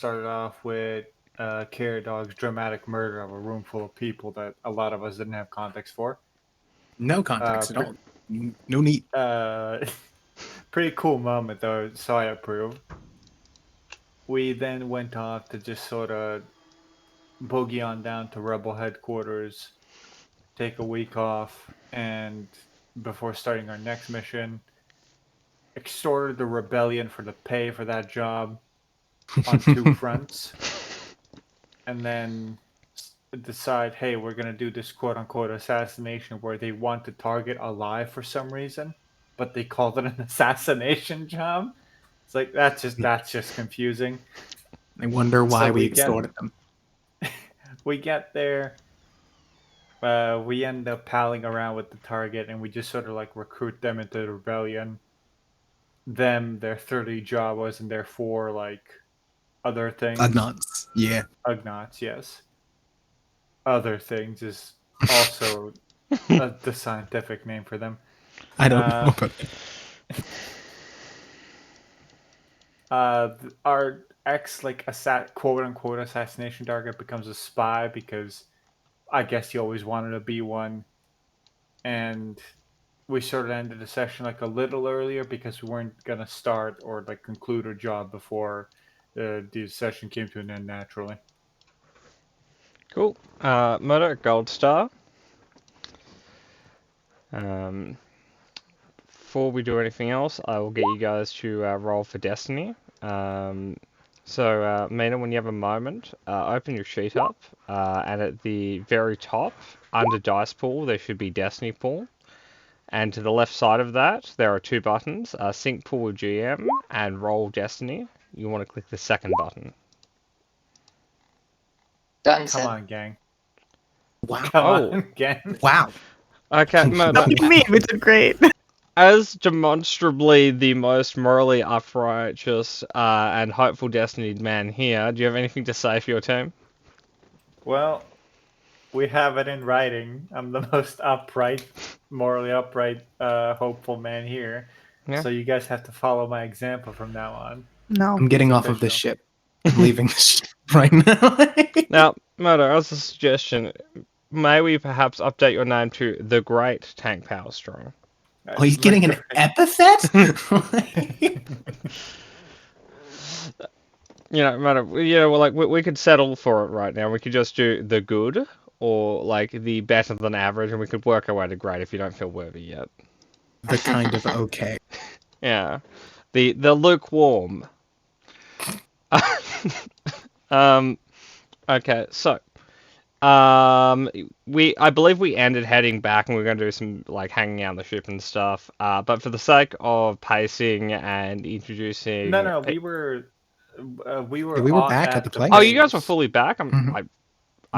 started off with Carrot Dog's dramatic murder of a room full of people that a lot of us didn't have context for. No Uh, context at pre- all. No need. uh, Pretty cool moment though, so I approve. We then went off to just sort of boogie on down to Rebel headquarters, take a week off, and before starting our next mission, extorted the rebellion for the pay for that job on two fronts, and then decide, hey, we're gonna do this quote unquote assassination where they want to target alive for some reason, but they called it an assassination job. It's like that's just confusing. I wonder So why we extorted them. we get there. We end up palling around with the target, and we just sort of like recruit them into the rebellion. Them, their 30 Jawas, and their four like other things. Nuts. Yeah. Ugnaughts, yes. Other things is also the scientific name for them. I don't Uh, know, but our ex like quote unquote assassination target becomes a spy because I guess he always wanted to be one, and we sort of ended the session like a little earlier because we weren't gonna start or like conclude our job before the session came to an end naturally. Cool. Murder Gold Star. Um, Before we do anything else, I will get you guys to roll for Destiny. Mina, when you have a moment, open your sheet up, and at the very top, under Dice Pool, there should be Destiny Pool. And to the left side of that, there are two buttons, Sync Pool with GM and Roll Destiny. You want to click the second button. Done, Come sir. on, gang. wow. Come on, gang. Wow. Okay, What do you mean? We did great. as demonstrably the most morally uprighteous and hopeful destinied man here, do you have anything to say for your team? Well, we have it in writing. I'm the most upright, morally upright, hopeful man here. Yeah. So you guys have to follow my example from now on. No. I'm getting It's off of this official. ship. I'm leaving this ship right now. Now, Murder, as a suggestion, may we perhaps update your name to the Great Tank Power Strong? Oh, he's getting an epithet? Murder, well, like we could settle for it right now. We could just do the good or like the better than average, and we could work our way to great if you don't feel worthy yet. The kind of okay. Yeah, the lukewarm. Okay, so I believe we ended heading back, and we're going to do some like hanging out on the ship and stuff. But for the sake of pacing and introducing, No, we were Yeah, we were back at the place. Oh, you guys were fully back. Mhm.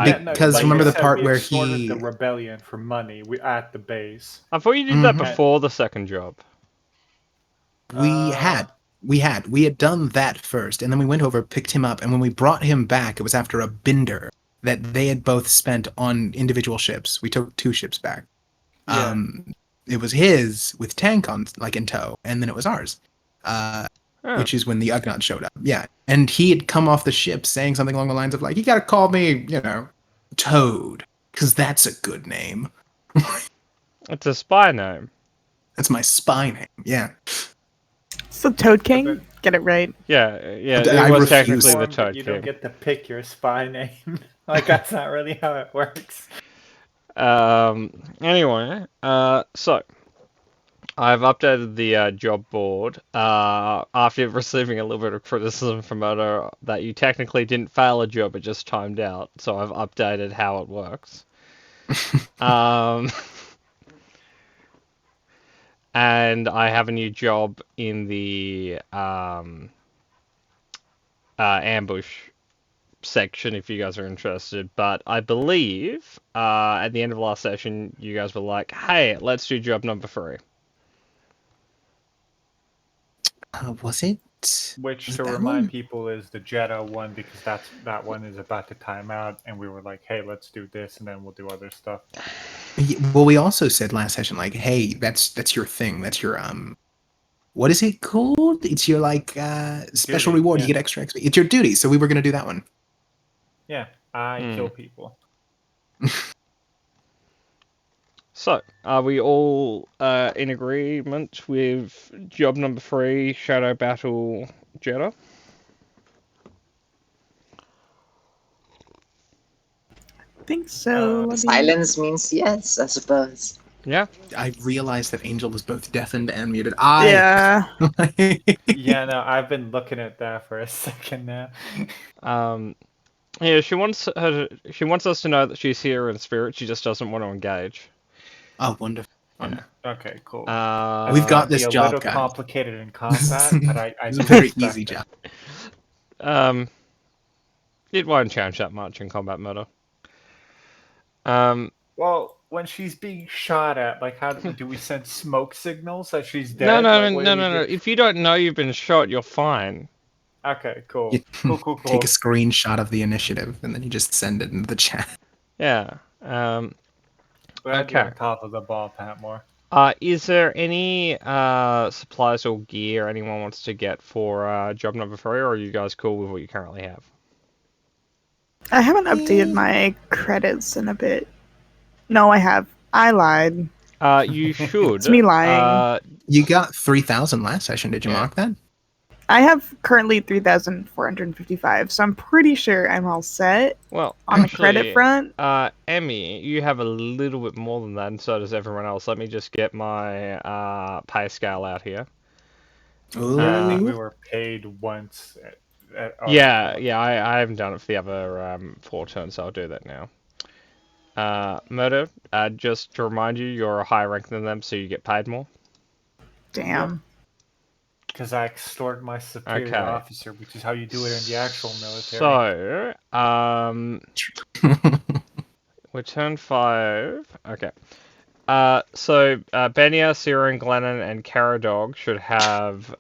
Yeah, no, Because like remember I the said, part we where extorted he the rebellion for money. We at the base. I thought you did that Mhm. before the second job. we Uh, had done that first, and then we went over, picked him up, and when we brought him back, it was after a bender that they had both spent on individual ships. We took two ships back. Yeah. It was his with tank on like in tow, and then it was ours. Oh. Which is when the Ugnaught showed up. Yeah. And he had come off the ship saying something along the lines of like, you gotta call me, Toad. Because that's a good name. It's a spy name. That's my spy name. Yeah. It's the Toad King. Get it right. Yeah, I it was refuse. technically the Form, but Toad you King. don't get to pick your spy name. Like that's not really how it works. Anyway, so I've updated the job board after receiving a little bit of criticism from Odo that you technically didn't fail a job, it just timed out. So I've updated how it works. And I have a new job in the ambush section if you guys are interested. But I believe at the end of last session, you guys were like, hey, let's do job number 3. Was it? Which, Was to it that remind one? people, is the Jeddah one because that one is about to time out, and we were like, "Hey, let's do this, and then we'll do other stuff." Well, we also said last session, like, hey, that's your thing. That's your what is it called? It's your like special Duty, reward. yeah. You get extra XP. It's your duty. So we were gonna do that one. Yeah, I kill people. So, are we all in agreement with job number 3, Shadow Battle Jeddah? I think so. Let me- Silence means yes, I suppose. Yeah. I realized that Angel was both deafened and muted. Yeah. Yeah, no, I've been looking at that for a second now. Yeah, she wants us to know that she's here in spirit. She just doesn't want to engage. Oh, wonderful. Okay, cool. We've got Might this be a job, little guys. complicated in combat, but I It's do a very respect easy it. job. It won't change that much in combat mode. Well, when she's being shot at, like, how do we send smoke signals that she's dead? No, Like, what do we no. do? If you don't know you've been shot, you're fine. Okay, cool. You Cool. take a screenshot of the initiative and then you just send it into the chat. Yeah. Glad you're okay. on top of the ball, Patmore. Is there any supplies or gear anyone wants to get for job number 3, or are you guys cool with what you currently have? I haven't updated my credits in a bit. No, I have. I lied. You should. It's me lying. You got 3,000 last session. Did you Yeah. mark that? I have currently 3,455, so I'm pretty sure I'm all set Well, on actually, the credit front. Emmy, you have a little bit more than that, and so does everyone else. Let me just get my pay scale out here. Ooh. Yeah, I think we were paid once. Yeah, I haven't done it for the other 4 turns, so I'll do that now. Murder, just to remind you, you're a higher rank than them, so you get paid more. Damn. Because I extort my superior Okay. officer, which is how you do it in the actual military. So, we're turn 5. Okay. So Benya, Siren, Glennon, and Caradog should have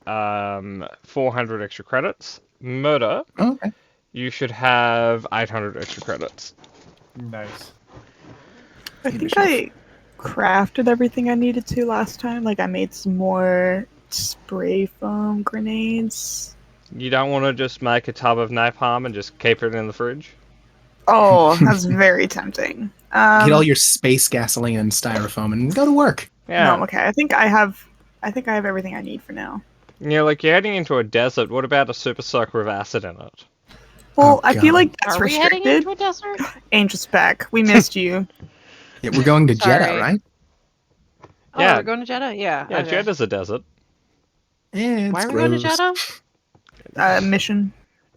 400 extra credits. Murder, Okay. you should have 800 extra credits. Nice. I think I crafted everything I needed to last time. Like, I made some more spray foam grenades. You don't want to just make a tub of napalm and just keep it in the fridge? Oh, that's very tempting. Get all your space gasoline and styrofoam and go to work. Yeah. No, okay. I think I have everything I need for now. Yeah, like you're heading into a desert. What about a super soaker with acid in it? Well, Oh, I feel God. like that's Are we heading restricted. into a desert? Angel Spec, we missed you. Yeah, we're going to Sorry. Jeddah, right? Oh, Yeah. we're going to Jeddah? Yeah. Yeah, okay. Jeddah's a desert. Yeah, it's Why are we going to gross. Jeddah? Mission.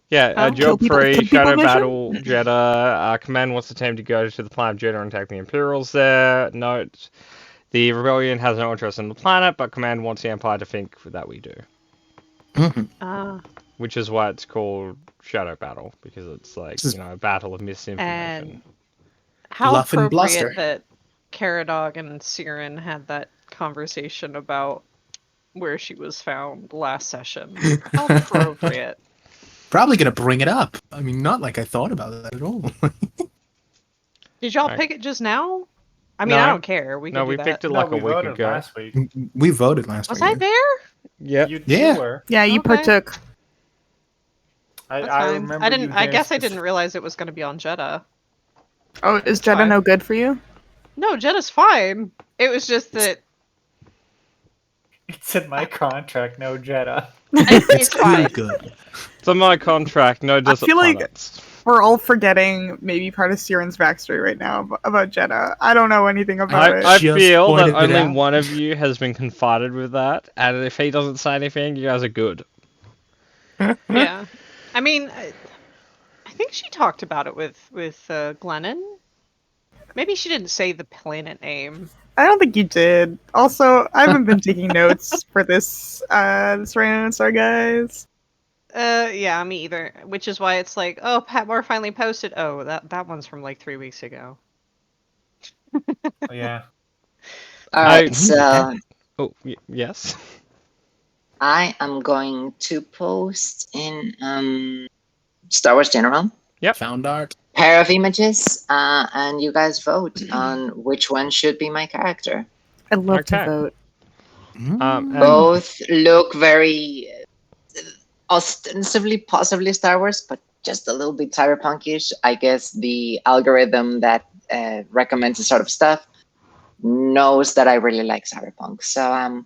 Yeah, Oh. Job Kill 3, people Shadow mission? Battle, Jeddah. Command wants the team to go to the planet Jeddah and attack the Imperials there. Note, the Rebellion has no interest in the planet, but Command wants the Empire to think that we do. Mhm. Which is why it's called Shadow Battle, because it's like, This is- you know, a battle of misinformation. And how Bluff and appropriate bluster. that Caradog and Siren had that conversation about where she was found last session. How appropriate. Probably gonna bring it up. I mean, not like I thought about that at all. Did y'all Right. pick it just now? I mean, No. I don't care. We can No, do we that. picked it No, like a we week voted ago. last week. We voted last Was week. I there? Yep. You Yeah. were. Yeah, you Okay. partook. That's I fine. remember. I didn't. you I there guess I spec- didn't realize it was going to be on Jeddah. Oh, is Jeddah Fine. no good for you? No, Jeddah's fine. It was just that It's in my contract, no Jeddah. it's too fine. good. It's on my contract, no desert feel like- planets. We're all forgetting maybe part of Siren's backstory right now about Jeddah. I don't know anything about it. I Just feel that pointed it only out. one of you has been confided with that, and if he doesn't say anything, you guys are good. Yeah, I mean, I think she talked about it with Glennon. Maybe she didn't say the planet name. I don't think you did. Also, I haven't been taking notes for this Random Star, guys. Yeah, me either. Which is why it's like, oh, Patmore finally posted. Oh, that one's from like 3 weeks ago. Yeah. Alright, I- so Oh, yes. I am going to post in Star Wars General Found art. pair of images, and you guys vote on which one should be my character. I'd love Okay. to vote. And Both look very ostensibly, possibly Star Wars, but just a little bit cyberpunkish. I guess the algorithm that recommends this sort of stuff knows that I really like cyberpunk. So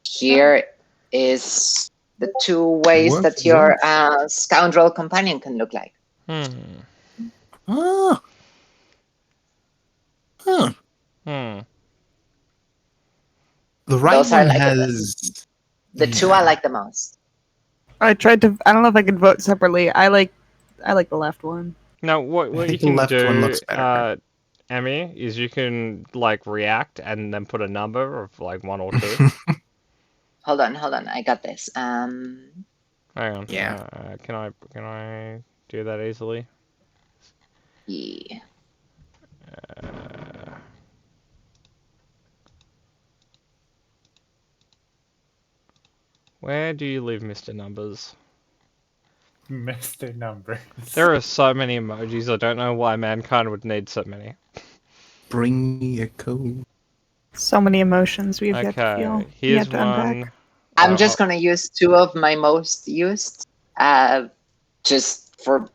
here is the two ways Woof, that your woof. scoundrel companion can look like. Oh. Huh. The right Those are one like has. The two I like the most. I tried to. I don't know if I could vote separately. I like the left one. now, what you think the can left one do, looks better. Emmy, is you can like react and then put a number of like 1 or 2. Hold on. I got this. Hang on. Yeah. Can I do that easily? Yeah. Where do you live, Mr. Numbers? Mr. Numbers. There are so many emojis. I don't know why mankind would need so many. Bring me a code. So many emotions we've yet to feel. Okay, We here's have to unpack. one. I'm just gonna use two of my most used, just for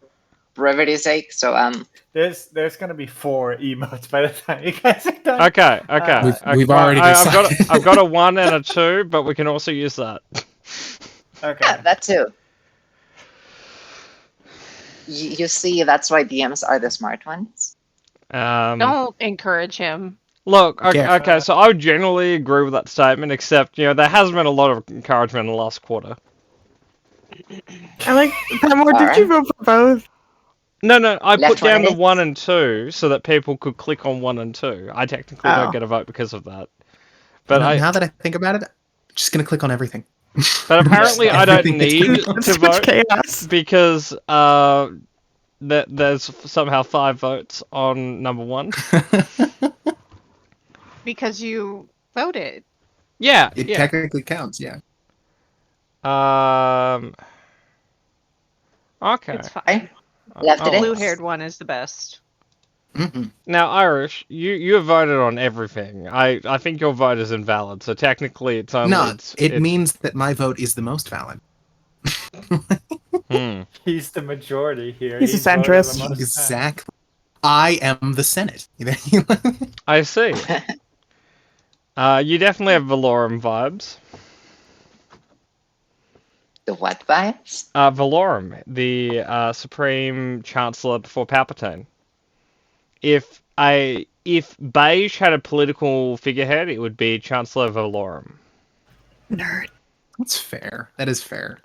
brevity's sake. So There's gonna be 4 emotes by the time you guys are done. Okay. We've already decided. I've got a 1 and a 2, but we can also use that. Okay. yeah, that too. You see, that's why DMs are the smart ones. Don't encourage him. Look, okay, Yeah. okay, so I would generally agree with that statement, except, there has been a lot of encouragement in the last quarter. I like Patmore. Did you vote for both? No, I Left put down the right. 1 and 2 so that people could click on 1 and 2. I technically Oh. don't get a vote because of that. But Now that I think about it, I'm just gonna click on everything. But apparently I don't Everything that's need going on. to Switch vote chaos. because there's somehow 5 votes on number 1. Because you voted. Yeah, It yeah. technically counts, yeah. Okay. It's fine. Right? Left Oh, it is. Blue-haired one is the best. Mm-mm. Now, Irish, you have voted on everything. I think your vote is invalid, so technically it's only... No, it's means that my vote is the most valid. He's the majority here. He's a voted centrist. the most times. Exactly. I am the Senate. I see. You definitely have Valorum vibes. The what vibes? Valorum, the Supreme Chancellor before Palpatine. If Beige had a political figurehead, it would be Chancellor Valorum. Nerd. That's fair. That is fair.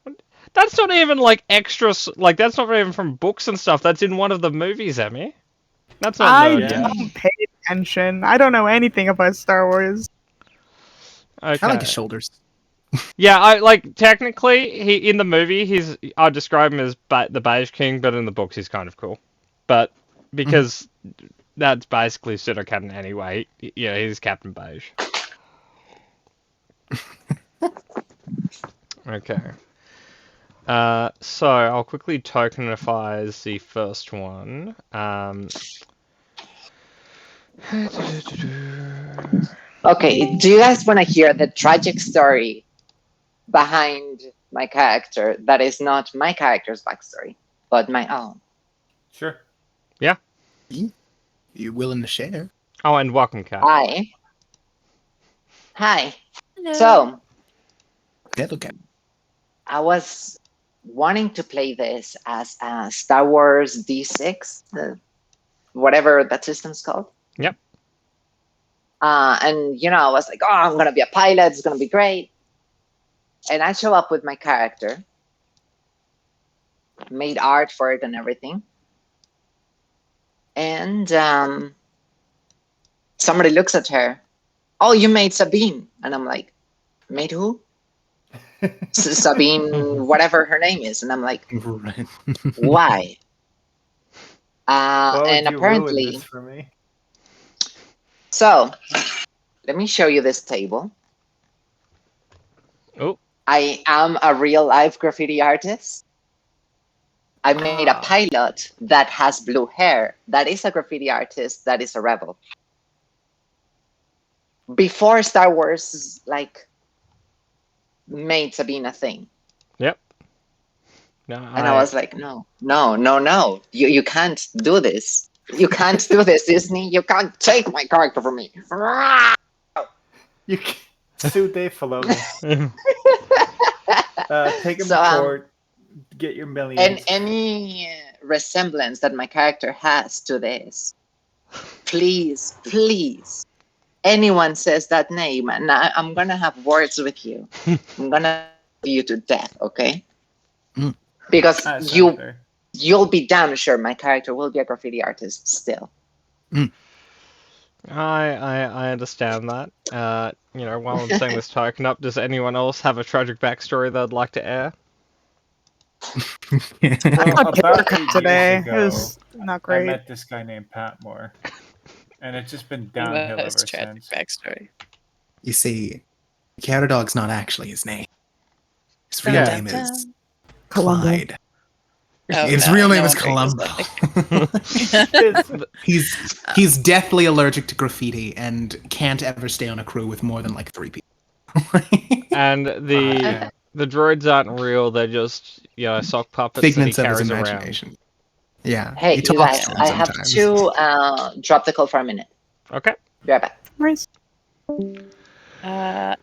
That's not even like extra. Like that's not even from books and stuff. That's in one of the movies, Emmy. That's not. I nerdy. don't pay attention. I don't know anything about Star Wars. Okay. I like his shoulders. Yeah, I like technically he in the movie I describe him as the Beige King, but in the books he's kind of cool. But because that's basically pseudo-canon anyway. Yeah, he's Captain Beige. Okay. So I'll quickly tokenify as the first one. Okay, do you guys want to hear the tragic story behind my character that is not my character's backstory, but my own? Sure. You willing to share? Oh, and welcome, Kat. Hi. So, Dead okay. I was wanting to play this as a Star Wars D6, whatever that system's called. Yep. And, I was like, oh, I'm going to be a pilot. It's going to be great. And I show up with my character, made art for it and everything. And somebody looks at her. Oh, you made Sabine. And I'm like, made who? Sabine, whatever her name is. And I'm like, Right. why? Why would And you ruin apparently, this for me? so let me show you this table. Oh. I am a real life graffiti artist. I made a pilot that has blue hair. That is a graffiti artist. That is a rebel. Before Star Wars, made Sabine a thing. Yep. No, And I was like, no. You can't do this. You can't do this, Disney. You can't take my character from me. You can sue Dave Filoni. Take him So, to court. Get your millions. And any resemblance that my character has to this, please, anyone says that name, and I'm gonna have words with you. I'm gonna put you to death, okay? Mm. Because That sounds fair. you'll be damn sure my character will be a graffiti artist still. I understand that. While I'm saying this token up, does anyone else have a tragic backstory they'd like to air? I Well, got about paper cut 8 today. years It ago, was not I great. met this guy named Patmore, and it's just been downhill ever Most tragic since. backstory. You see, Counter-Dog's not actually his name. His real Yeah. name is Columbo. Clyde. Oh, His no, real name no is one Columbo. It's- he's deathly allergic to graffiti and can't ever stay on a crew with more than like 3 people. And the yeah. the droids aren't real; they're just sock puppets Figments that of he his carries imagination. Yeah. Hey, he you talks guys, to them I have sometimes. to drop the call for a minute. around. Okay. Be right back. Nice.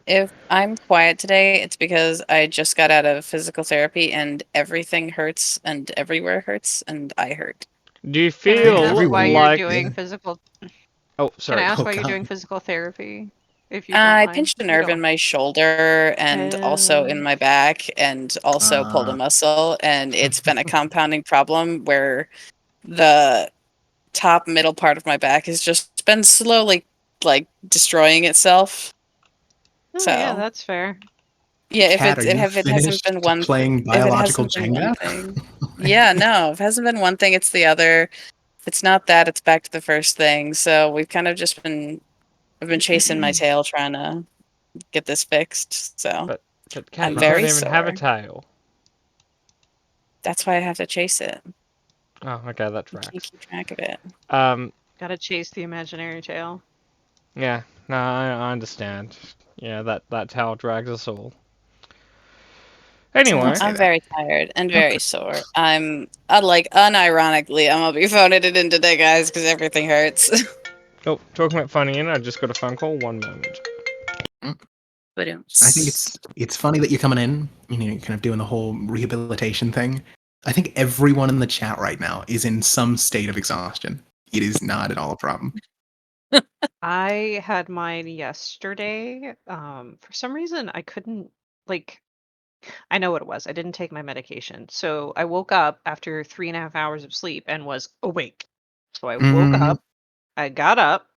If I'm quiet today, it's because I just got out of physical therapy and everything hurts and everywhere hurts and I hurt. Do you Can I feel ask everyone, why you're like? doing yeah. physical? Oh, Can I sorry. ask Oh, why you're God. doing physical therapy? If you don't I mind? pinched a You nerve don't. in my shoulder and also in Oh. my back and also pulled a muscle, and it's been a compounding problem where the top middle part of my back has just been slowly destroying itself. Oh, So yeah, that's fair. yeah, Kat, are you if it hasn't finished been one playing if it biological hasn't been one Jenga? thing. Yeah, no, if it hasn't been one thing, it's the other. If it's not that, it's back to the first thing. So we've kind of just been I've been chasing my tail trying to get this fixed. So But Kat, I'm you very don't even have a sore. tail. That's why I have to chase it. Oh, okay, that I tracks. can't keep track of it. Gotta chase the imaginary tail. Yeah, no, I understand. Yeah, that tail drags us all. Anyway, say I'm that. very tired and very sore. I'm unironically, I'm gonna be phoning it in today, guys, because everything hurts. oh, talking about funny, I just got a phone call. 1 moment. But I think it's funny that you're coming in, you're kind of doing the whole rehabilitation thing. I think everyone in the chat right now is in some state of exhaustion. It is not at all a problem. I had mine yesterday. For some reason, I couldn't, I know what it was. I didn't take my medication. So I woke up after 3.5 hours of sleep and was awake. So I woke Mhm. up, I got up,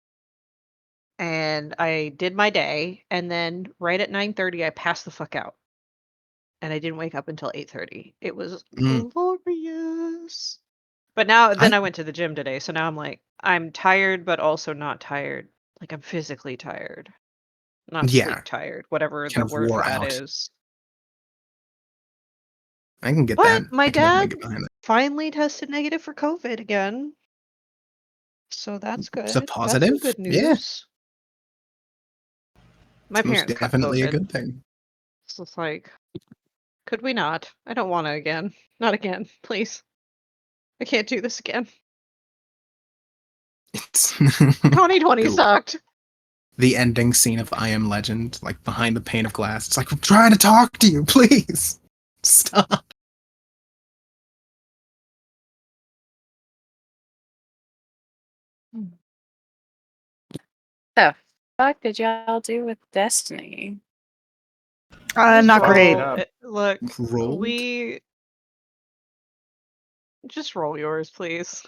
and I did my day. And then right at 9:30, I passed the fuck out. And I didn't wake up until 8:30. It was glorious. But then I went to the gym today. So now I'm like, I'm tired, but also not tired. Like I'm physically tired. Not Yeah. sleep tired, whatever the Kind of word for wore that out. is. I can get But that. my I can definitely dad get behind that. finally tested negative for COVID again. So that's good. It's a That's positive? some good Yeah. news. My It's most parents got definitely a COVID. good thing. So it's like, could we not? I don't want to again. Not again, please. I can't do this again. It's 2020 Cool. sucked. the ending scene of I Am Legend, like behind the pane of glass. It's like, I'm trying to talk to you, please. Stop. fuck did y'all do with Destiny? Not Just great. roll it. Look, Rolled? we just roll yours, please.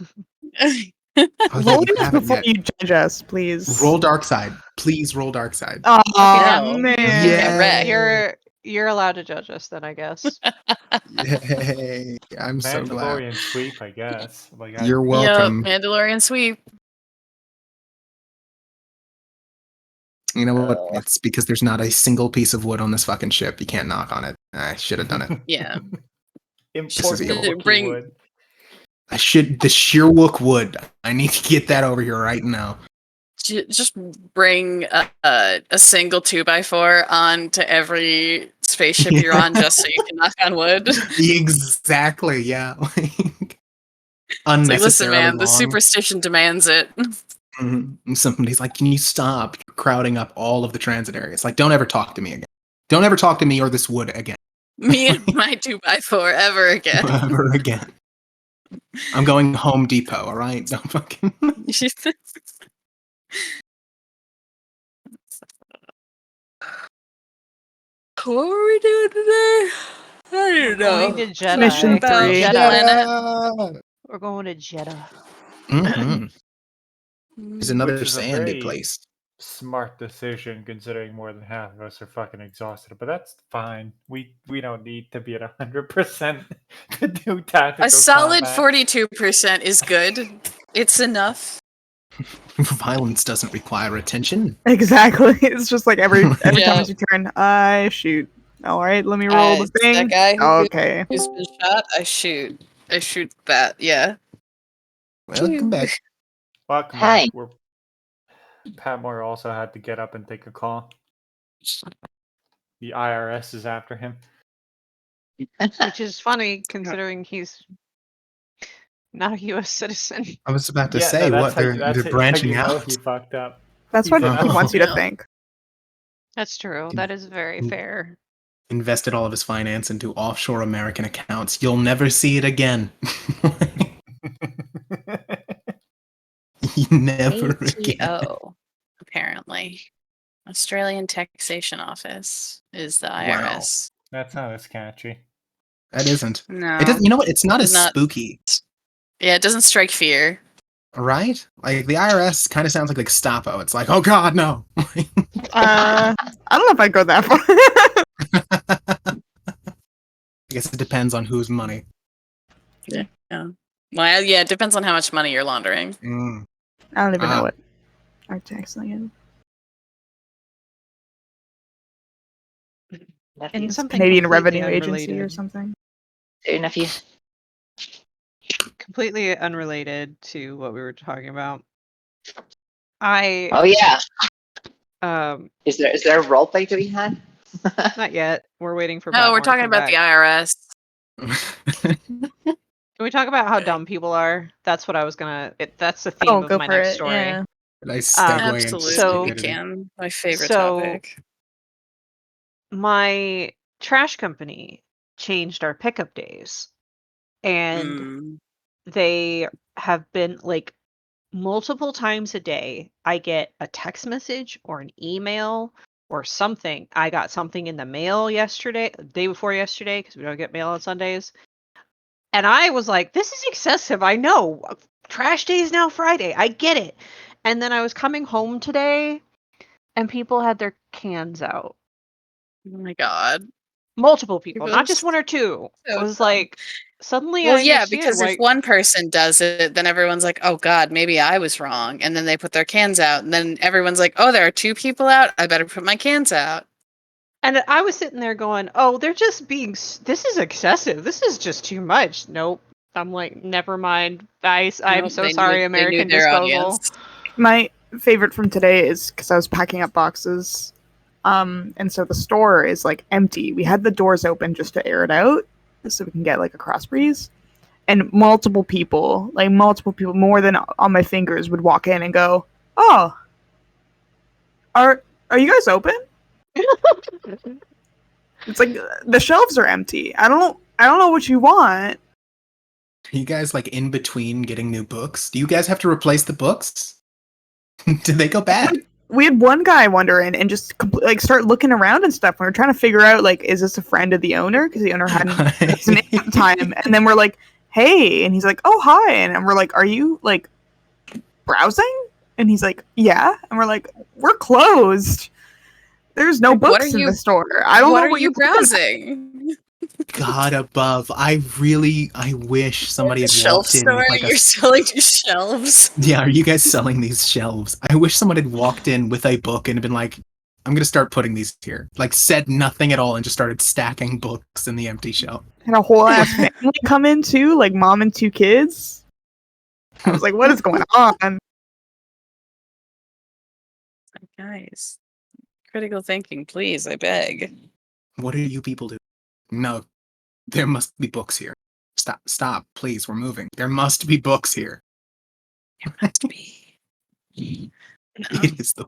Oh, yeah, Roll you yours haven't before yet. you judge us, please. Roll Dark Side. Please roll Dark Side. Oh no. man. Yeah. wrecked. You're allowed to judge us then, I guess. Yay. I'm so glad. Mandalorian sweep, I guess. Like You're Yep, welcome. Mandalorian sweep. You know what? It's because there's not a single piece of wood on this fucking ship. You can't knock on it. I should have done it. Yeah. Import the evil. Wookiee Bring- wood. I should. The Sheerwook wood. I need to get that over here right now. Just bring a single 2x4 onto every spaceship you're on, just so you can knock on wood. Exactly. Yeah. It's like, listen, Unnecessarily man, the long. superstition demands it. And somebody's like, "Can you stop crowding up all of the transit areas? Like, don't ever talk to me again. Don't ever talk to me or this wood again. Me and my 2x4 ever again. Ever again. I'm going Home Depot. All right, don't fucking." What were we doing today? I don't Going know. to Jedi. Mission About 3. Planet. We're going to Jeddah. Mhm. There's another Which is a sandy very- place. Smart decision, considering more than half of us are fucking exhausted. But that's fine. We don't need to be at 100% to do tactical A solid combat. 42% is good. It's enough. Violence doesn't require attention. Exactly. It's just like every time Yeah. as you turn, I shoot. All right, let me roll the It's that thing. guy Okay. who's been shot, I shoot. I shoot that, yeah. Welcome back. Welcome Hi. back. Pat Moore also had to get up and take a call. The IRS is after him. Which is funny considering he's not a U.S. citizen. I was about to Yeah, say no, what that's they're branching how you know out. he fucked up. That's He what said, he "Oh, wants you to yeah." think. That's true. That is very fair. Invested all of his finance into offshore American accounts. You'll never see it again. Never again. ATO, apparently. Australian Taxation Office is the IRS. That's not as catchy. That isn't. No. It doesn't. You know what? It's not as Not- spooky, Yeah, it doesn't strike fear. right? Like the IRS kind of sounds like Gestapo. It's like, oh God, no. I don't know if I'd go that far. I guess it depends on whose money. Well, yeah, it depends on how much money you're laundering. Mm. I don't even Ah. know what our tax thing And is. something Canadian completely Revenue Agency or unrelated. something. Your nephew. Completely unrelated to what we were talking about. I Oh yeah. Is Is there a role play to be had? not yet. We're waiting for. No, Pat we're Moore to talking come about the back. IRS. Can we talk about how dumb people are? That's what I was gonna. That's the theme Oh, of go my for next it. story. Yeah. Nice segue into Absolutely, So- we stupidity. can. My favorite So- topic. My trash company changed our pickup days, and Mm. they have been like multiple times a day. I get a text message or an email or something. I got something in the mail yesterday, day before yesterday, because we don't get mail on Sundays. And I was like, this is excessive. I know. Trash day is now Friday. I get it. And then I was coming home today and people had their cans out. Oh my god. Multiple people, People not are just one or two. so It was dumb. like, suddenly Well, I yeah, understand because why- if one person does it, then everyone's like, "Oh God, maybe I was wrong," and then they put their cans out, and then everyone's like, "Oh, there are two people out. I better put my cans out." And I was sitting there going, oh, they're just being, this is excessive. This is just too much. Nope. I'm like, never mind. I'm Nope, so they knew- sorry, they knew American their Disposal. audience. My favorite from today is because I was packing up boxes. And so the store is like empty. We had the doors open just to air it out so we can get like a cross breeze. And multiple people, more than on my fingers, would walk in and go, "Oh, are you guys open?" It's like the shelves are empty. I don't know what you want. Are you guys like in between getting new books? Do you guys have to replace the books? Did they go bad? We had one guy wander in and just start looking around and stuff. We were trying to figure out like, is this a friend of the owner? Because the owner hadn't his name at the time. And then we're like, "Hey," and he's like, "Oh, hi," and we're like, "Are you like browsing?" And he's like, "Yeah," and we're like, "We're closed. There's no Like, what books are in you- the store. I don't what know are what you you're looking at." browsing? God above. I wish somebody had Shelf walked in store? with like You're selling shelves. Yeah, are you guys selling these shelves? I wish someone had walked in with a book and been like, I'm gonna start putting these here. Like said nothing at all and just started stacking books in the empty shelf. And a whole ass family come in too, like mom and two kids. I was like, "What is going on?" Guys, critical thinking, please, I beg. What are you people doing? No, there must be books here. Stop, please. We're moving. There must be books here. It must be. It is the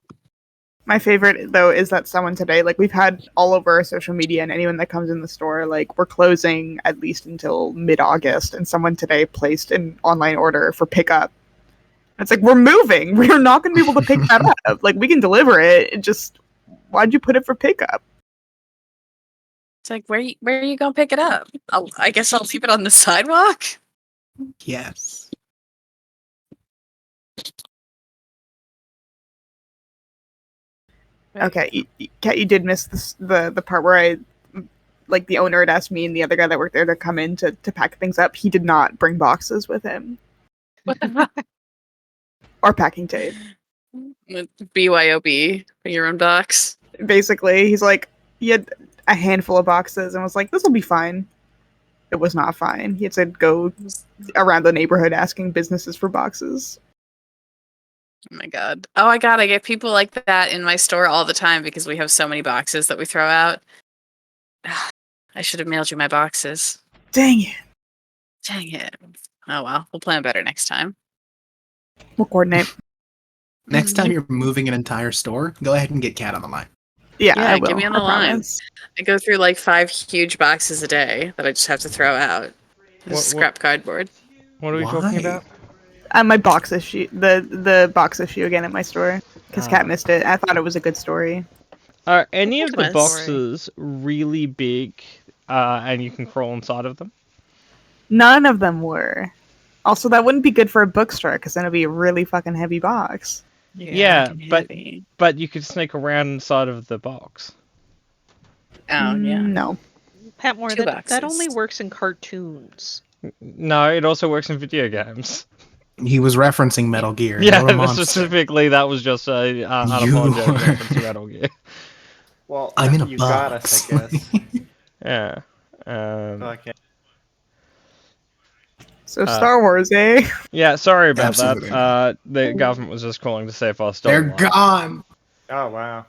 My favorite though is that someone today, like we've had all over our social media and anyone that comes in the store, like we're closing at least until mid-August, and someone today placed an online order for pickup. It's like we're moving. We're not going to be able to pick that up. Like we can deliver it. It just why'd you put it for pickup? It's like, where are you gonna pick it up? I guess I'll leave it on the sidewalk. yes. Okay, Kat, you did miss the part where like the owner had asked me and the other guy that worked there to come in to pack things up. He did not bring boxes with him What the fuck? or packing tape. BYOB for your own box. Basically, he's like, he had a handful of boxes and was like, this will be fine. It was not fine. He had to go around the neighborhood asking businesses for boxes. Oh my god. Oh my god, I get people like that in my store all the time because we have so many boxes that we throw out. I should have mailed you my boxes. Dang it. Dang it. Oh well, we'll plan better next time. We'll coordinate. Next time you're moving an entire store, go ahead and get Cat on the line. Yeah, Yeah, I will. get me on the I line. promise. I go through like 5 huge boxes a day that I just have to throw out. What- Scrap cardboard. What are we Why? talking about? My box issue, the box issue again at my store, because Kat missed it. I thought it was a good story. Are any of the Was. boxes really big, and you can crawl inside of them? None of them were. Also, that wouldn't be good for a bookstore, because then it'd be a really fucking heavy box. Yeah, fucking but- heavy. But you could sneak around inside of the box. Oh yeah. No. Pat Moore, 2 that only boxes. works in cartoons. No, it also works in video games. He was referencing Metal Gear. Yeah, You're a monster. specifically, that was just a unapologetic reference to Metal Gear. Well, I'm in a you box. got us, I guess. Yeah. Okay. So Star Wars, eh? Yeah, sorry about Absolutely. that. The government was just calling to say if I was still They're alive. gone. Oh wow.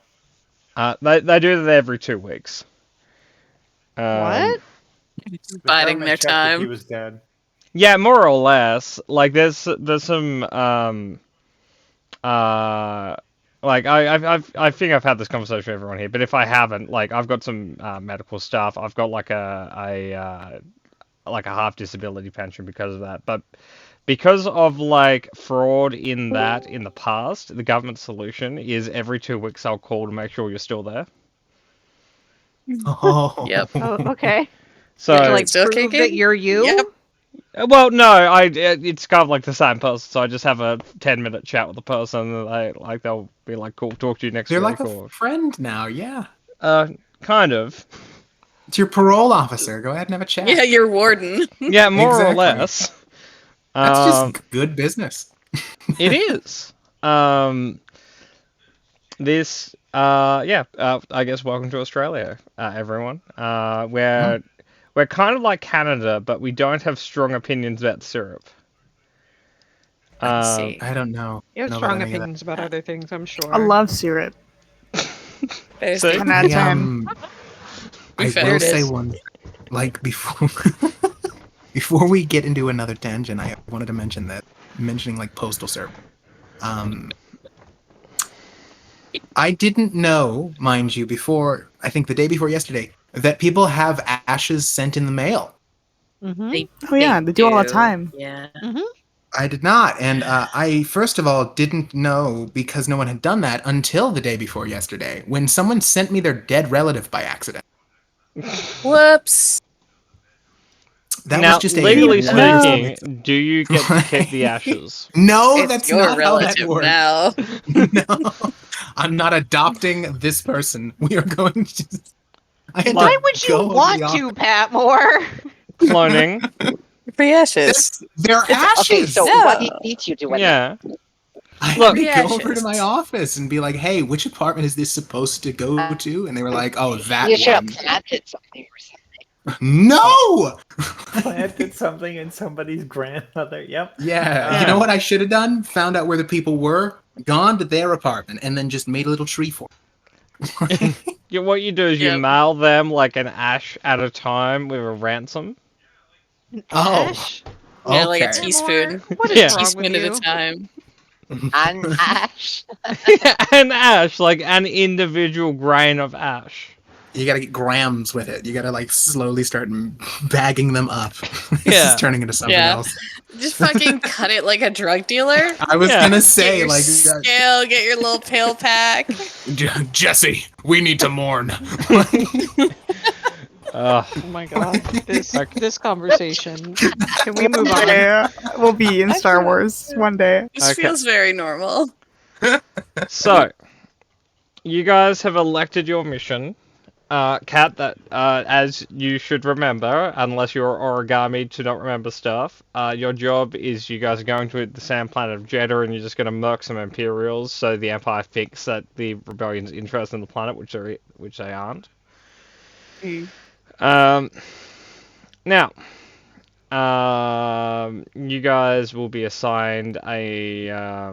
They do that every 2 weeks. What? The Biding government their checked if He time. was dead. Yeah, more or less. Like there's some like I think I've had this conversation with everyone here, but if I haven't, like I've got some medical stuff. I've got like a half disability pension because of that. But because of like fraud in the past, the government solution is every 2 weeks I'll call to make sure you're still there. Oh. Yep. Oh, okay. So To, like Still prove that kicking? you're you. Yep. well, no, it's kind of like the same person. So I just have a 10-minute chat with the person, and they'll be like, "Cool, talk to you next They're week." like or, a friend now, yeah. kind of. It's your parole officer. Go ahead and have a chat. Yeah, you're warden. Yeah, more or Exactly. less. That's Um, just good business. It is. I guess welcome to Australia, everyone. We're kind of like Canada, but we don't have strong opinions about syrup. Let's see. I don't know. You have know strong about any of that. opinions about other things, I'm sure. I love syrup. There's So- the- 10 out of 10. We I found will it. say one, like before, before we get into another tangent, I wanted to mentioning like postal syrup. I didn't know, mind you, before I think the day before yesterday, that people have ashes sent in the mail. Mm-hmm. Oh yeah, they do all the time. Yeah. I did not, and I first of all didn't know because no one had done that until the day before yesterday, when someone sent me their dead relative by accident. Whoops. That now, was just legally a No. speaking, do you get to keep the ashes? No, It's that's your not how that relative works. now. No, I'm not adopting this person. We are going to. I had Why to would you go over want the to, Pat Moore? Cloning. Free ashes. They're ashes. Okay, so No. what did you do? When Yeah. I Look, had to the go over ashes. to my office and be like, "Hey, which apartment is this supposed to go to?" And they were like, "Oh, that you should have one." planted something or something. No! Planted something in somebody's grandmother. Yep. Yeah. You know what I should have done? Found out where the people were, gone to their apartment, and then just made a little tree for them. Yeah, what you do is you Yep. mail them like an ash at a time with a ransom. Oh. Ash? Yeah, like a Okay. teaspoon. What is Yeah. wrong with Teaspoon at you? a time. And ash. An ash, like an individual grain of ash. You gotta get grams with it. You gotta like slowly start bagging them up. This Yeah. is turning into something Yeah. else. Just fucking cut it like a drug dealer. I was Yeah. gonna Get say your like scale, get your little pill pack. Jesse, we need to mourn. Oh my god. This conversation. Can we move on? Yeah, we'll be in Star Wars one day. This Okay. feels very normal. So, you guys have elected your mission. Kat, that as you should remember, unless you're origami to not remember stuff, your job is you guys are going to the sand planet of Jeddah and you're just going to murk some Imperials so the Empire thinks that the rebellion's interested in the planet, which they aren't. Now, you guys will be assigned a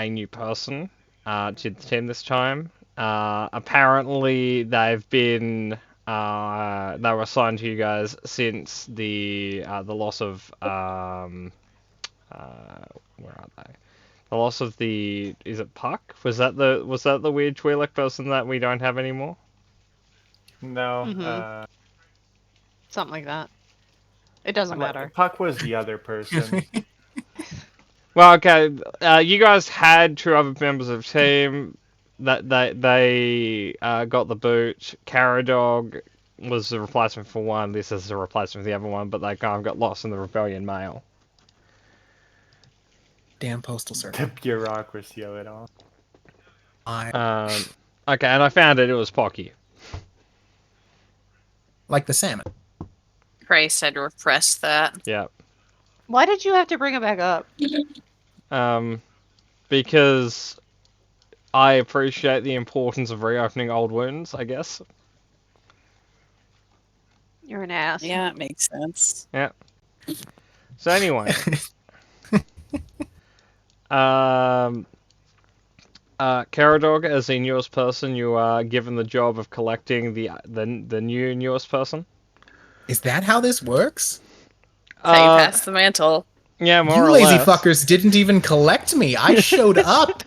new person to the team this time. Apparently, they were assigned to you guys since the loss of where are they? The loss of is it Puck? Was that the weird Twi'lek person that we don't have anymore? No. Mhm. Something like that. It doesn't matter. Puck was the other person. Well, okay. You guys had two other members of the team that they got the boot. Caradog was the replacement for one. This is the replacement for the other one, but they kind of got lost in the rebellion mail. Damn postal service. The bureaucracy of it all. Okay, and I found it. It was Pocky. Like the salmon. Christ, I'd repress that. Yeah. Why did you have to bring it back up? Because I appreciate the importance of reopening old wounds, I guess. You're an ass. Yeah, it makes sense. Yeah. So anyway, Caradog, as the newest person, you are given the job of collecting the new newest person. Is that how this works? That's how you pass the mantle. Yeah, more You or lazy less. fuckers didn't even collect me. I showed up.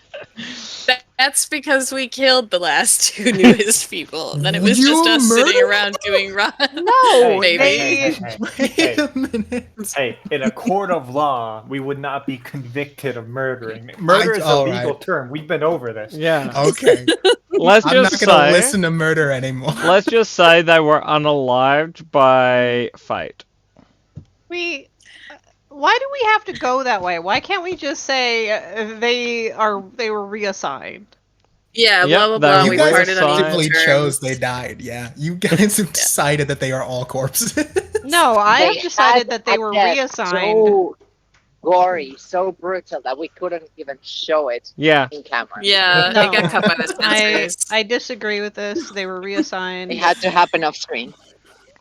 That's because we killed the last two newest people. And then it was You just us sitting murdered around doing run. No, Maybe. Wait a minute. Hey, in a court of law, we would not be convicted of murdering. Murder is a all legal right. term. We've been over this. Yeah. Okay. Let's I'm just not gonna say. listen to murder anymore. Let's just say they were unalived by fate. Why do we have to go that way? Why can't we just say they were reassigned? Yeah, Yep, blah, blah, that blah. You we guys parted on assigned- equal actively terms. chose they died. Yeah, you guys have decided that they are all corpses. No, I have They decided had that they a were death reassigned. So gory, so brutal that we couldn't even show it Yeah. in camera. Yeah, No. it got cut by the I censors. disagree with this. They were reassigned. It had to happen off screen.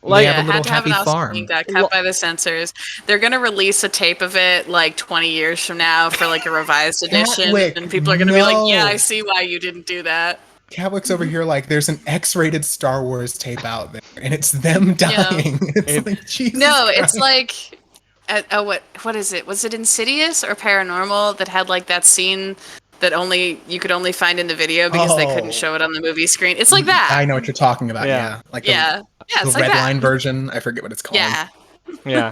Like, Yeah, have a it little had to have happy an farm. offspring, got cut by the censors. They're gonna release a tape of it like 20 years from now for like a revised edition, Catwick, and people are gonna be like, "Yeah, no. I see why you didn't do that." Catwick's over here like there's an X-rated Star Wars tape out there, and it's them dying. It's It- like Jesus. No, it's Christ. like, what is it? Was it Insidious or Paranormal that had like that scene that you could only find in the video because they Oh. couldn't show it on the movie screen? It's like that. I know what you're talking about. Yeah. Yeah, like Yeah, yeah, the it's like red that. line version. I forget what it's called. Yeah, Yeah.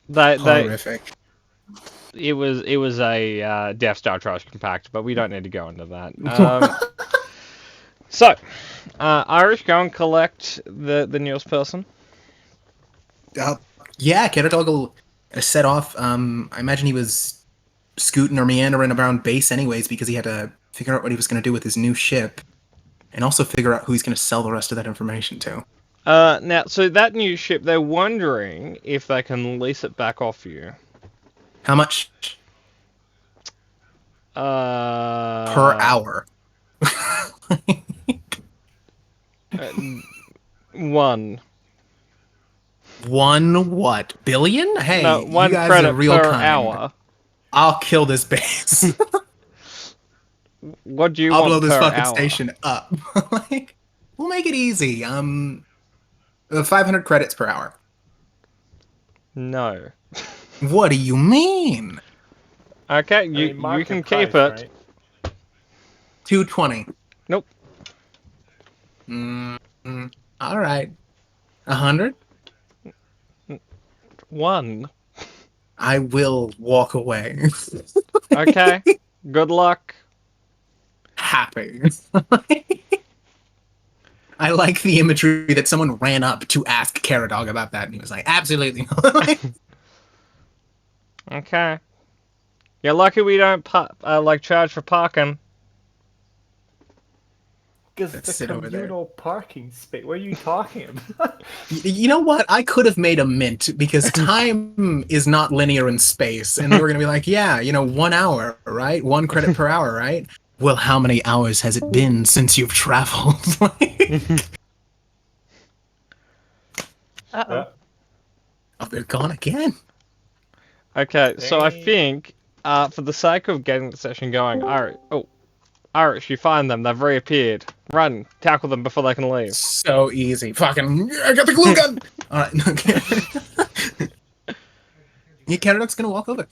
They Horrific. it was a Death Star trash compact, but we don't need to go into that. So, Irish, go and collect the newest person. Yeah, Caradog will set off. I imagine he was scooting or meandering around base anyways because he had to figure out what he was going to do with his new ship, and also figure out who he's going to sell the rest of that information to. Now, so that new ship, they're wondering if they can lease it back off you. How much Per per hour? 1. One what? Billion? Hey, No, you 1 guys credit are real per kind. hour. I'll kill this base. What do you I'll want blow this per fucking hour? station up. Like, we'll make it easy. 500 credits per hour. No. What do you mean? Okay, I you mean, market can keep price, it. right? 220. Nope. All right. 100. 1. I will walk away. Okay. Good luck. Happy. I like the imagery that someone ran up to ask Caradog about that, and he was like, "Absolutely." Okay. You're lucky we don't charge for parking. Because Let's the sit over there. communal parking space. What are you talking about? You know what? I could have made a mint because time is not linear in space, and they were gonna be like, "Yeah, 1 hour, right? 1 credit per hour, right?" Well, how many hours has it been since you've traveled? Uh-oh. Oh, they're gone again. Okay, so I Dang. think, for the sake of getting the session going, Irish, you find them. They've reappeared. Run, tackle them before they can leave. So easy. Fucking, I got the glue gun. All right. Yeah, Caradog's gonna walk over.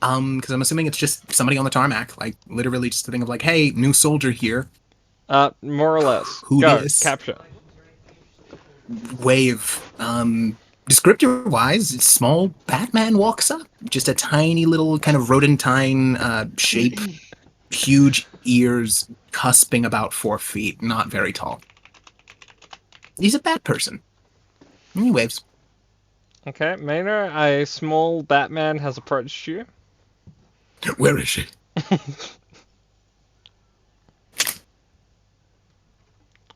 Because I'm assuming it's just somebody on the tarmac, like literally just a thing of like, "Hey, new soldier here." More or less. Who Go, dis? capture. Wave. Descriptor wise, small Batman walks up. Just a tiny little kind of rodentine shape, huge ears, cusping about 4 feet, not very tall. He's a bat person. And he waves. Okay, Maynard, a small Batman has approached you. Where is she?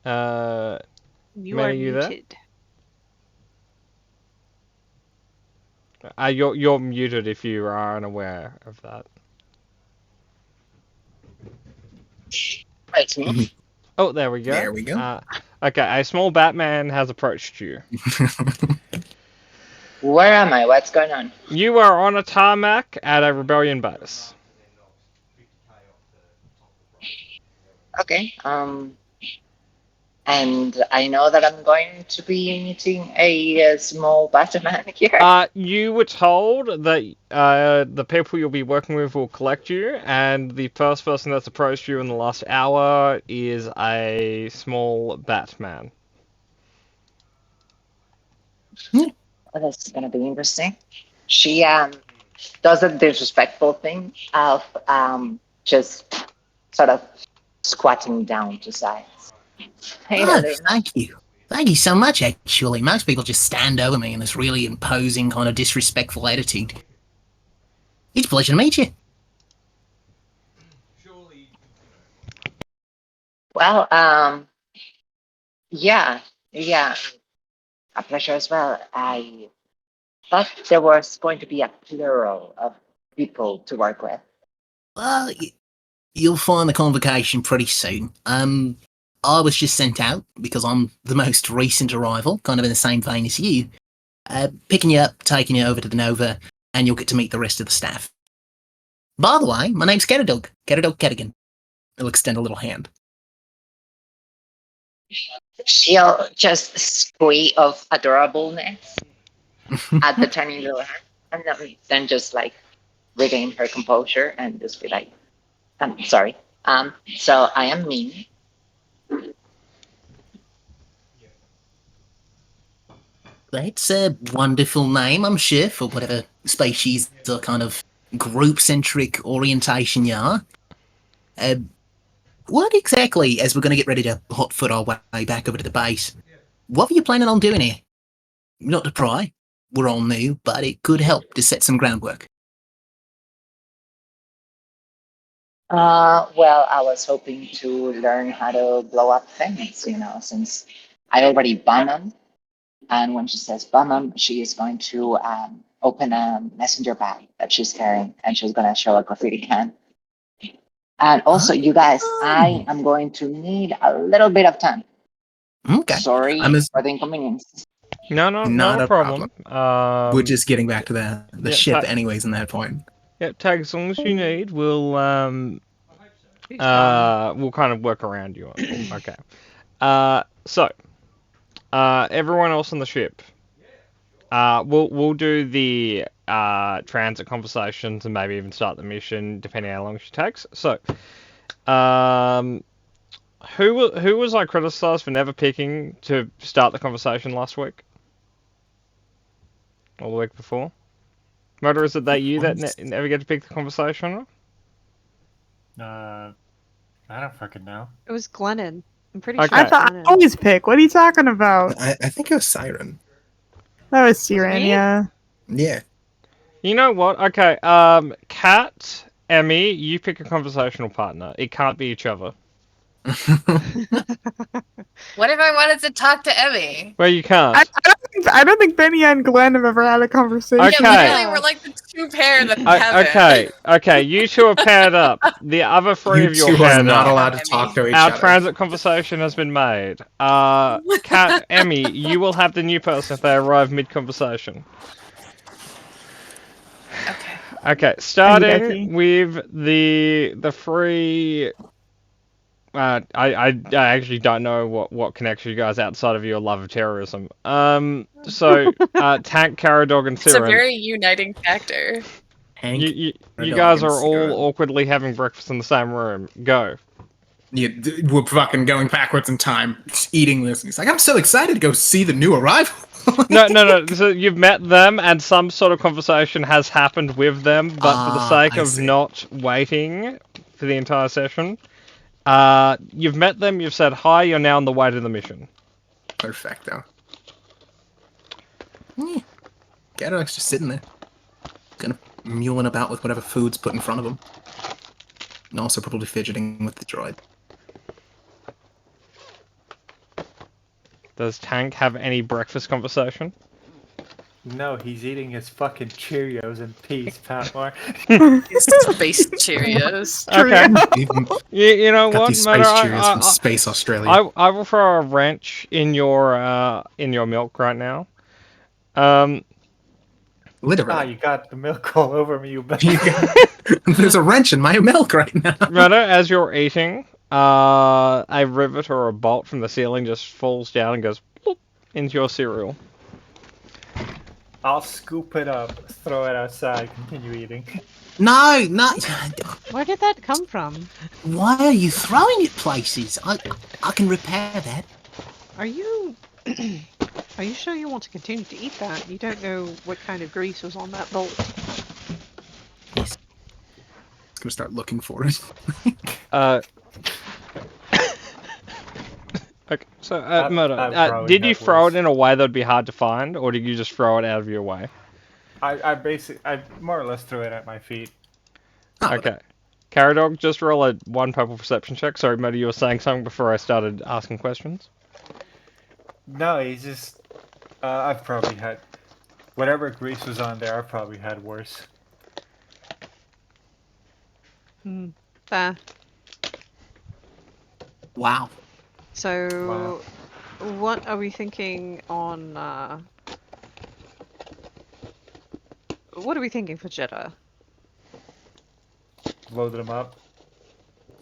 You May, are you there? muted. You're muted if you are unaware of that. Right. Oh, there we go. There we go. Okay, a small Batman has approached you. Where am I? What's going on? You are on a tarmac at a rebellion base. Okay. And I know that I'm going to be meeting a small Batman here. You were told that the people you'll be working with will collect you, and the first person that's approached you in the last hour is a small Batman. Oh, this is gonna be interesting. She does a disrespectful thing of just sort of squatting down to sides. Hey, Oh, Lily. thank you. Thank you so much, actually. Most people just stand over me in this really imposing, kind of disrespectful attitude. It's a pleasure to meet you. Well, yeah, a pleasure as well. I thought there was going to be a plural of people to work with. Well, you'll find the convocation pretty soon. I was just sent out because I'm the most recent arrival, kind of in the same vein as you. Picking you up, taking you over to the Nova, and you'll get to meet the rest of the staff. By the way, my name's Caradog Kerrigan. He'll extend a little hand. She'll just squeak of adorableness at the tiny little hand, and then just like regain her composure and just be like, "I'm sorry. So I am Min. That's a wonderful name, I'm sure, for whatever species or kind of group-centric orientation you are. What exactly, as we're going to get ready to hotfoot our way back over to the base, what were you planning on doing here? Not to pry, we're all new, but it could help to set some groundwork. Well, I was hoping to learn how to blow up things, since I already bomb them. And when she says bomb them, she is going to open a messenger bag that she's carrying, and she's going to show a graffiti can. And also, you guys, I am going to need a little bit of time. Okay. Sorry I'm as- for the inconvenience. No, not a problem. We're just getting back to the yeah, ship, ta- anyways. In that point. Yeah, tag as long as you need, we'll He's gone. we'll kind of work around you. Okay. So, everyone else on the ship, we'll do the transit conversations and maybe even start the mission depending on how long she takes. So, who was I criticised for never picking to start the conversation last week? Or the week before? Murder, is it that you that never get to pick the conversation? I don't fucking know. It was Glennon. I'm pretty Okay. sure. I it was thought I Glennon. always pick. What are you talking about? I think it was Siren. That was Siren, me? yeah. Yeah. You know what? Okay, Kat, Emmy, you pick a conversational partner. It can't be each other. What if I wanted to talk to Emmy? Well, you can't. I don't think Benny and Glenn have ever had a conversation. Okay. Yeah, literally, we're like the two pair that haven't. Okay, you two are paired up. The other three You of you are two are paired not up. allowed to talk to each Our other. transit conversation has been made. Kat, Emmy, you will have the new person if they arrive mid-conversation. Okay. Okay, starting Okey-dokey. with the three. I actually don't know what connects you guys outside of your love of terrorism. So Tank, Caradog, and It's a Siren. very uniting factor. Hank, You Caradog, guys and are all Siren. awkwardly having breakfast in the same room. Go. We're fucking going backwards in time, just eating this. And he's like, I'm so excited to go see the new arrival. No. So you've met them, and some sort of conversation has happened with them, but for the sake I of see. not waiting for the entire session, you've met them. You've said hi. You're now on the way to the mission. Perfecto. Caradog's just sitting there, kind of mewing about with whatever food's put in front of him. And also probably fidgeting with the droid. Does Tank have any breakfast conversation? No, he's eating his fucking Cheerios in peace, Patmore. Space Cheerios. Okay. Even You know got what, these Murder? space Cheerios from Space Australia. I will throw a wrench in your milk right now. Literally. You got the milk all over me, you You bastard. got- There's a wrench in my milk right now. Murder, as you're eating, a rivet or a bolt from the ceiling just falls down and goes bloop into your cereal. I'll scoop it up, throw it outside, continue eating. No. Where did that come from? Why are you throwing it places? I can repair that. Are you are you sure you want to continue to eat that? You don't know what kind of grease was on that bolt. It's gonna start looking for it. Okay, so I'd Murder, probably did you have throw worse. it in a way that'd be hard to find, or did you just throw it out of your way? I more or less threw it at my feet. Oh, Okay. Caradog, just roll a 1 purple perception check. Sorry, Murder, you were saying something before I started asking questions. No, he's just. I've probably had. Whatever grease was on there, I've probably had worse. Fair. Wow. So, what are we thinking on? What are we thinking for Jeddah? Loaded them up.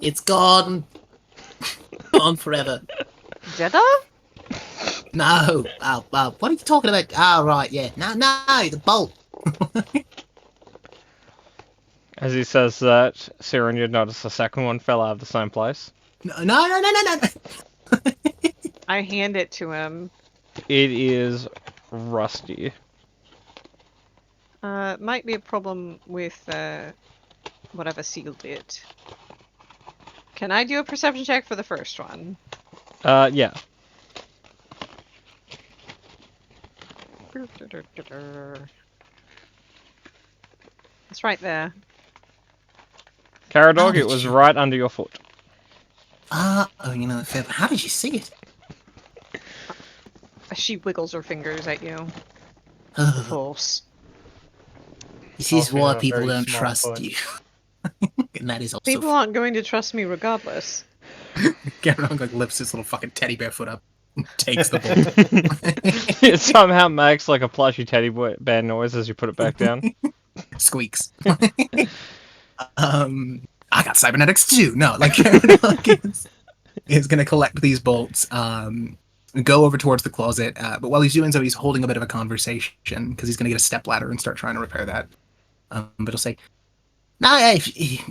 It's gone. Gone forever. Jeddah? No. What are you talking about? Oh, right, yeah. No, the bolt. As he says that, Siren, you'd notice the second one fell out of the same place. No. I hand it to him. It is rusty. Might be a problem with whatever sealed it. Can I do a perception check for the first one? Yeah. It's right there. Caradog, did it was you- right under your foot. How did you see it? She wiggles her fingers at you. Oh, Force. this is Also why a people very don't small trust foot. you. And that is also People aren't going to trust me regardless. Caradog like lifts his little fucking teddy bear foot up. Takes the bolt. It somehow makes like a plushy teddy bear noise as you put it back down. Squeaks. I got cybernetics too. No, like Caradog is going to collect these bolts, go over towards the closet, but while he's doing so, he's holding a bit of a conversation because he's going to get a stepladder and start trying to repair that. But he'll say, No,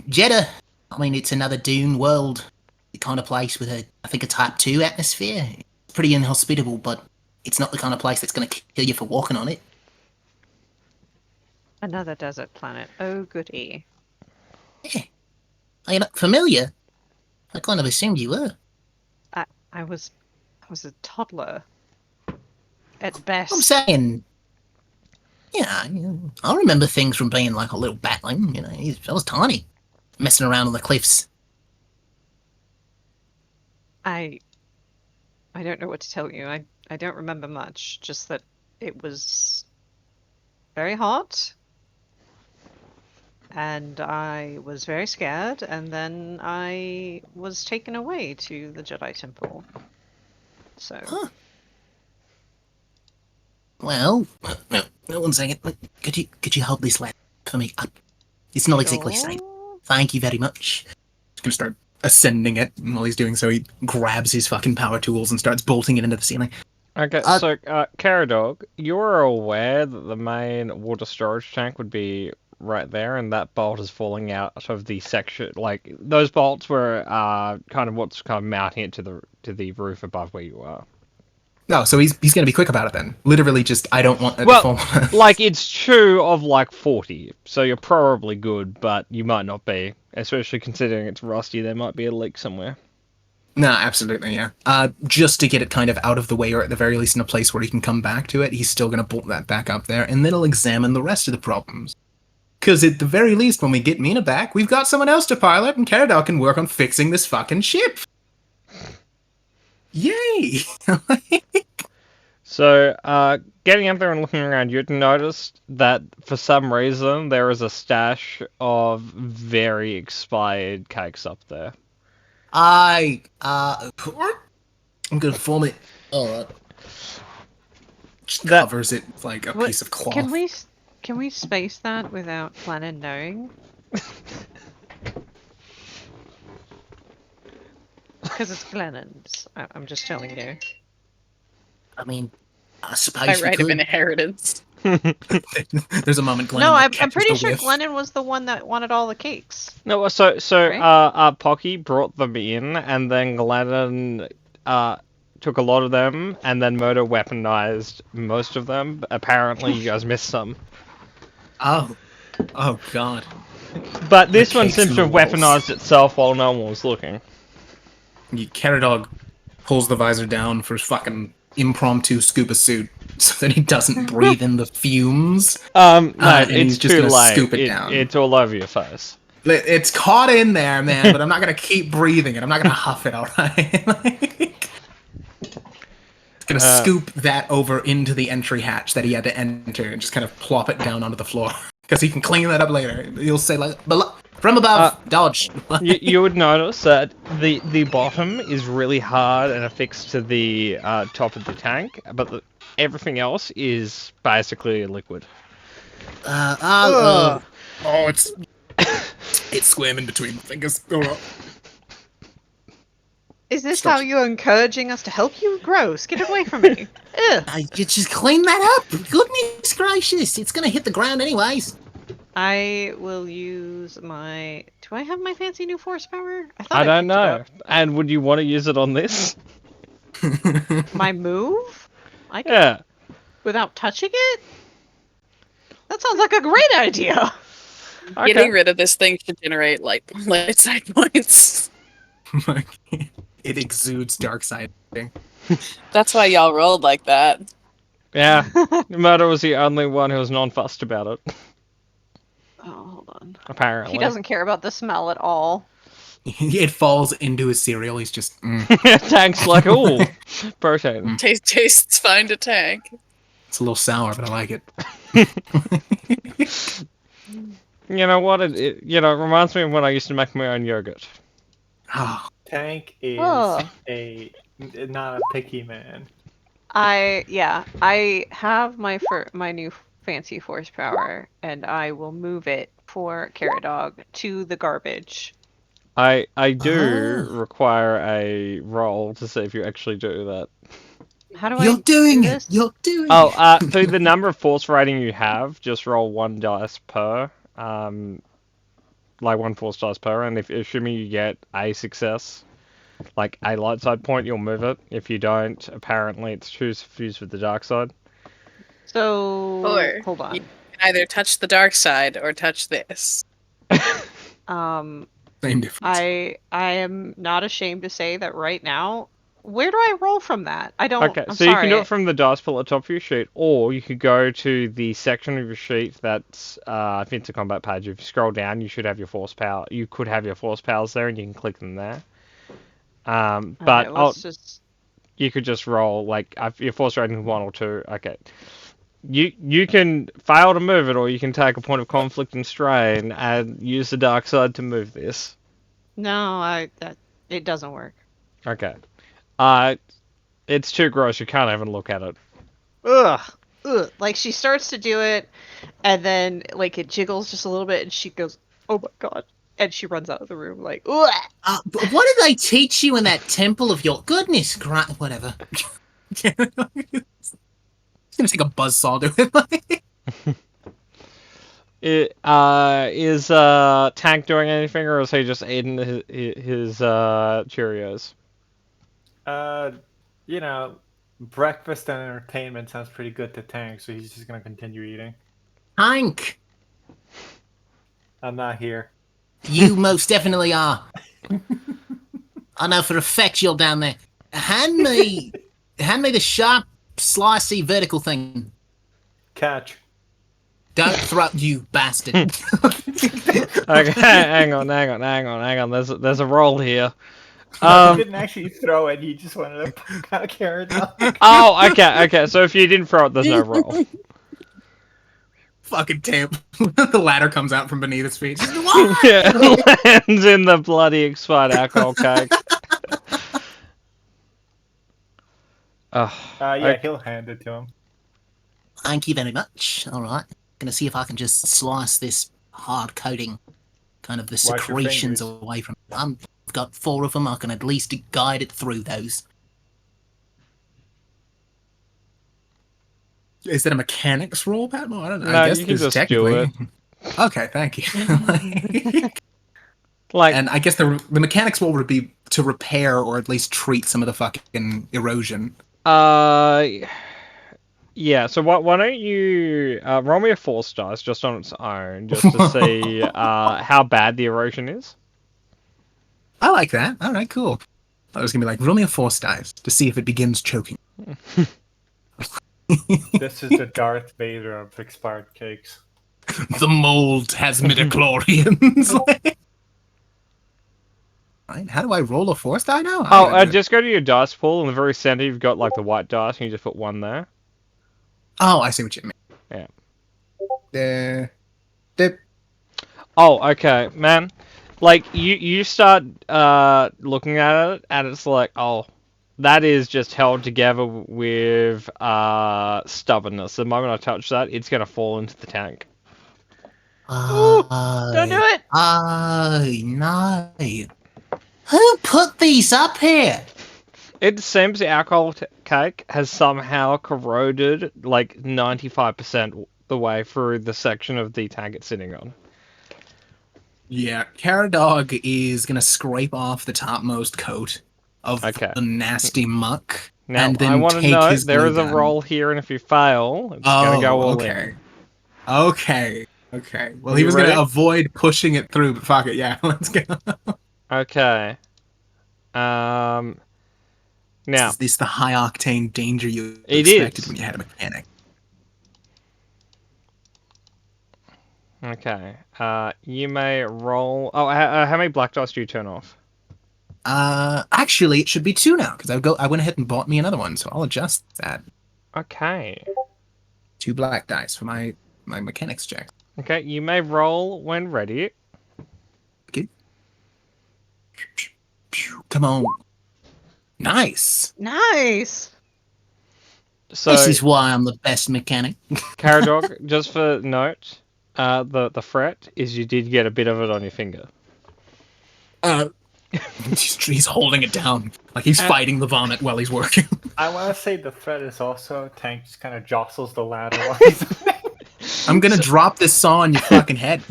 Jeddah. I mean, it's another dune world. The kind of place with I think a type 2 atmosphere. It's pretty inhospitable, but it's not the kind of place that's going to kill you for walking on it. Another desert planet. Oh, goody. Yeah. Are you not familiar? I kind of assumed you were. I was a toddler. At best. I'm saying, I remember things from being like a little batling. I was tiny, messing around on the cliffs. I don't know what to tell you. I don't remember much. Just that it was very hot. And I was very scared, and then I was taken away to the Jedi Temple. So. Huh. Well, no, 1 second. Could you hold this lad for me up? It's not exactly safe. Thank you very much. He's going to start ascending it, and while he's doing so, he grabs his fucking power tools and starts bolting it into the ceiling. Okay, so, Caradog, you're aware that the main water storage tank would be right there, and that bolt is falling out of the section. Like, those bolts were kind of what's kind of mounting it to the roof above where you are. No, so he's going to be quick about it then. Literally just, I don't want it to fall. Like, it's two of like 40, so you're probably good, but you might not be. Especially considering it's rusty, there might be a leak somewhere. No, absolutely, yeah. Just to get it kind of out of the way, or at the very least in a place where he can come back to it, he's still going to bolt that back up there, and then he'll examine the rest of the problems. Because at the very least, when we get Mina back, we've got someone else to pilot, and Caradog can work on fixing this fucking ship. Yay! So, getting up there and looking around, you'd noticed that for some reason there is a stash of very expired cakes up there. I'm gonna form it. Alright. Just covers it with like a piece of cloth. Can we space that without Glennon knowing? Because it's Glennon's. I'm just telling you. I mean, I suppose By we right of could. inheritance. There's a moment Glennon. No, I'm catches pretty the sure whiff. Glennon was the one that wanted all the cakes. No, so Right? Pocky brought them in, and then Glennon took a lot of them, and then Murdo weaponized most of them. Apparently, you guys missed some. Oh god. But this The one cakes seems in to the have walls. weaponized itself while no one was looking. Caradog pulls the visor down for his fucking impromptu scuba suit so that he doesn't breathe in the fumes. No, and it's he's just too gonna late. scoop it down. It's all over your face. It's caught in there, man, but I'm not gonna keep breathing it. I'm not gonna huff it, alright? It's gonna scoop that over into the entry hatch that he had to enter and just kind of plop it down onto the floor. Because he can clean that up later. He'll say, like, from above, dodge. You would notice that the bottom is really hard and affixed to the top of the tank, but everything else is basically liquid. Oh, it's squirming between the fingers. Oh. Is this how you're encouraging us to help you? Gross. Get away from me. Ugh. You just clean that up. Goodness gracious, it's gonna hit the ground anyways. I will use my... Do I have my fancy new force power? thought I don't picked it know. up. And would you want to use it on this? My move? I can... Yeah. Without touching it? That sounds like a great idea. Okay. Getting rid of this thing should generate like light side points. It exudes dark side. That's why y'all rolled like that. Yeah. Murdo was the only one who was non-fussed about it. Oh, hold on. Apparently. He doesn't care about the smell at all. It falls into his cereal. He's just. Tank's like, ooh, protein. Tastes fine to tank. It's a little sour, but I like it. You know what? It reminds me of when I used to make my own yogurt. Oh. Tank is Oh. a not a picky man. I have my new fancy force power, and I will move it for Carrot Dog to the garbage. I do Ah. require a roll to see if you actually do that. How do You're I doing do it. this? You're doing Oh, it. for the number of force rating you have, just roll 1 dice per. Like 1 force dice per, and if assuming you get a success, like a light side point, you'll move it. If you don't, apparently it's choose fuse with the dark side. So Or hold on. you can either touch the dark side or touch this. Same difference. I am not ashamed to say that right now. Where do I roll from that? I don't. Okay, I'm so sorry. you can do it from the dice pool at the top of your sheet, or you could go to the section of your sheet that's I think it's a combat page. If you scroll down, you should have your force power. You could have your force powers there, and you can click them there. But Okay, let's just. you could just roll like if your force rating is 1 or 2. Okay, you can fail to move it, or you can take a point of conflict and strain and use the dark side to move this. No, it doesn't work. Okay. It's too gross. You can't even look at it. Ugh. Like she starts to do it, and then like it jiggles just a little bit, and she goes, "Oh my god!" and she runs out of the room like, "Ugh." But what did they teach you in that temple of your goodness? Whatever. He's gonna take a buzzsaw to it. Is Tank doing anything, or is he just eating his Cheerios? You know, breakfast and entertainment sounds pretty good to Tank, so he's just gonna continue eating. Hank, I'm not here. you most definitely are. I know for a fact you're down there. Hand me the sharp, slicey, vertical thing. Catch. Don't throw, you bastard. Okay, hang on. There's a roll here. He didn't actually throw it, he just wanted to poke out Carrot Dog. Oh, okay. So if you didn't throw it, there's no roll. Fucking Tamp. The ladder comes out from beneath his feet. Yeah, lands in the bloody expired alcohol cake. Yeah, he'll hand it to him. Thank you very much. All right. Gonna see if I can just slice this hard coating, kind of the Wash your secretions fingers. away from it. I've got 4 of them. I can at least guide it through those. Is that a mechanics roll, Patmo? I don't know. No, I guess you can this is just do technically. Okay, thank you. Like, And I guess the mechanics roll would be to repair or at least treat some of the fucking erosion. yeah. So why don't you roll me a force dice just on its own, just to see how bad the erosion is. I like that. All right, cool. I was gonna be like, roll me a force dice to see if it begins choking. This is the Darth Vader of expired cakes. The mold has midichlorians. Right, how do I roll a force die now? Just go to your dice pool. In the very center, you've got like the white dice, and you just put 1 there. Oh, I see what you mean. Yeah. Dip. Oh, okay, man. Like you start looking at it, and it's like, oh, that is just held together with stubbornness. The moment I touch that, it's gonna fall into the tank. Don't do it. Oh, no. Who put these up here? It seems the alcohol cake has somehow corroded like 95% the way through the section of the tank it's sitting on. Yeah, Carrot Dog is gonna scrape off the topmost coat of Okay. the nasty muck, Now, and then I want to take note his there glue is a gun. roll here, and if you fail, it's gonna go all okay. in. Okay. Well, Are he you was ready? gonna avoid pushing it through, but fuck it. Yeah, let's go. Okay. Now, Is this the high octane danger you It expected is. when you had a mechanic? okay. You may roll. Oh, how many black dice do you turn off? Actually, it should be 2 now because I went ahead and bought me another one, so I'll adjust that. Okay. 2 black dice for my mechanics check. Okay, you may roll when ready. Come on. Nice. Nice. So, This is why I'm the best mechanic. Caradog, just for note, the threat is you did get a bit of it on your finger. He's holding it down like he's fighting the vomit while he's working. I want to say the threat is also Tank just kind of jostles the ladder while he's. I'm gonna drop this saw on your fucking head.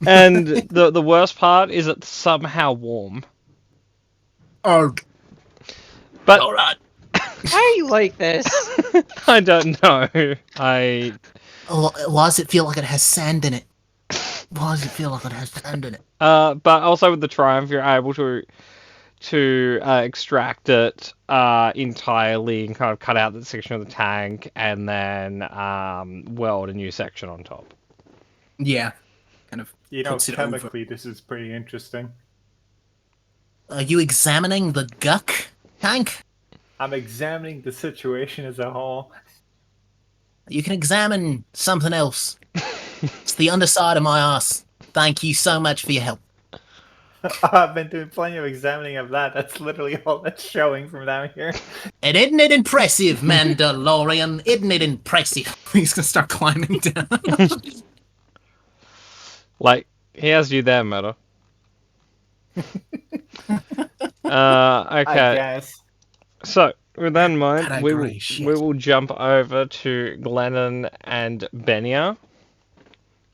And the worst part is it's somehow warm. Oh, But all right. Why are you like this? I don't know. Why does it feel like it has sand in it? Why does it feel like it has sand in it? But also with the Triumph, you're able to extract it entirely and kind of cut out that section of the tank and then weld a new section on top. Yeah, kind of. You know, puts it over. chemically, this is pretty interesting. Are you examining the guck tank? I'm examining the situation as a whole. You can examine something else. It's the underside of my ass. Thank you so much for your help. I've been doing plenty of examining of that. That's literally all that's showing from down here. And isn't it impressive, Mandalorian? Isn't it impressive? He's gonna start climbing down. Like, he has you there, Meta. I Okay. guess. So, with that in mind, God, I we agree. Shit. will jump over to Glennon and Benia.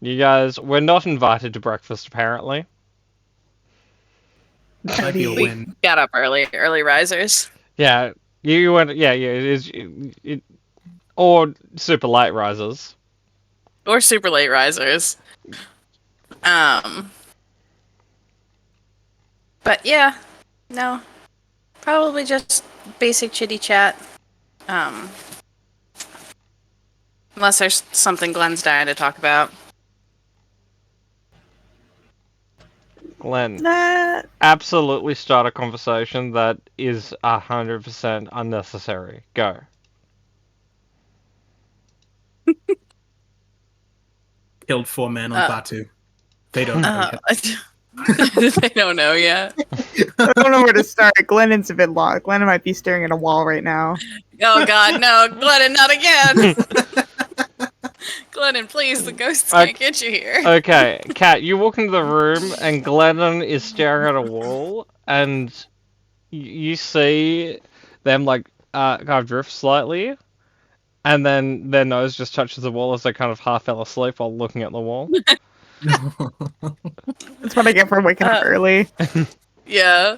You guys were not invited to breakfast, apparently. Might be a win. Got up early risers. Yeah, you went. Yeah, or super late risers. Or super late risers. But yeah, no. Probably just basic chitty chat. Unless there's something Glenn's dying to talk about. Glenn, Nah. absolutely start a conversation that is 100% unnecessary. Go. Killed 4 men on Batu. They don't know yet. They don't know yet. I don't know where to start. Glennon's a bit lost. Glennon might be staring at a wall right now. Oh god, no, Glennon, not again! Glennon, please, the ghosts can't get you here. Okay, Kat, you walk into the room and Glennon is staring at a wall, and you see them like kind of drift slightly, and then their nose just touches the wall as they kind of half fell asleep while looking at the wall. That's what I get for waking up early. Yeah.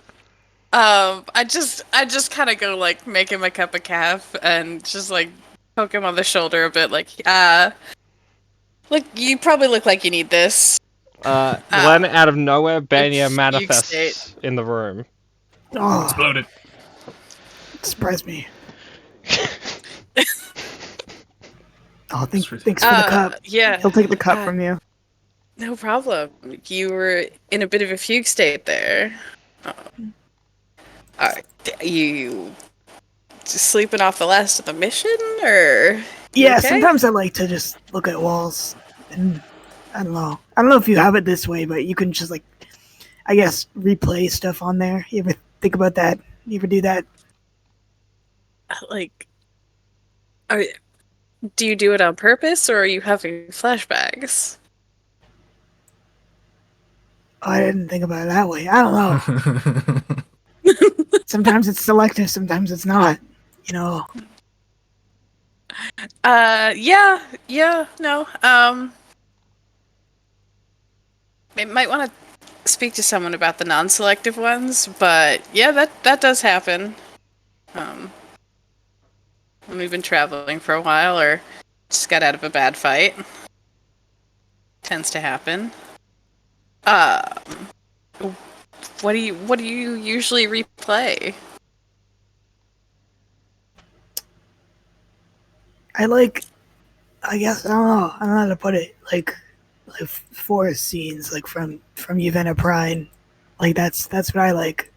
I just kind of go like make him a cup of calf and just like poke him on the shoulder a bit, like, look, you probably look like you need this. Glenn, out of nowhere, Banya it's manifests fugue state. in the room. Oh, Exploded. surprise me. Oh, thanks for the Uh, cup. Yeah. He'll take the cup from you. No problem. You were in a bit of a fugue state there. You just sleeping off the last of the mission, or? Yeah, okay? sometimes I like to just look at walls, and I don't know. I don't know if you have it this way, but you can just like, I guess, replay stuff on there. You ever think about that? You ever do that? Like, do you do it on purpose, or are you having flashbacks? Oh, I didn't think about it that way. I don't know. Sometimes it's selective, sometimes it's not. You know. Yeah, no. I might want to speak to someone about the non-selective ones, but yeah, that does happen. When we've been traveling for a while, or just got out of a bad fight, tends to happen. What do you usually replay? I guess I don't know. I don't know how to put it. Like forest scenes, like from Uvenna Pride. Like that's what I like.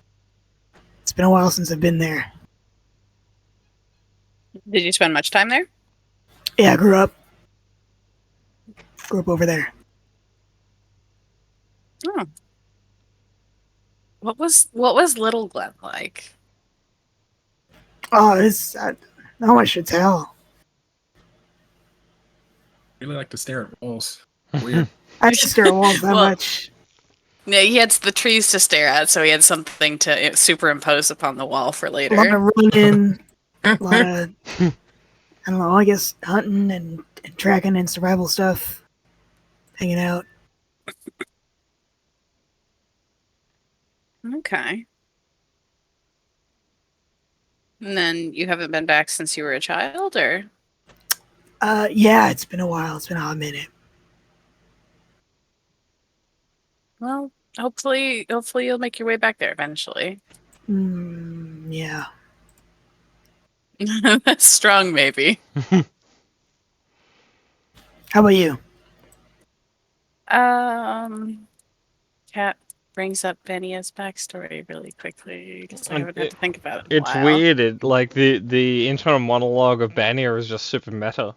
It's been a while since I've been there. Did you spend much time there? Yeah, I grew up over there. Oh. What was Little Glen like? Oh, it's not much to tell. Really like to stare at walls. Weird. I didn't stare at walls that Well- much. No, he had the trees to stare at, so he had something to superimpose upon the wall for A lot later. of running, a lot of, I don't know, I guess hunting and tracking and survival stuff, hanging out. Okay. And then you haven't been back since you were a child, or? Yeah, it's been a while. It's been a hot minute. Well, hopefully you'll make your way back there eventually. Yeah. That's strong, maybe. How about you? Cat brings up Benia's backstory really quickly because I haven't had to think about it. In a It's while. weird. The internal monologue of Bania is just super meta.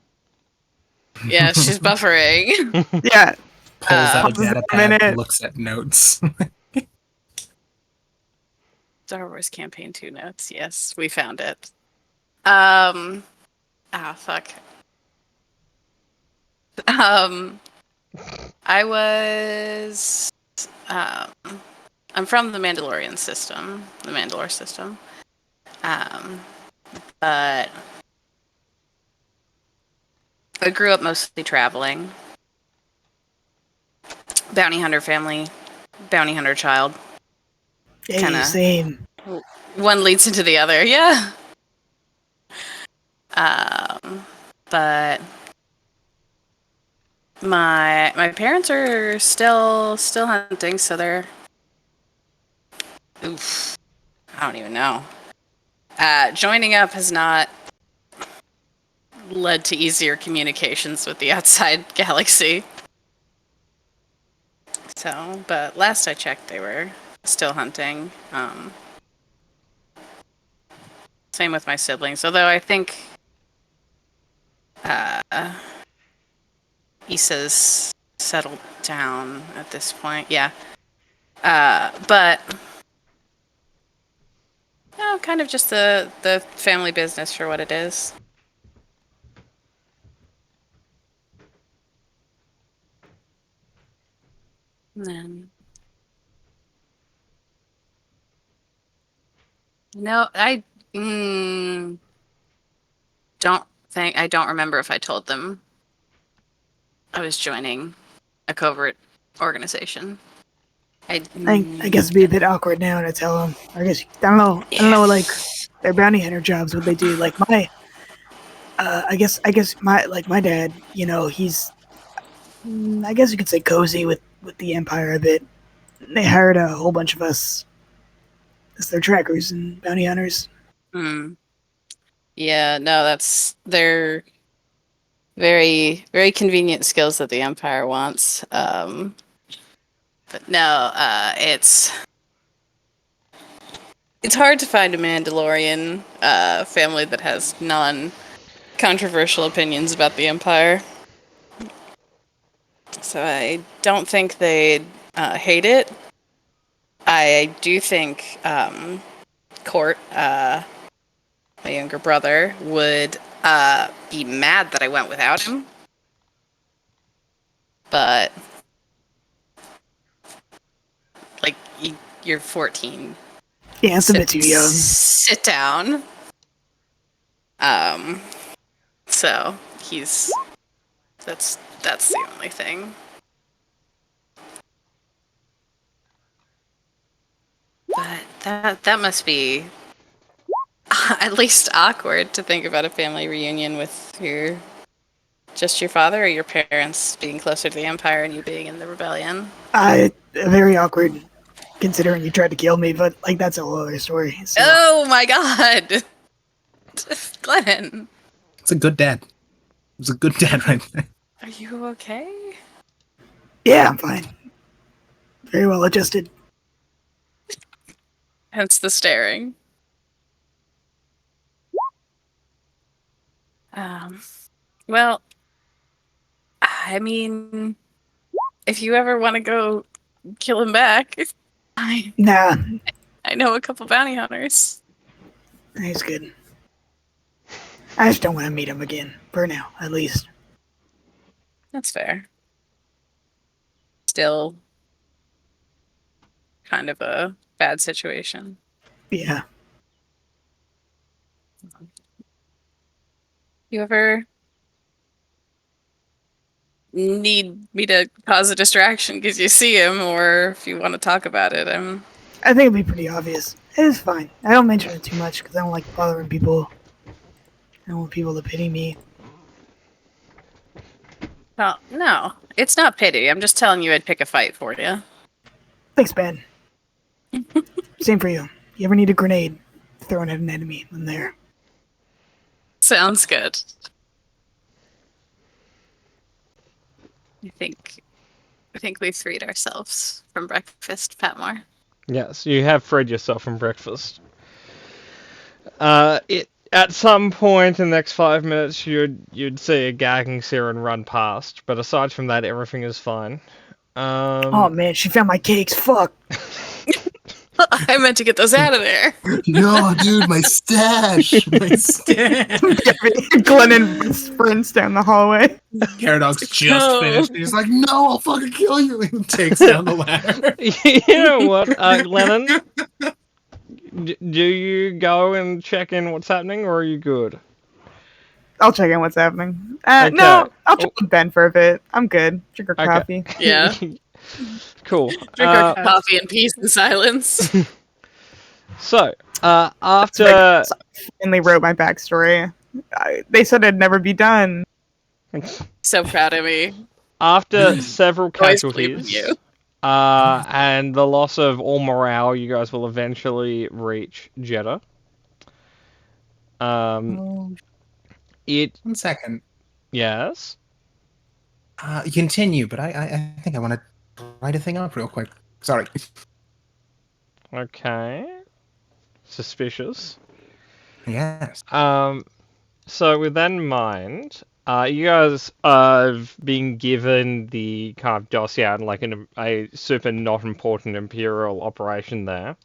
Yeah, she's buffering. Yeah. Pulls out a Pauses data a pad, minute. looks at notes. Star Wars Campaign 2 notes. Yes, we found it. Fuck. I was. I'm from the Mandalorian system, the Mandalore system. But I grew up mostly traveling. Bounty hunter family, bounty hunter child. Hey, Kinda. same. One leads into the other, yeah. But my parents are still hunting, so they're. Oof, I don't even know. Joining up has not led to easier communications with the outside galaxy. So, but last I checked, they were still hunting. Same with my siblings, although I think Issa's settled down at this point. Yeah. But no, kind of just the family business for what it is. And then no, I don't remember if I told them I was joining a covert organization. I guess it'd be a bit awkward now to tell them. I guess I don't know. Like their bounty hunter jobs, what they do. Like my, I guess my dad. You know, he's, I guess you could say cozy with the Empire a bit. They hired a whole bunch of us as their trackers and bounty hunters. Yeah, no, they're very, very convenient skills that the Empire wants. But no, it's hard to find a Mandalorian family that has non-controversial opinions about the Empire. So I don't think they'd hate it. I do think Court, my younger brother, would be mad that I went without him. But like you're 14. Yeah, it's a bit too young. Sit down. So that's the only thing. But that must be at least awkward to think about a family reunion with your father or your parents being closer to the Empire and you being in the rebellion. Very awkward, considering you tried to kill me. But like that's a whole other story. So. Oh my god, Glenn! It's a good dad. It's a good dad right there. Are you okay? Yeah, I'm fine. Very well adjusted. Hence the staring. Well, I mean, if you ever want to go kill him back, Nah, I know a couple bounty hunters. he's good. I just don't want to meet him again, for now, at least. That's fair. Still kind of a bad situation. Yeah. You ever need me to cause a distraction because you see him, or if you want to talk about it, I think it'd be pretty obvious. It is fine. I don't mention it too much because I don't like bothering people. I don't want people to pity me. No, it's not pity. I'm just telling you I'd pick a fight for you. Thanks, Ben. Same for you. You ever need a grenade thrown at an enemy? I'm there. Sounds good. I think we've freed ourselves from breakfast, Patmore. Yes, you have freed yourself from breakfast. At some point in the next 5 minutes, you'd see a gagging Siren run past, but aside from that, everything is fine. Oh man, she found my cakes. Fuck. I meant to get those out of there. No, dude, my stash. My stash. Glennon sprints down the hallway. Caradog's just No. finished. He's like, no, I'll fucking kill you. He takes down the ladder. You know what, Glennon? Do you go and check in what's happening, or are you good? I'll check in what's happening. Okay. No, I'll check with Ben for a bit. I'm good. Drink her Okay. coffee. Yeah. Cool. Drink our coffee in peace and silence. So, after... And they wrote my backstory. They said it'd never be done. So proud of me. After several Always believe in casualties, you. and the loss of all morale, you guys will eventually reach Jeddah. It... 1 second. Yes? Continue, but I think I want to write a thing up real quick. Sorry. Okay. Suspicious. Yes. So with that in mind, you guys have been given the kind of dossier on like a super not important Imperial operation there,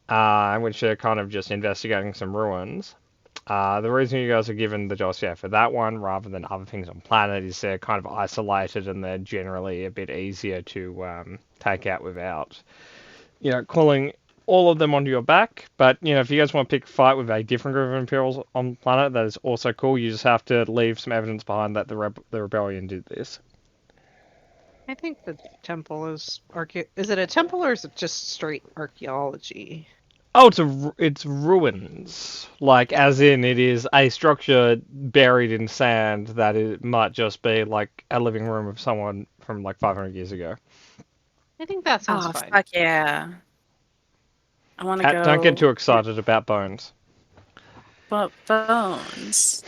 in which they're kind of just investigating some ruins. The reason you guys are given the dossier for that one rather than other things on planet is they're kind of isolated and they're generally a bit easier to take out without, calling all of them onto your back. But, if you guys want to pick a fight with a different group of Imperials on planet, that is also cool. You just have to leave some evidence behind that the rebellion did this. I think the temple is Is it a temple or is it just straight archaeology? Oh, it's ruins. Like, as in, it is a structure buried in sand that it might just be, like, a living room of someone from, like, 500 years ago. I think that sounds Oh, fine. fuck yeah. I want to go. Don't get too excited about bones. But bones.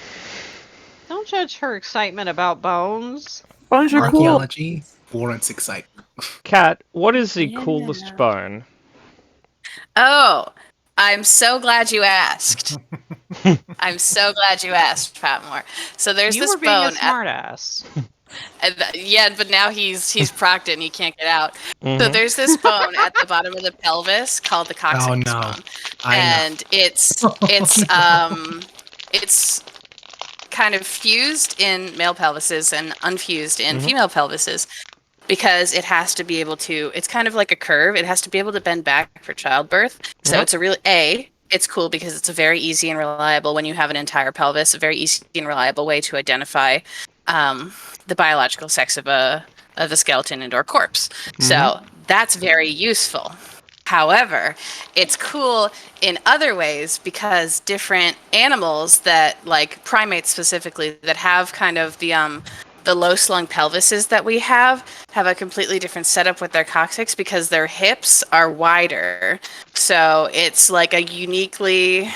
Don't judge her excitement about bones. Bones are cool. Archaeology warrants excitement. Kat, what is the Yeah. coolest bone? Oh, I'm so glad you asked. I'm so glad you asked, Patmore. So there's You this were being bone. a smartass. Yeah, but now he's procked and he can't get out. So Mhm. there's this bone at the bottom of the pelvis called the coccyx Oh, no. bone, I know. and it's kind of fused in male pelvises and unfused in Mhm. female pelvises because it has to be able to. It's kind of like a curve. It has to be able to bend back for childbirth. So Yep. it's a really It's cool because it's a very easy and reliable when you have an entire pelvis. A very easy and reliable way to identify the biological sex of a skeleton and/or corpse. So that's very useful. However, it's cool in other ways because different animals that, like primates specifically, that have kind of the low slung pelvises that we have a completely different setup with their coccyx because their hips are wider. So it's like a uniquely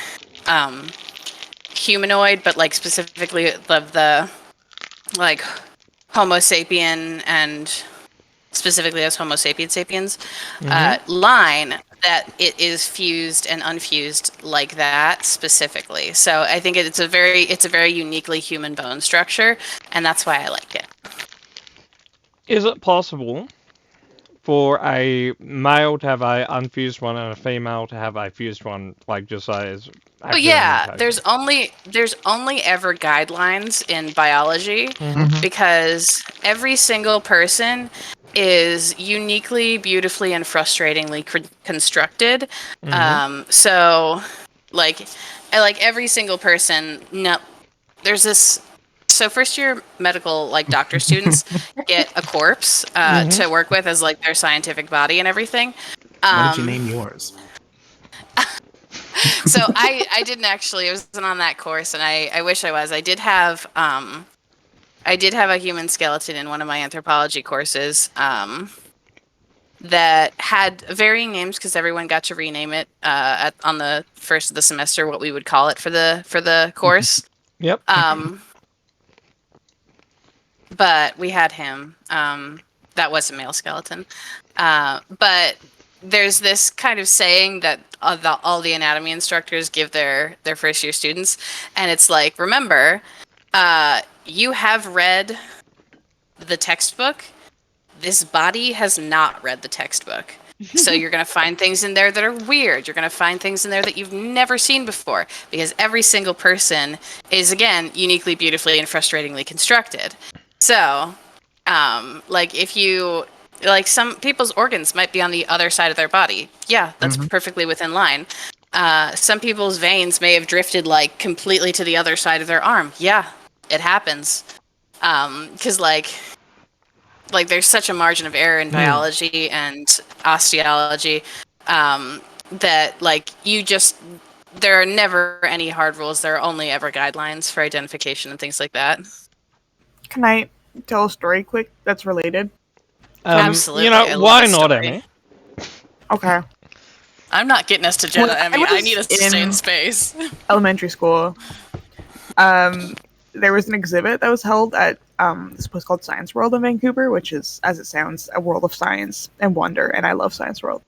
humanoid, but like specifically of the like Homo sapien and specifically as Homo sapiens sapiens line that it is fused and unfused like that specifically. So I think it's a very uniquely human bone structure, and that's why I like it. Is it possible for a male to have a unfused one and a female to have a fused one, like just as. Oh yeah, there's only ever guidelines in biology because every single person is uniquely, beautifully, and frustratingly constructed. So, like every single person, no, there's this. So first year medical doctor students get a corpse to work with as their scientific body and everything. What did you name yours? So I didn't actually. I wasn't on that course, and I wish I was. I did have a human skeleton in one of my anthropology courses that had varying names because everyone got to rename it on the first of the semester what we would call it for the course. Yep. But we had him. That was a male skeleton. But there's this kind of saying that all the anatomy instructors give their first year students, and it's like, remember, you have read the textbook. This body has not read the textbook. So you're going to find things in there that are weird. You're going to find things in there that you've never seen before, because every single person is, again, uniquely, beautifully, and frustratingly constructed. So, if you, some people's organs might be on the other side of their body. Yeah, that's perfectly within line. Some people's veins may have drifted, completely to the other side of their arm. Yeah, it happens. Because, there's such a margin of error in biology and osteology that, there are never any hard rules. There are only ever guidelines for identification and things like that. Can I tell a story quick that's related? Absolutely. Why not, Emmy? Okay. I'm not getting us to Jeddah, Well, Emmy. I need us to stay in space. Elementary school. There was an exhibit that was held at this place called Science World in Vancouver, which is, as it sounds, a world of science and wonder, and I love Science World.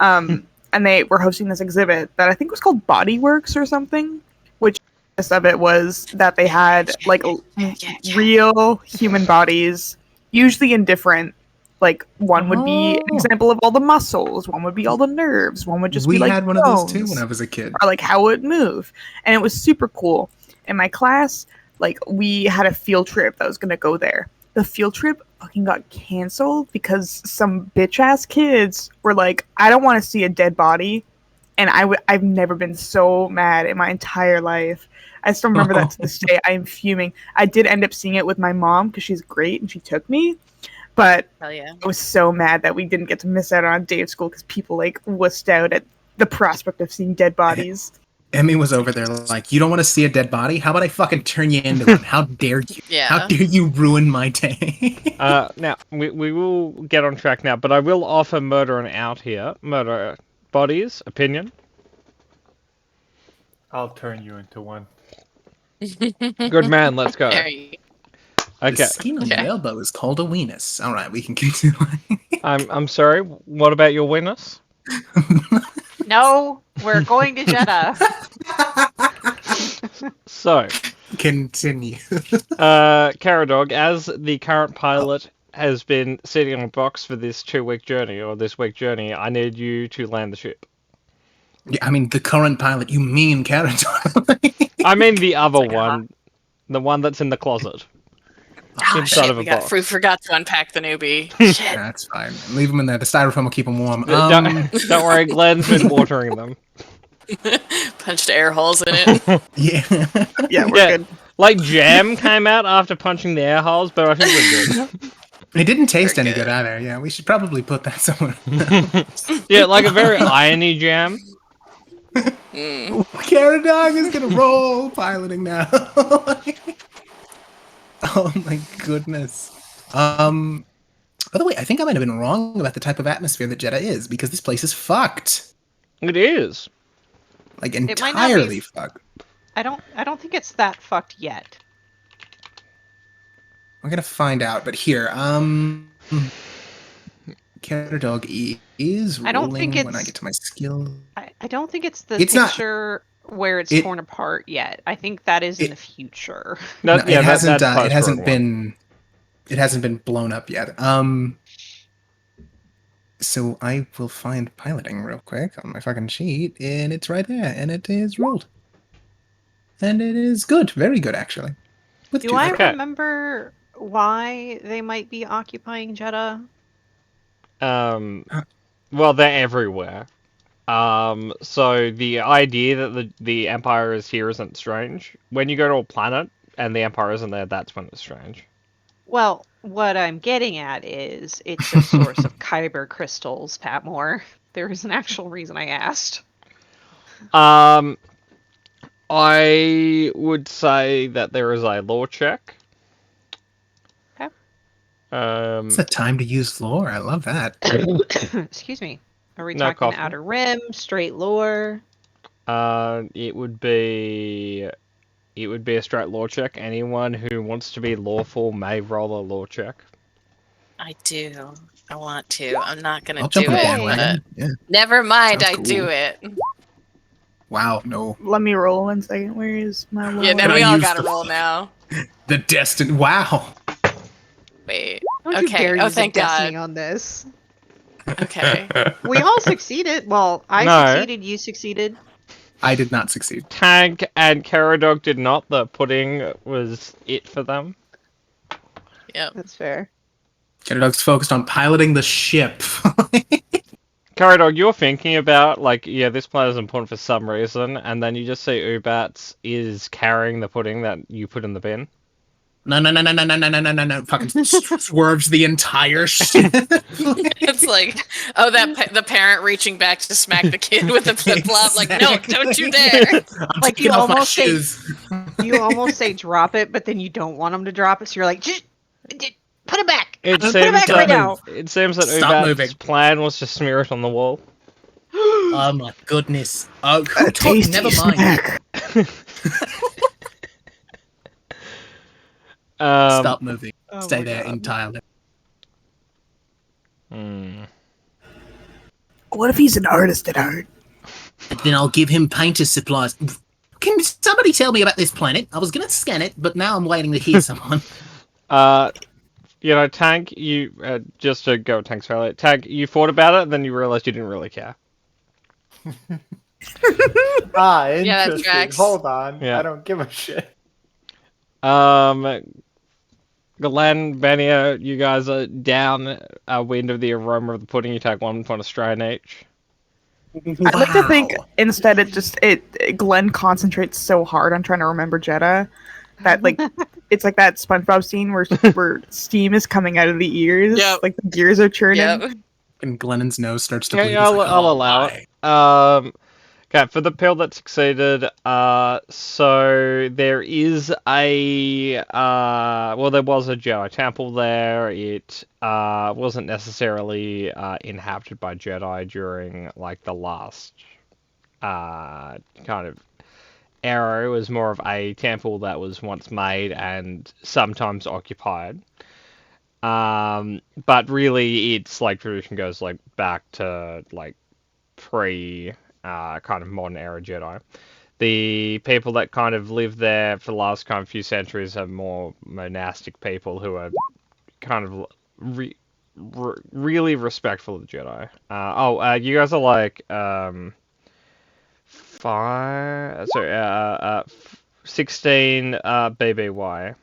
And they were hosting this exhibit that I think was called Body Works or something, which of it was that they had real human bodies, usually in different, one would be an example of all the muscles, one would be all the nerves, one would just be we had one of those too bones, when I was a kid, or how it would move, and it was super cool. In my class, we had a field trip that was gonna go there. The field trip fucking got canceled because some bitch ass kids were like, I don't want to see a dead body. And I've never been so mad in my entire life. I still remember that to this day. I am fuming. I did end up seeing it with my mom because she's great and she took me. But Hell yeah. I was so mad that we didn't get to miss out on a day of school because people wussed out at the prospect of seeing dead bodies. Emmy was over there you don't want to see a dead body? How about I fucking turn you into one? How dare you? Yeah. How dare you ruin my day? Now, we will get on track now, but I will offer Murder and Out here. Murder Bodies, opinion? I'll turn you into one. Good man, let's go. There you Okay. The skin on the elbow is called a weenus. All right, we can continue. I'm sorry, what about your weenus? No, we're going to Jeddah. So, continue. Caradog, as the current pilot has been sitting on a box for this 2-week journey, or this week journey, I need you to land the ship. Yeah, I mean, the current pilot, you mean Caradog. I mean the other one. The one that's in the closet. Inside shit, of a box. we forgot to unpack the newbie. Shit. That's fine. Leave them in there. The styrofoam will keep them warm. Don't worry, Glenn's been watering them. Punched air holes in it. Yeah. Yeah, we're good. Jam came out after punching the air holes, but I think we're good. It didn't taste any good either. Yeah, we should probably put that somewhere. Yeah, a very irony jam. Caradog is gonna roll piloting now. Oh my goodness. By the way, I think I might have been wrong about the type of atmosphere that Jeddah is, because this place is fucked. It is. Entirely fucked. I don't think it's that fucked yet. We're gonna find out, but here, Caradog is rolling I don't think when I get to my skill. I don't think it's the It's not- picture where it's torn apart yet. I think that is in the future. It hasn't been blown up yet. So I will find piloting real quick on my fucking sheet, and it's right there, and it is rolled. And it is good, very good actually. With Do two I for- Okay. remember why they might be occupying Jeddah? Well, they're everywhere. So the idea that the Empire is here isn't strange. When you go to a planet and the Empire isn't there, that's when it's strange. Well, what I'm getting at is it's a source of kyber crystals, Patmore. There is an actual reason I asked. I would say that there is a lore check. Okay. It's the time to use lore. I love that. Excuse me. Are we No talking coffee. Outer Rim, straight lore? It would be a straight lore check. Anyone who wants to be lawful may roll a lore check. I do. I want to. I'm not gonna I'll do jump on the it. bandwagon. But Yeah. never mind. Sounds I do cool. it. Wow, no. Let me roll 1 second. Where is my Yeah, lore? no, Can we I all use gotta the- roll now. The destined. Wow. Wait. Don't you Okay. dare Oh, use thank a destiny God. on this. Okay. We all succeeded. Well, I No. succeeded, you succeeded. I did not succeed. Tank and Caradog did not. The pudding was it for them. Yep. That's fair. Caradog's focused on piloting the ship. Caradog, you're thinking about, like, yeah, this planet is important for some reason, and then you just see Ubats is carrying the pudding that you put in the bin. No. Fucking swerves the entire ship. It's like, oh, the parent reaching back to smack the kid with a flip flop. Like, no, don't you dare! I'm Like, taking you off my almost say- shoes. You almost say drop it, but then you don't want them to drop it, so you're like, just put it back. It Put it seems back that, right now. It seems that Stop Ubats' moving. plan was to smear it on the wall. Oh my goodness. Oh, A tasty never mind. snack. Stop moving. Oh Stay my there God. entirely. Hmm. What if he's an artist at art? Then I'll give him painter's supplies. Can somebody tell me about this planet? I was going to scan it, but now I'm waiting to hear someone. You know, Tank, you, just to go with Tank's earlier, Tank, you thought about it, and then you realized you didn't really care. Ah, Yeah, that interesting. tracks. Hold on. Yeah. I don't give a shit. Glenn, Benia, you guys are down wind of the aroma of the pudding. You take 1 point of strain each. I'd like to think Wow. instead Glenn concentrates so hard on trying to remember Jeddah that like it's like that SpongeBob scene where steam is coming out of the ears, Yep. like the gears are churning. Yep. And Glennon's nose starts to Yeah, bleed. yeah, He's like, I'll "Oh, allow my." it. Okay, for the pill that succeeded, so there is a, well, there was a Jedi temple there. It wasn't necessarily inhabited by Jedi during, like, the last kind of era. It was more of a temple that was once made and sometimes occupied. But really, it's, like, tradition goes, like, back to, like, pre kind of modern era Jedi. The people that kind of lived there for the last kind of few centuries are more monastic people who are kind of really respectful of the Jedi. You guys are like 16 BBY.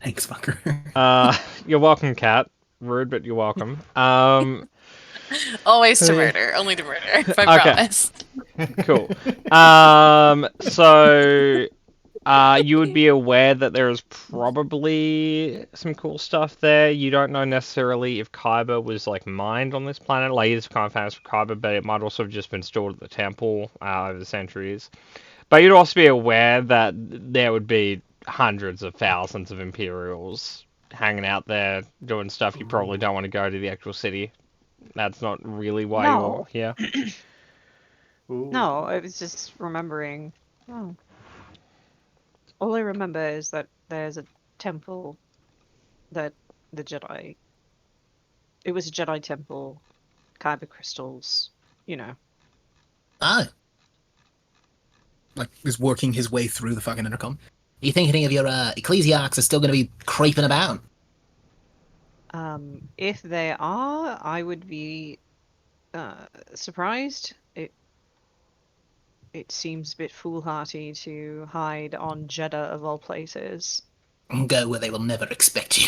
Thanks, fucker. You're welcome, Cat. Rude, but you're welcome. Always to murder. Only to murder. I Okay. promise. Cool. You would be aware that there is probably some cool stuff there. You don't know necessarily if Kyber was like mined on this planet. Like, it's kind of famous for Kyber, but it might also have just been stored at the temple over the centuries. But you'd also be aware that there would be hundreds of thousands of Imperials hanging out there doing stuff. You probably don't want to go to the actual city. That's not really why No. you're here. Ooh. No, I was just remembering. Oh. All I remember is that there's a temple that the Jedi. It was a Jedi temple, kyber crystals, you know. Oh, Like, is working his way through the fucking intercom. you think any of your ecclesiarchs are still going to be creeping about? If they are, I would be surprised. It seems a bit foolhardy to hide on Jeddah of all places. Go where they will never expect you.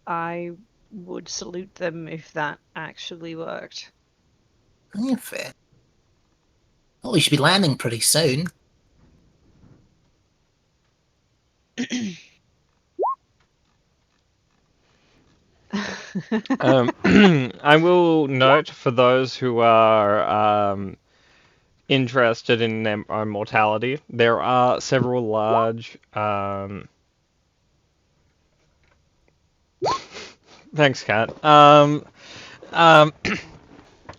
I would salute them if that actually worked. Yeah, fair. Well, we should be landing pretty soon. I will note for those who are interested in immortality, there are several large. Thanks, Kat.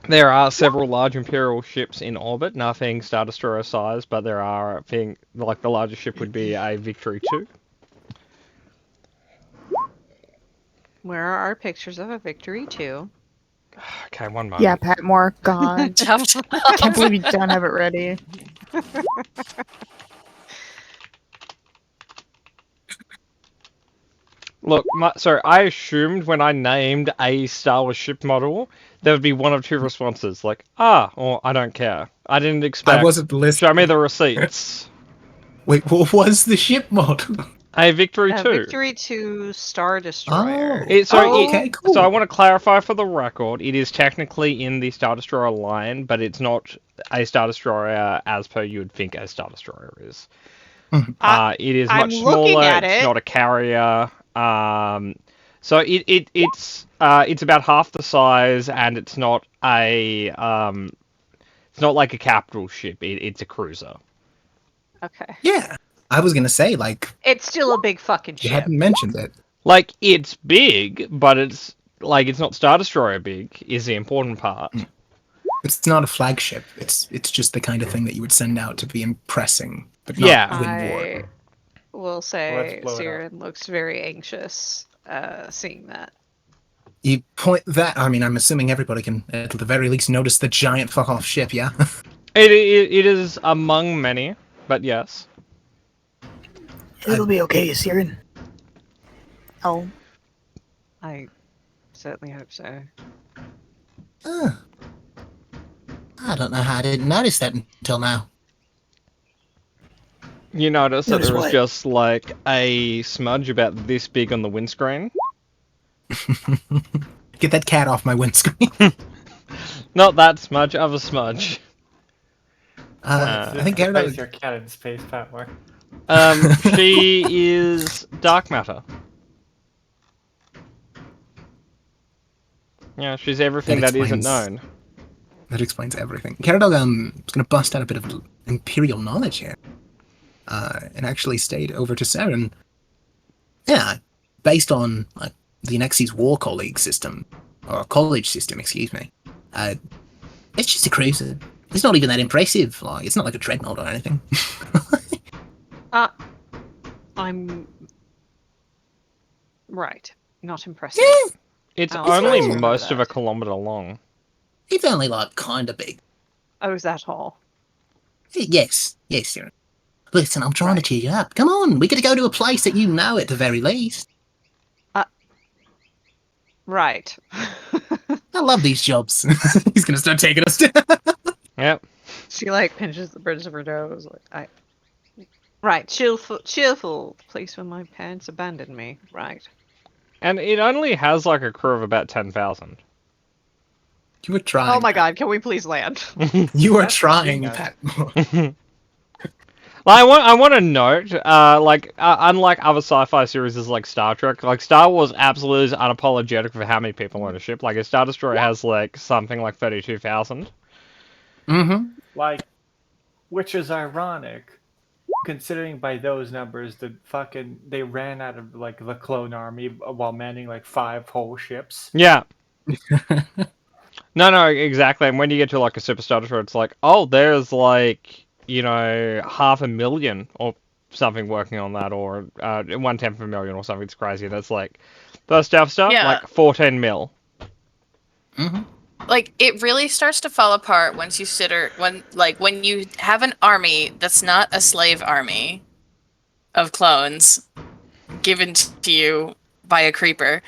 There are several large Imperial ships in orbit, nothing Star Destroyer size, but there are like the largest ship would be a Victory 2. Where are our pictures of a Victory 2? Okay, one moment. Yeah, Patmore. God. I can't believe you don't have it ready. Look, so I assumed when I named a Star Wars ship model, there would be one of two responses, like, or I don't care. I didn't expect, I wasn't listening. show me the receipts. Wait, what was the ship mod? A Victory 2. Victory 2 Star Destroyer. Okay, cool. So I want to clarify for the record, it is technically in the Star Destroyer line, but it's not a Star Destroyer as per you would think a Star Destroyer is. It is I'm much looking smaller, at it's it. not a carrier. So it's about half the size, and it's not like a capital ship. It's a cruiser. Okay. Yeah, I was gonna say, like, It's still a big fucking you ship. hadn't mentioned it. Like, it's big, but it's not Star Destroyer big. Is the important part. It's not a flagship. It's just the kind of thing that you would send out to be impressing, but Yeah. not win war. I will say blow it up. Siren looks very anxious seeing that. You point that. I mean, I'm assuming everybody can, at the very least, notice the giant fuck off ship. Yeah. It is among many, but yes. It'll be okay, Siren. Oh. I certainly hope so. I don't know how I didn't notice that until now. You notice that Notice there was what? just like a smudge about this big on the windscreen. Get that cat off my windscreen. Not that smudge, other smudge. I think Place Gyarados. your cat in space, Patmore. She is dark matter. Yeah, she's everything That that isn't explains- known. That explains everything. Gyarados is going to bust out a bit of imperial knowledge here, and actually stayed over to Saren. Yeah, based on like the Nexi's war colleague system, or college system, excuse me. It's just a cruiser. It's not even that impressive. Like, it's not like a dreadnought or anything. I'm right. Not impressive. It's Oh, only sorry. most of a That. kilometer long. It's only like kind of big. Oh, is that all? Yes, Saren. Listen, I'm trying to cheer you up. Come on, we got to go to a place that you know at the very least. Right. I love these jobs. He's going to start taking us. Yep. She like pinches the bridge of her nose. Like right, cheerful place where my parents abandoned me. Right. And it only has like a crew of about 10,000. You were trying. Oh my god, can we please land? You were That's trying, ridiculous. Pat. I want to note, unlike other sci-fi series like Star Trek, like Star Wars absolutely is unapologetic for how many people on a ship. Like a Star Destroyer has like something like 32,000. Mm-hmm. Like, which is ironic, considering by those numbers, they ran out of like the clone army while manning like 5 whole ships. Yeah. No, exactly. And when you get to like a Super Star Destroyer, it's like, oh, there's like, 500,000 or something working on that, or 1/10 of a million or something. It's crazy. That's like, the stealth stuff, Yeah. like 14 mil. Mm-hmm. like it really starts to fall apart once you when you have an army that's not a slave army of clones given to you by a creeper.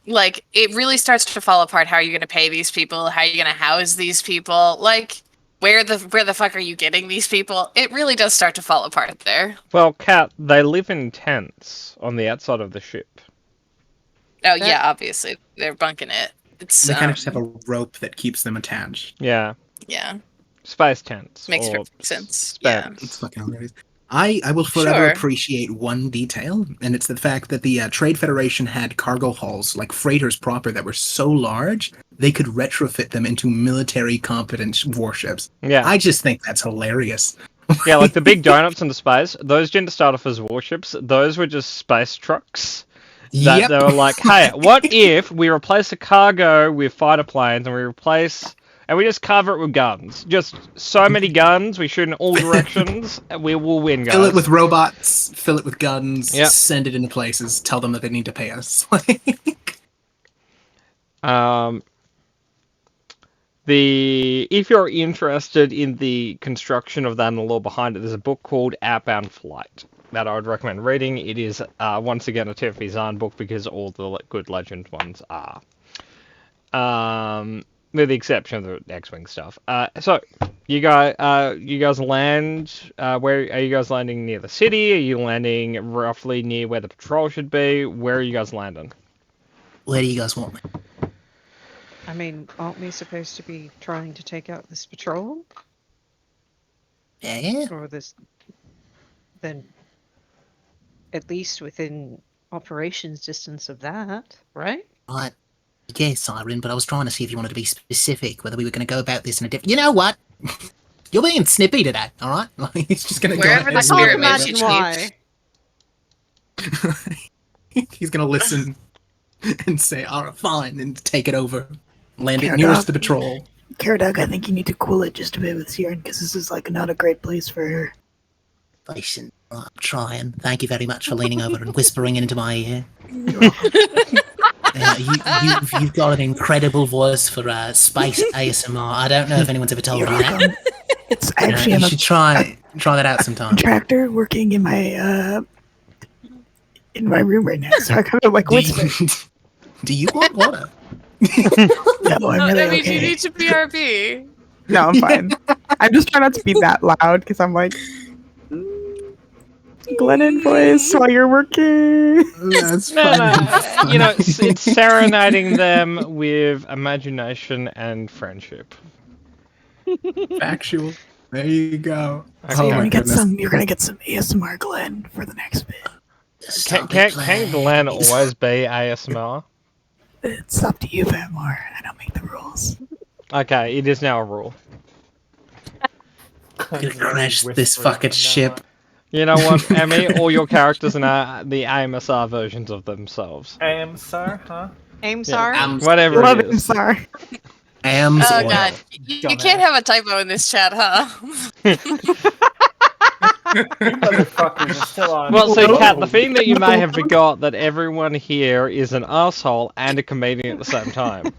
Like it really starts to fall apart. How are you going to pay these people? How are you going to house these people? Like where the fuck are you getting these people? It really does start to fall apart there. Well, Kat, they live in tents on the outside of the ship. Oh yeah, obviously they're bunking it. It's They kind of just have a rope that keeps them attached. Yeah. yeah, Space tents. makes or perfect sense. spans. Yeah. It's fucking hilarious. I will forever Sure. appreciate one detail, and it's the fact that the Trade Federation had cargo hulls, like freighters proper, that were so large they could retrofit them into military competent warships. Yeah. I just think that's hilarious. Yeah, like the big donuts in the space, those didn't start off as warships. Those were just space trucks. That Yep. they were like, hey, what if we replace the cargo with fighter planes and we just cover it with guns? Just so many guns, we shoot in all directions, and we will win, guys. Fill it with robots, fill it with guns, Yep. send it into places, tell them that they need to pay us. If you're interested in the construction of that and the lore behind it, there's a book called Outbound Flight that I would recommend reading. It is once again a Tiffany Zahn book because all the good Legend ones are. With the exception of the X-Wing stuff. So you guys land. Where are you guys landing? Near the city? Are you landing roughly near where the patrol should be? Where are you guys landing? Where do you guys want me? I mean, aren't we supposed to be trying to take out this patrol? Yeah. Or this... Then... At least within operations distance of that, right? Right. Yes, Siren, but I was trying to see if you wanted to be specific, whether we were going to go about this in a different... You know what? You're being snippy today, alright? Like, he's just going to go Wherever ahead the and spirit leave it. moves you, Chief. He's going to listen and say, alright, fine, and take it over. Land it Carrot nearest Dog. the patrol. Caradog, I think you need to cool it just a bit with Siren, because this is like not a great place for her. Listen, I'm trying. Thank you very much for leaning over and whispering into my ear. You've got an incredible voice for space ASMR. I don't know if anyone's ever told you You're that. welcome. It's actually You I'm a should try that out sometime. contractor working in my room right now, so I kind of like whisper. Do you want water? No, I'm really That means you okay. need to BRB. No, I'm fine. I'm just trying not to be that loud because I'm like, Glennon voice while you're working. That's No, fine. no. You know, it's serenading them with imagination and friendship. Factual. There you go. Okay. So Oh you're my gonna get goodness. some. You're gonna get some ASMR Glenn for the next bit. Can Glenn always be ASMR? It's up to you, Patmore. I don't make the rules. Okay, it is now a rule. I'm gonna crash this fucking ship. You know what, Emmy? All your characters are the AMSR versions of themselves. AMSR, huh? AIMSAR? Whatever Love it it, is. sorry. Am's Oh oil. god, you can't have a typo in this chat, huh? You motherfuckers are still on. Well, see, Kat, the thing that you may have forgot that everyone here is an asshole and a comedian at the same time.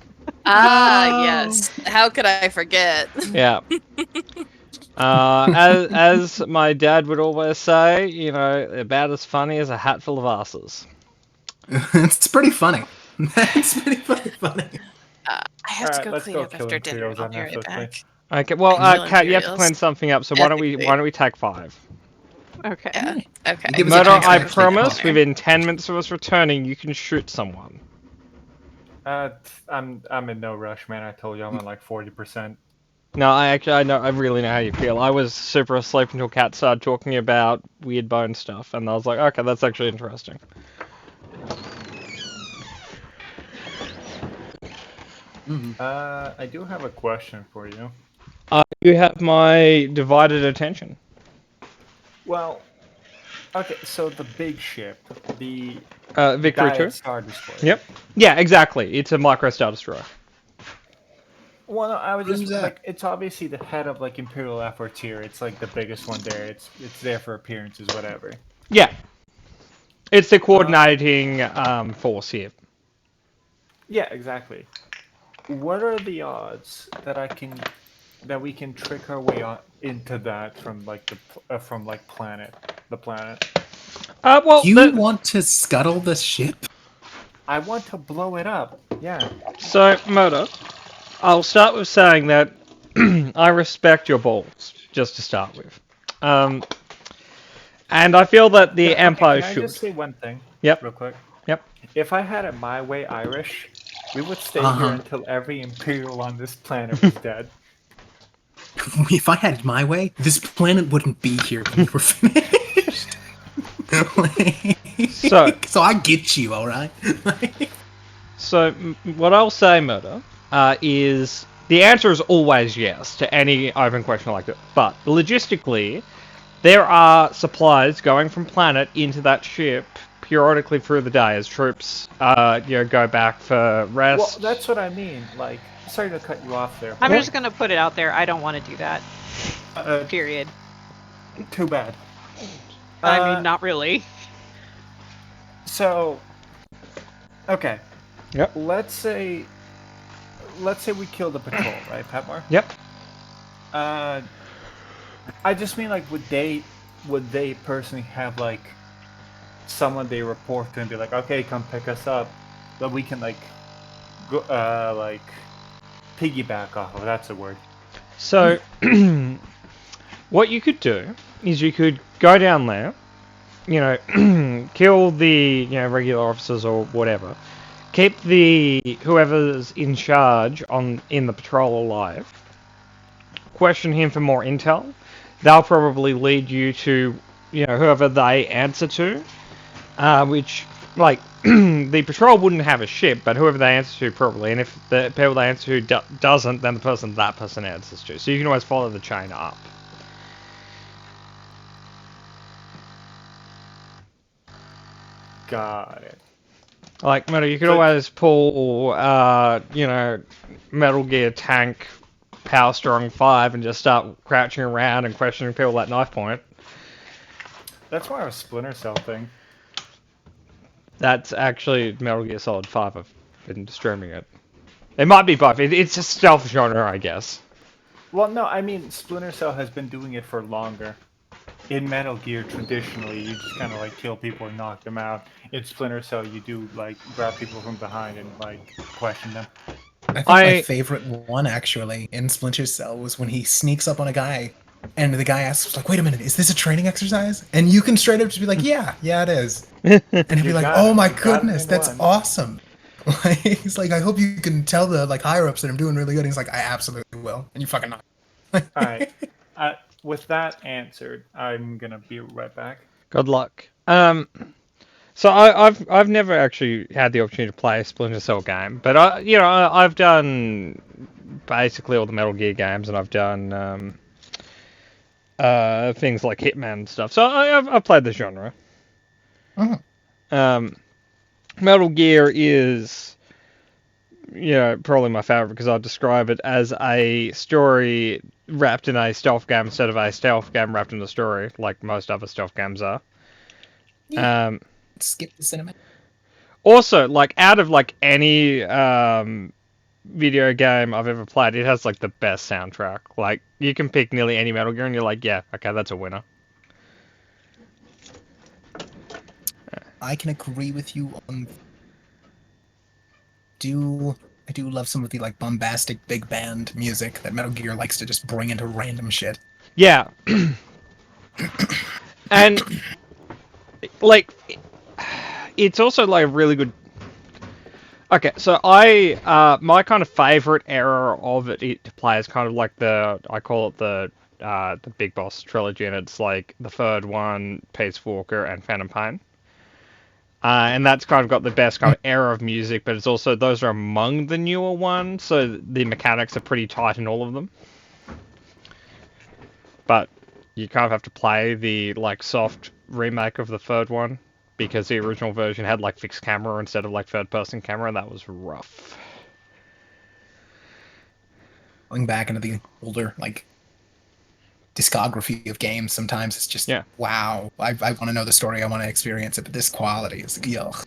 Ah, yes. How could I forget? Yeah. As my dad would always say, you know, about as funny as a hat full of asses. It's pretty funny. It's pretty fucking funny. I have Alright, to go let's clean go up kill after dinner. Imperials I'll on be right Netflix, back. Okay, well, Kill Kat, you have to Imperials. clean something up, so why don't Ethically. we take 5? Okay. Yeah. Okay. Give us a Murder, chance to I actually promise, call. within 10 minutes of us returning, you can shoot someone. I'm in no rush, man. I told you I'm at like 40%. No, I really know how you feel. I was super asleep until Kat started talking about weird bone stuff, and I was like, okay, that's actually interesting. I do have a question for you. You have my divided attention. Well, okay, so the big ship, the Victory 2? Diet Star Destroyer. Yep. Yeah, exactly. It's a micro Star Destroyer. Well, no, I was Who's just that? like, it's obviously the head of like Imperial efforts here. It's like the biggest one there. It's there for appearances, whatever. Yeah. It's the coordinating force here. Yeah, exactly. what are the odds that we can trick our way into that from like the planet? Well, You want to scuttle the ship? I want to blow it up. Yeah. so Moda, I'll start with saying that I respect your balls, just to start with. And I feel that the Empire Can I should. just say one thing? Yep. Real quick. Yep. If I had it my way, Irish, we would stay here Uh-huh. until every Imperial on this planet was dead. If I had it my way, this planet wouldn't be here when we're finished. So I get you, all right. So what I'll say, Murder, is the answer is always yes to any open question like that. But logistically, there are supplies going from planet into that ship periodically through the day as troops, go back for rest. Well, that's what I mean. Like, sorry to cut you off there. I'm just gonna put it out there. I don't want to do that. Period. Too bad. I mean, not really. So, okay. Yep. Let's say we kill the patrol, right, Patmar? Yep. I just mean, like, would they personally have like someone they report to and be like, okay, come pick us up, but we can like go like piggyback off of. That's a word. So, what you could do is you could go down there, kill the regular officers or whatever, keep the whoever's in charge in the patrol alive, question him for more intel. They'll probably lead you to whoever they answer to, which like the patrol wouldn't have a ship, but whoever they answer to probably, and if the people they answer to doesn't, then the person that person answers to. So you can always follow the chain up. Got it. Like, you could always pull, Metal Gear Tank Power Strong 5 and just start crouching around and questioning people at knife point. That's why our Splinter Cell thing. That's actually Metal Gear Solid 5. I've been streaming it. It might be both. It's a stealth genre, I guess. Well, no, I mean, Splinter Cell has been doing it for longer. In Metal Gear, traditionally, you just kind of like kill people and knock them out. In Splinter Cell, you do like grab people from behind and like question them. I think my favorite one actually in Splinter Cell was when he sneaks up on a guy, and the guy asks like, "Wait a minute, is this a training exercise?" And you can straight up just be like, "Yeah, it is," and he'll be like, "Oh my goodness, that's awesome." Like, he's like, "I hope you can tell the like higher ups that I'm doing really good." And he's like, "I absolutely will," and you fucking know. All right. With that answered, I'm gonna be right back. Good luck. So I've never actually had the opportunity to play a Splinter Cell game, but I've done basically all the Metal Gear games, and I've done things like Hitman and stuff. So I've played the genre. Metal Gear is probably my favorite because I describe it as a story wrapped in a stealth game instead of a stealth game wrapped in a story, like most other stealth games are. Yeah. Skip the cinema. Also, like, out of like any video game I've ever played, it has like the best soundtrack. Like, you can pick nearly any Metal Gear and you're like, yeah, okay, that's a winner. I can agree with you on. I do love some of the like bombastic big band music that Metal Gear likes to just bring into random shit. Yeah. And like, it's also like a really good. Okay, so my kind of favorite era of it to play is kind of like I call it the Big Boss trilogy, and it's like the third one, Peace Walker, and Phantom Pain. And that's kind of got the best kind of era of music, but it's also, those are among the newer ones, so the mechanics are pretty tight in all of them. But you kind of have to play the like soft remake of the third one, because the original version had like fixed camera instead of like third-person camera, and that was rough. Going back into the older like discography of games, sometimes it's just wow. I want to know the story. I want to experience it, but this quality is yuck.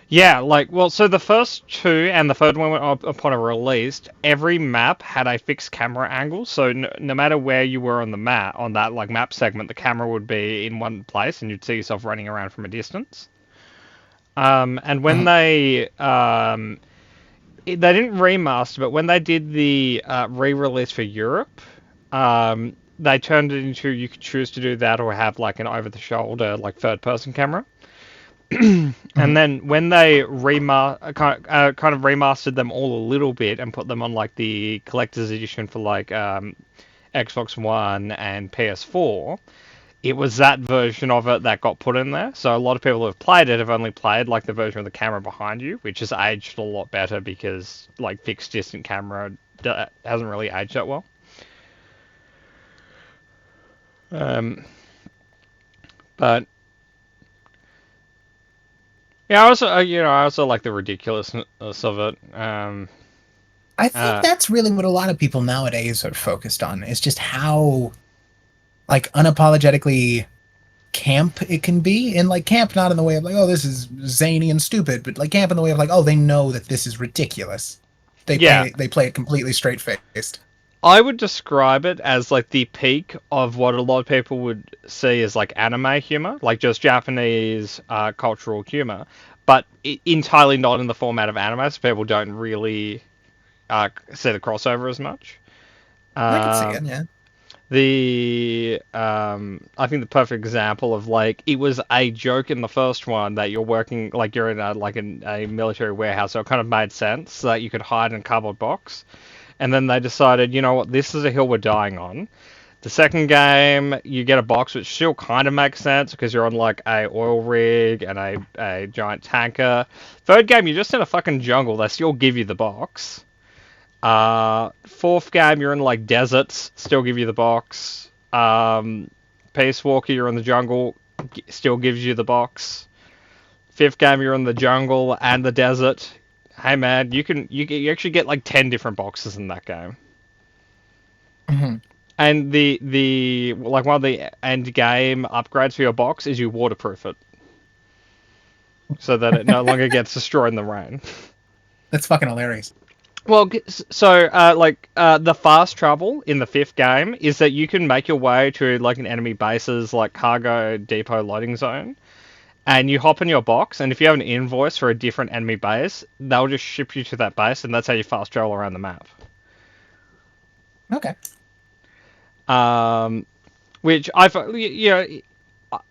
Yeah, like, well, so the first two and the third one upon a released, every map had a fixed camera angle. So no matter where you were on the map, on that like map segment, the camera would be in one place, and you'd see yourself running around from a distance. And when they didn't remaster, but when they did the re-release for Europe, they turned it into you could choose to do that or have like an over-the-shoulder like third-person camera. And then when they kind of remastered them all a little bit and put them on like the collector's edition for like Xbox One and PS4, it was that version of it that got put in there. So a lot of people who have played it have only played like the version of the camera behind you, which has aged a lot better because like fixed distant camera hasn't really aged that well. But yeah, I also like the ridiculousness of it. I think that's really what a lot of people nowadays are focused on. Is just how, like, unapologetically camp it can be. And, like, camp not in the way of, like, oh, this is zany and stupid, but, like, camp in the way of, like, oh, they know that this is ridiculous. They play it completely straight-faced. I would describe it as, like, the peak of what a lot of people would see as, like, anime humor. Like, just Japanese cultural humor. But entirely not in the format of anime, so people don't really see the crossover as much. I can see it, yeah. I think the perfect example of like it was a joke in the first one that you're working like you're in a military warehouse, so it kind of made sense so that you could hide in a cardboard box, and then they decided, you know what, this is a hill we're dying on. The second game, you get a box which still kind of makes sense because you're on like a oil rig and a giant tanker. Third game, you're just in a fucking jungle. They still give you the box. Fourth game, you're in like deserts. Still give you the box. Peace Walker, you're in the jungle. Still gives you the box. Fifth game, you're in the jungle and the desert. Hey man, you actually get like 10 different boxes in that game. Mm-hmm. And the like one of the end game upgrades for your box is you waterproof it, so that it no longer gets destroyed in the rain. That's fucking hilarious. Well, so the fast travel in the fifth game is that you can make your way to like an enemy base's like cargo depot loading zone, and you hop in your box, and if you have an invoice for a different enemy base, they'll just ship you to that base, and that's how you fast travel around the map. Okay. Which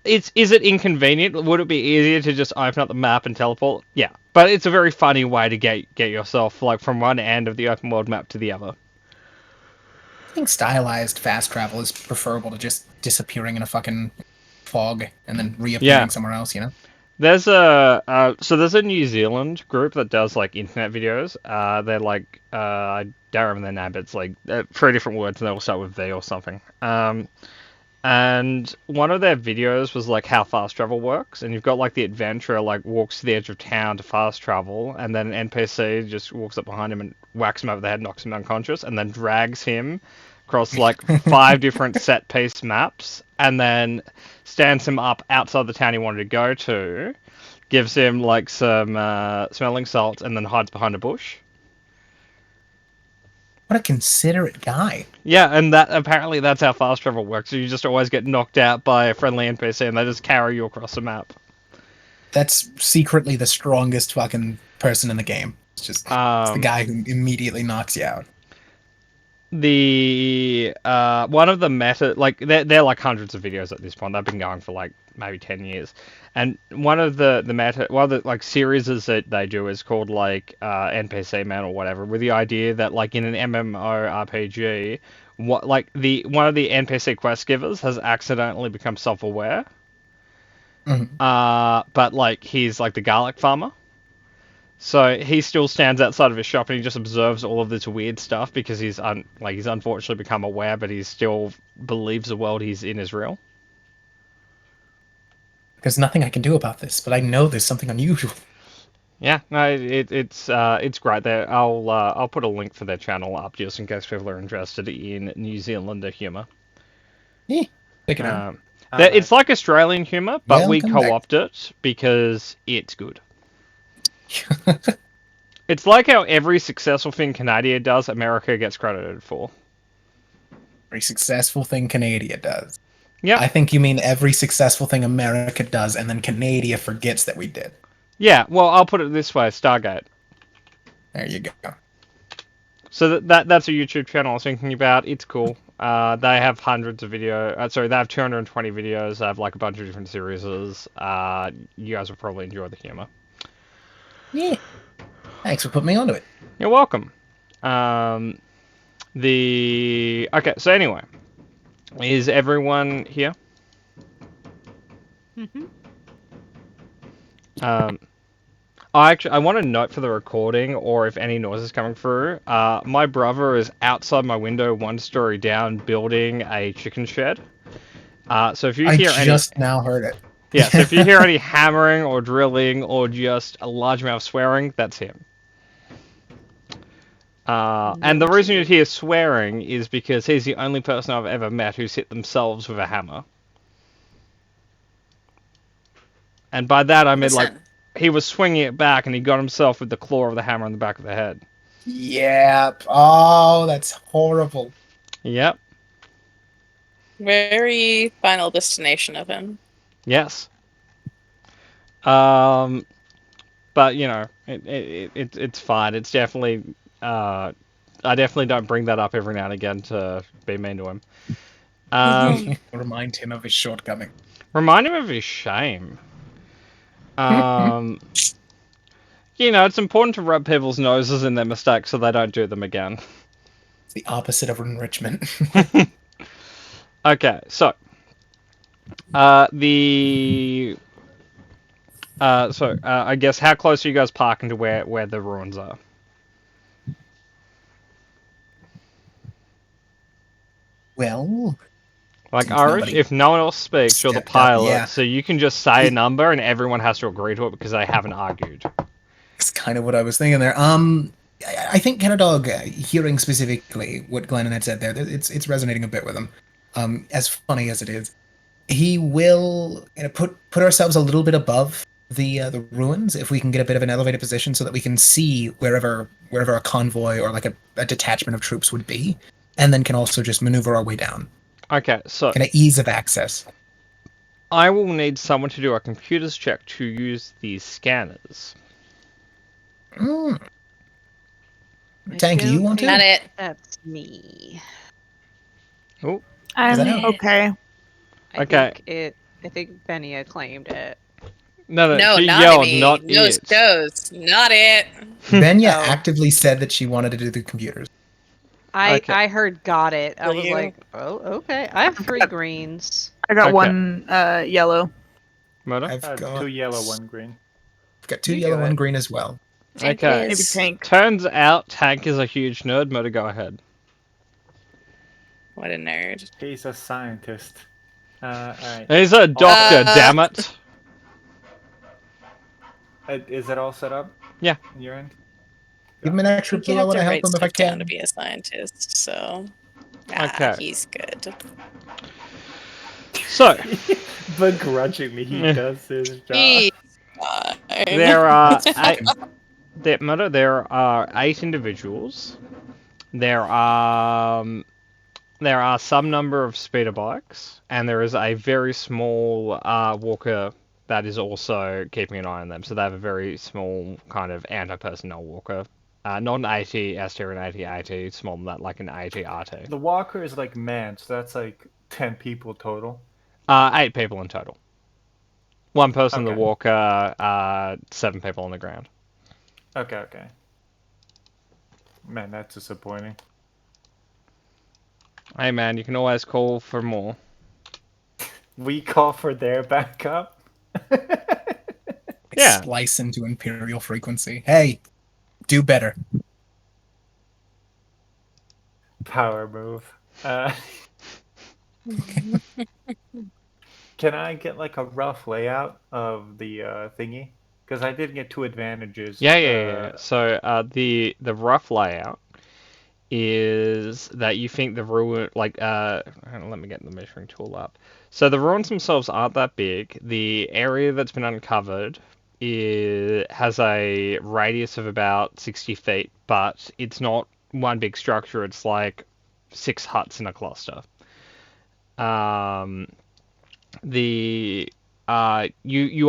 is it inconvenient? Would it be easier to just open up the map and teleport? Yeah, but it's a very funny way to get yourself like from one end of the open world map to the other. I think stylized fast travel is preferable to just disappearing in a fucking fog and then reappearing somewhere else. You know. There's a New Zealand group that does like internet videos. They're like I don't remember their name, but it's like 3 different words and they all start with V or something. And one of their videos was like how fast travel works, and you've got like the adventurer like walks to the edge of town to fast travel, and then an NPC just walks up behind him and whacks him over the head, knocks him unconscious, and then drags him across like 5 different set piece maps, and then stands him up outside the town he wanted to go to, gives him like some smelling salts, and then hides behind a bush. What a considerate guy. Yeah, and apparently that's how fast travel works. So you just always get knocked out by a friendly NPC, and they just carry you across the map. That's secretly the strongest fucking person in the game. It's just it's the guy who immediately knocks you out. The one of the meta, like they're like hundreds of videos at this point. They've been going for like maybe 10 years, and one of the like series that they do is called like NPC Man or whatever, with the idea that like in an MMORPG, one of the NPC quest givers has accidentally become self-aware. Mm-hmm. But like he's like the garlic farmer. So he still stands outside of his shop and he just observes all of this weird stuff because he's unfortunately become aware, but he still believes the world he's in is real. There's nothing I can do about this, but I know there's something unusual. Yeah, no, it's great. There, I'll put a link for their channel up just in case people are interested in New Zealander humor. Yeah, check it out. It's like Australian humor, but we Welcome back. co-opt it because it's good. It's like how every successful thing Canada does, America gets credited for. Every successful thing Canada does. Yep. I think you mean every successful thing America does, and then Canada forgets that we did. Yeah, well, I'll put it this way, Stargate. There you go. So that's a YouTube channel I was thinking about. It's cool. They have hundreds of videos. Sorry, they have 220 videos. They have like a bunch of different series. You guys will probably enjoy the humor. Yeah. Thanks for putting me onto it. You're welcome. Okay, so anyway, is everyone here? Mm-hmm. I want to note for the recording, or if any noise is coming through, my brother is outside my window, 1 story down, building a chicken shed. So if you hear I just now heard it. yeah, so if you hear any hammering or drilling or just a large amount of swearing, that's him. And the reason you hear swearing is because he's the only person I've ever met who's hit themselves with a hammer. And by that I mean like he was swinging it back and he got himself with the claw of the hammer on the back of the head. Yep. Oh, that's horrible. Yep. Very Final Destination of him. Yes. But you know, it's fine. It's definitely I definitely don't bring that up every now and again to be mean to him. Remind him of his shortcoming. Remind him of his shame. You know, it's important to rub people's noses in their mistakes so they don't do them again. It's the opposite of enrichment. Okay, so I guess how close are you guys parking to where the ruins are? Well, Like since Irish, nobody if no one else speaks, you're the stepped up, pilot, yeah. so you can just say a number and everyone has to agree to it because they haven't argued. it's kind of what I was thinking there. I think Canadog, hearing specifically what Glennon had said there, it's resonating a bit with him. As funny as it is, he will put ourselves a little bit above the ruins if we can get a bit of an elevated position so that we can see wherever a convoy or like a detachment of troops would be, and then can also just maneuver our way down. Okay, so Kind of ease of access. I will need someone to do a computers check to use these scanners. Mm. Tank, do you want to? Not it. That's me. Oh, I'm out? okay. Okay. I think Benia claimed it. no, No, she not yelled, me. not Nose it. toes. Not it. Benya Oh. actively said that she wanted to do the computers. Okay. I heard got it. I Will was you? like, oh, okay. I have 3 greens. I got Okay. 1 yellow. Murder? I've got 2 yellow, 1 green. two You yellow, do 1 it. green as well. Okay. Maybe Tank. Turns out Tank is a huge nerd. Murder, go ahead. What a nerd. He's a scientist. Alright. He's a doctor, damn it. Is it all set up? Yeah. On your end? Give him an extra You blue. I have want to to help write him if I stuff down can. to be a scientist, so Okay. he's good. So, Begrudgingly, he does his job. He's fine. there are there are 8 individuals. There are some number of speeder bikes, and there is a very small walker that is also keeping an eye on them. So they have a very small kind of anti-personnel walker. Not an AT ST or an AT-AT, smaller than that, like an AT-RT. The walker is like man, so that's like 10 people total. 8 people in total. 1 person in the Okay. walker, 7 people on the ground. Okay. Man, that's disappointing. Hey man, you can always call for more. We call for their backup. Yeah. Splice into Imperial frequency. Hey, do better. Power move. Can I get like a rough layout of the thingy? Because I did get 2 advantages. Yeah. So the rough layout is that you think the ruin hang on, let me get the measuring tool up. So the ruins themselves aren't that big. The area that's been uncovered has a radius of about 60 feet, but it's not one big structure. It's like 6 huts in a cluster. You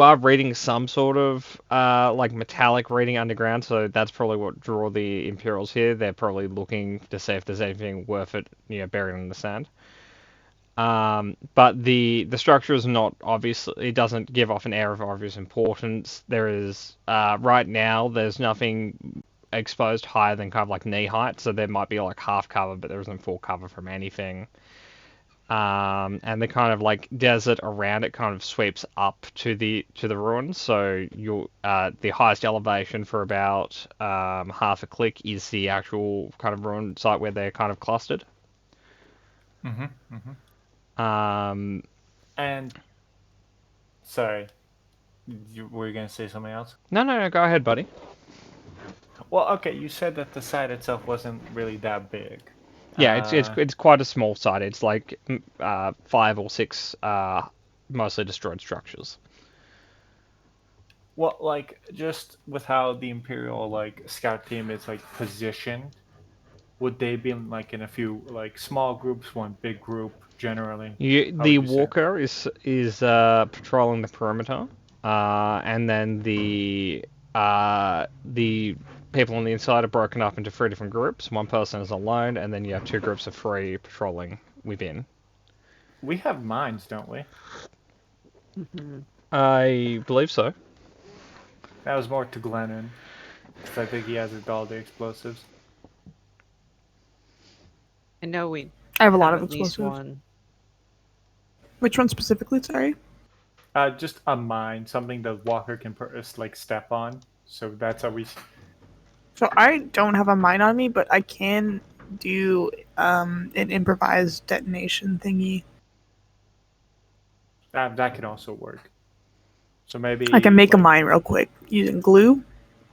are reading some sort of like metallic reading underground, so that's probably what drew the Imperials here. They're probably looking to see if there's anything worth it, buried in the sand. But the structure is not obvious. It doesn't give off an air of obvious importance. There is right now there's nothing exposed higher than kind of like knee height, so there might be like half cover, but there isn't full cover from anything. And the kind of like desert around it kind of sweeps up to the ruins. So you'll the highest elevation for about half a click is the actual kind of ruin site where they're kind of clustered. And sorry, were you gonna say something else? No, go ahead, buddy. Well, okay, you said that the site itself wasn't really that big. Yeah, it's quite a small site. It's like 5 or 6 mostly destroyed structures. Well, like just with how the Imperial like scout team is like positioned, would they be like in a few like small groups, one big group generally? The walker is patrolling the perimeter, and then the people on the inside are broken up into 3 different groups. One person is alone, and then you have 2 groups of 3 patrolling within. We have mines, don't we? I believe so. That was more to Glennon, because I think he has all the explosives. I know we. I have a lot of at least explosives. one. Which one specifically? Sorry. Just a mine, something the walker can like step on. So that's how we. So I don't have a mine on me, but I can do an improvised detonation thingy. That can also work. So maybe I can make a mine real quick using glue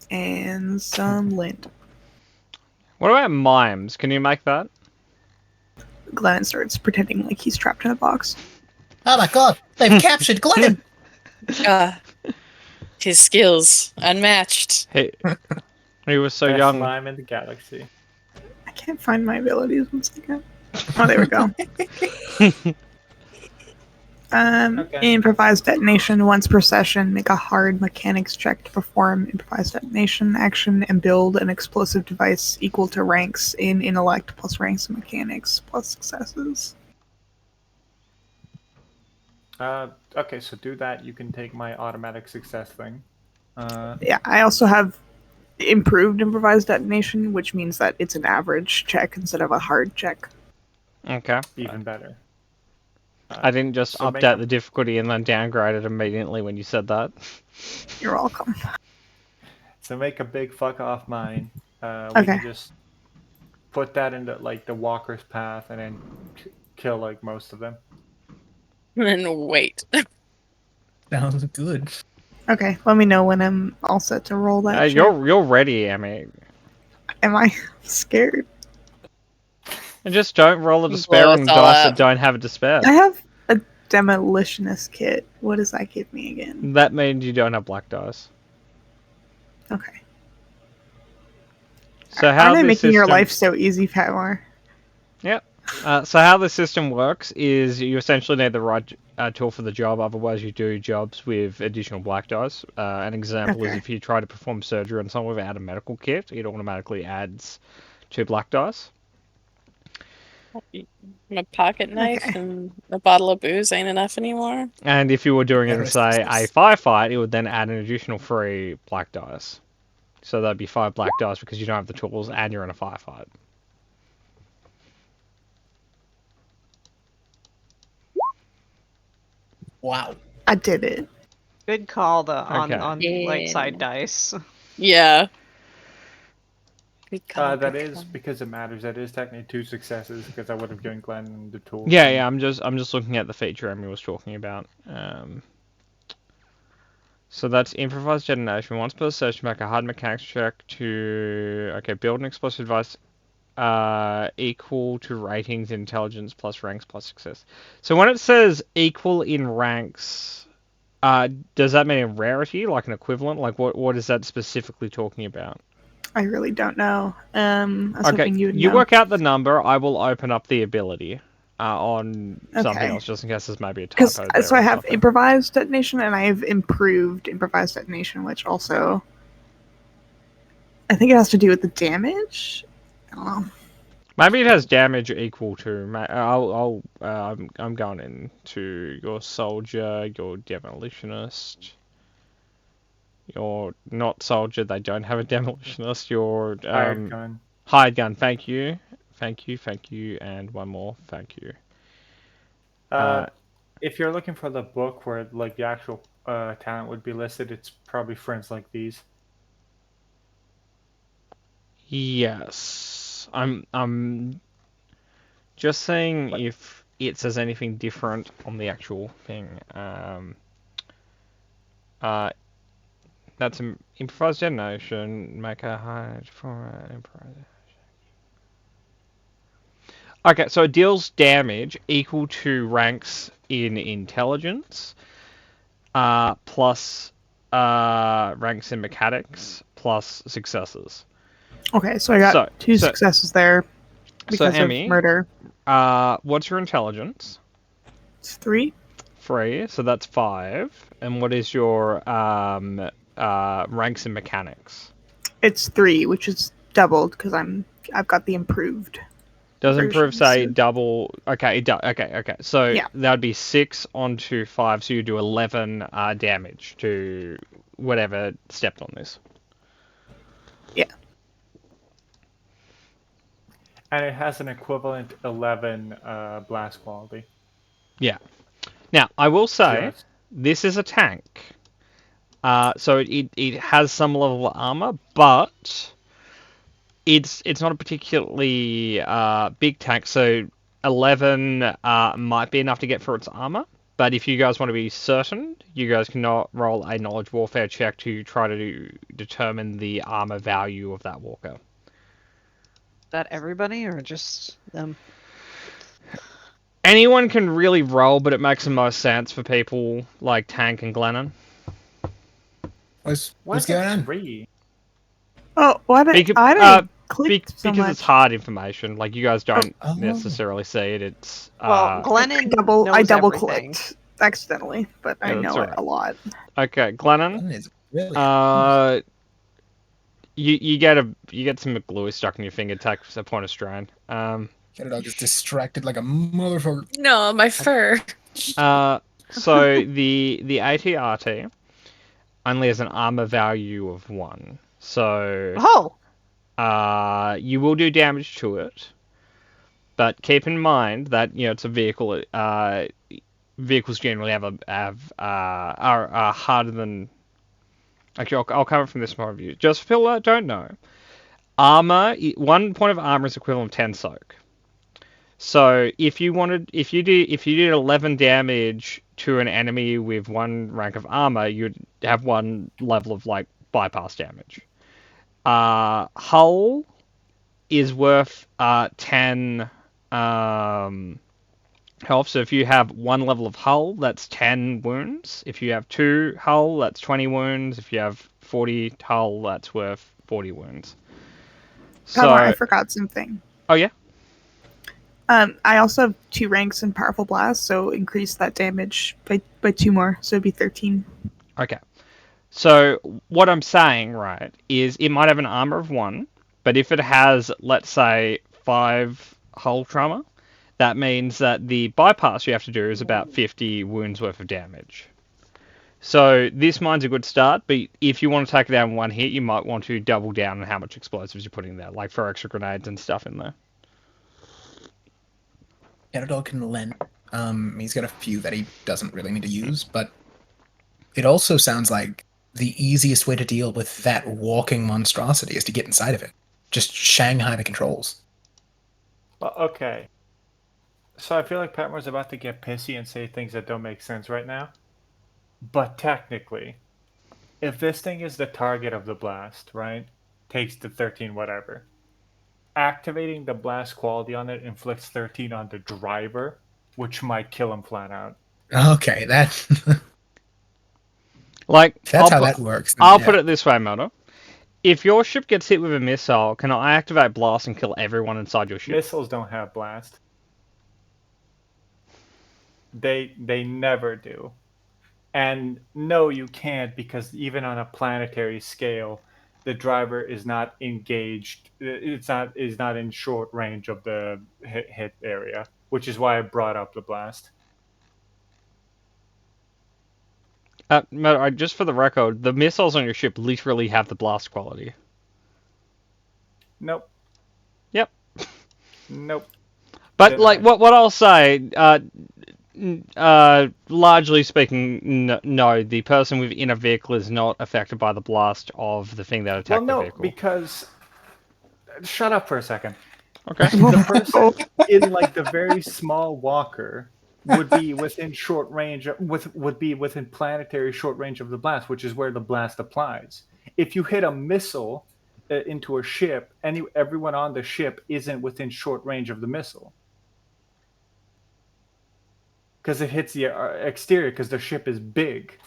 and some lint. What about mimes? Can you make that? Glennon starts pretending like he's trapped in a box. Oh my god, they've captured Glennon! His skills unmatched. He was so best young. mime in the galaxy. I can't find my abilities. 1 second. Oh, there we go. Okay. Improvised detonation once per session. Make a hard mechanics check to perform improvised detonation action and build an explosive device equal to ranks in intellect plus ranks in mechanics plus successes. Okay, so do that. You can take my automatic success thing. Yeah, I also have improved improvised detonation, which means that it's an average check instead of a hard check. Okay. Even better. I didn't just so update the difficulty and then downgrade it immediately when you said that. You're welcome. So make a big fuck off mine. We Okay. can just put that into like the walker's path and then kill like most of them. And wait. Sounds good. Okay, let me know when I'm all set to roll that. check. You're ready, Emmy. Am I scared? And just don't roll a Blow despairing us all dice that up. don't have a despair. I have a demolitionist kit. What does that give me again? That means you don't have black dice. Okay. So how Aren't I this making your system- life so easy, Fatmore? Yep. So how the system works is you essentially need the right tool for the job, otherwise you do jobs with additional black dice. An example is Okay. if you try to perform surgery on someone without a medical kit, it automatically adds 2 black dice. A pocket knife Okay. and a bottle of booze ain't enough anymore. And if you were doing it in, Rest say, in a peace. firefight, it would then add an additional 3 black dice. So that'd be 5 black dice because you don't have the tools and you're in a firefight. Wow. I did it. Good call on Okay. on the light Yeah. side dice. Yeah. Good call, That good is call. because it matters. That is technically 2 successes because I would have given Glenn the tool. Yeah. I'm just looking at the feature Emmy was talking about. So that's improvised detonation. Once per session, make a hard mechanics check to build an explosive device equal to ratings, intelligence plus ranks plus success. So when it says equal in ranks, Does that mean a rarity, like an equivalent? Like what is that specifically talking about? I really don't know. I was Okay, hoping you would you know. work out the number. I will open up the ability on something Okay. else, just in case there's maybe a Because typo there. so I or have something. improvised detonation and I have improved improvised detonation, which also I think it has to do with the damage. I don't know. Maybe it has damage equal to. I'm going into your soldier, your demolitionist. Your not soldier. They don't have a demolitionist. Your Hired gun. hired gun. Thank you, and one more. Thank you. If you're looking for the book where like the actual talent would be listed, it's probably Friends Like These. Yes, I'm just saying if it says anything different on the actual thing. That's an improvised detonation. Make a hide for an improvised. Okay, so it deals damage equal to ranks in intelligence, plus ranks in mechanics, plus successes. Okay, so I got two successes there because Emmy, of murder. What's your intelligence? It's 3. 3, so that's 5. And what is your ranks in mechanics? It's 3, which is doubled because I've got the improved. Does improve version, say so- double? Okay, it does. Okay. So Yeah. that would be 6 onto 5, so you do 11 damage to whatever stepped on this. Yeah. And it has an equivalent 11 blast quality. Yeah. Now I will say Just- this is a tank, so it has some level of armor, but it's not a particularly big tank. So 11 might be enough to get for its armor. But if you guys want to be certain, you guys cannot roll a knowledge warfare check to try to determine the armor value of that walker. Is that everybody or just them? Anyone can really roll, but it makes the most sense for people like Tank and Glennon. What's What's going on? 3? Oh, why did Beca- I uh, didn't click so because much? it's hard information. Like you guys don't Oh. necessarily see it. It's Well, Glennon I knows double everything. clicked accidentally, but I Yeah, that's know it alright. a lot. okay, Glennon. That is really You get some glue stuck in your finger. Takes a point of strain. Get it all just distracted like a motherfucker. No, my fur. So the ATRT only has an armor value of 1. So Oh, you will do damage to it, but keep in mind that it's a vehicle. Vehicles generally are harder than. Actually, I'll cover it from this point of view. Just for people that don't know, armor. 1 point of armor is equivalent to 10 soak. So if you did 11 damage to an enemy with 1 rank of armor, you'd have 1 level of like bypass damage. Hull is worth 10 health. So if you have 1 level of hull, that's 10 wounds. If you have 2 hull, that's 20 wounds. If you have 40 hull, that's worth 40 wounds. Palmar, I forgot something. Oh yeah. I also have 2 ranks in powerful blast, so increase that damage by 2 more, so it'd be 13. Okay. So what I'm saying, right, is it might have an armor of 1, but if it has, let's say, 5 hull trauma, that means that the bypass you have to do is about 50 wounds worth of damage. So this mine's a good start, but if you want to take it down in 1 hit, you might want to double down on how much explosives you're putting there, like for extra grenades and stuff in there. Gyarados can lend. He's got a few that he doesn't really need to use, but it also sounds like the easiest way to deal with that walking monstrosity is to get inside of it. Just Shanghai the controls. Well, okay. So I feel like Patmore's about to get pissy and say things that don't make sense right now. But technically, if this thing is the target of the blast, right? Takes the 13 whatever. Activating the blast quality on it inflicts 13 on the driver, which might kill him flat out. Okay, that Like, If that's how that works. then I'll yeah. put it this way, Melda. If your ship gets hit with a missile, can I activate blast and kill everyone inside your ship? Missiles don't have blast. They never do. And no, you can't, because even on a planetary scale, the driver is not engaged. It's not is not in short range of the hit area, which is why I brought up the blast. Melda, just for the record, the missiles on your ship literally have the blast quality. Nope. Yep. Nope. But Didn't like I? what I'll say, largely speaking, no, the person within a vehicle is not affected by the blast of the thing that attacked Well, the no, vehicle. because shut up for a second. Okay. The person in like the very small walker would be within short range would be within planetary short range of the blast, which is where the blast applies. If you hit a missile into a ship, everyone on the ship isn't within short range of the missile because it hits the exterior because the ship is big.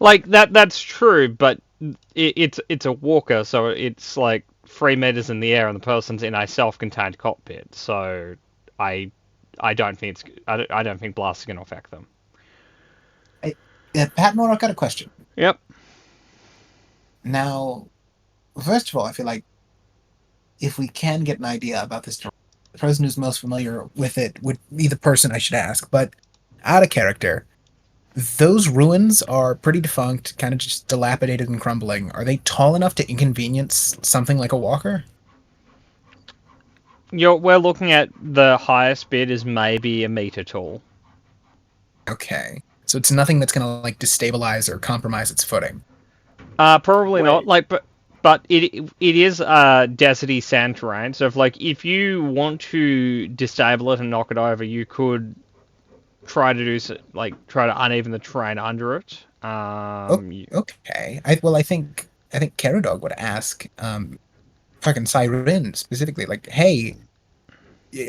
Like that's true, but it's a walker, so it's like 3 meters in the air, and the person's in a self-contained cockpit. So I don't think I don't think blasts are going to affect them. Patmore, I've got a question. Yep. Now, first of all, I feel like if we can get an idea about this, the person who's most familiar with it would be the person I should ask. But out of character, those ruins are pretty defunct, kind of just dilapidated and crumbling. Are they tall enough to inconvenience something like a walker? We're looking at the highest bid is maybe a meter tall. Okay. So it's nothing that's going to like destabilize or compromise its footing. Probably not. Wait. Like, but it is deserty sand terrain. So if you want to disable it and knock it over, you could try to try to uneven the terrain under it. Okay. I think Caradog would ask fucking Siren specifically, like, hey,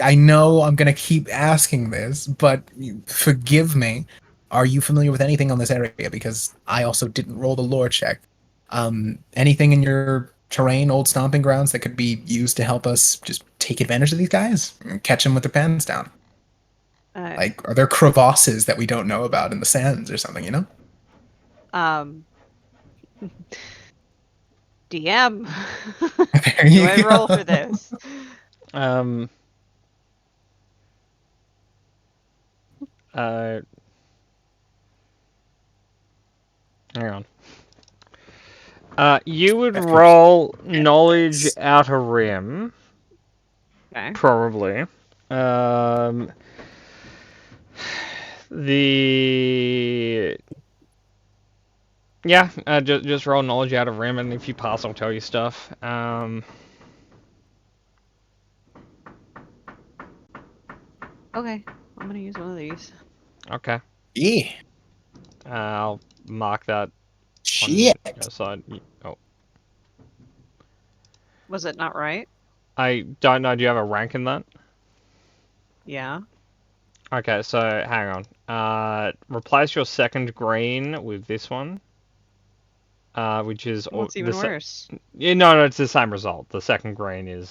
I know I'm gonna keep asking this, but forgive me. Are you familiar with anything on this area? Because I also didn't roll the lore check. Anything in your terrain, old stomping grounds that could be used to help us just take advantage of these guys and catch them with their pants down? Like, are there crevasses that we don't know about in the sands or something, you know? DM. There you Do I roll go. for this? Hang on. You would roll knowledge outer rim, Okay. probably. Just roll knowledge out of rim, and if you pass, I'll tell you stuff. Okay. I'm gonna use one of these. Okay. Yeah. I'll mark that on Shit. your side. Oh, Was it not right? I don't know. Do you have a rank in that? Yeah. Okay, so hang on. Replace your second green with this one. Which is What's even worse? Yeah, no, it's the same result. The second green is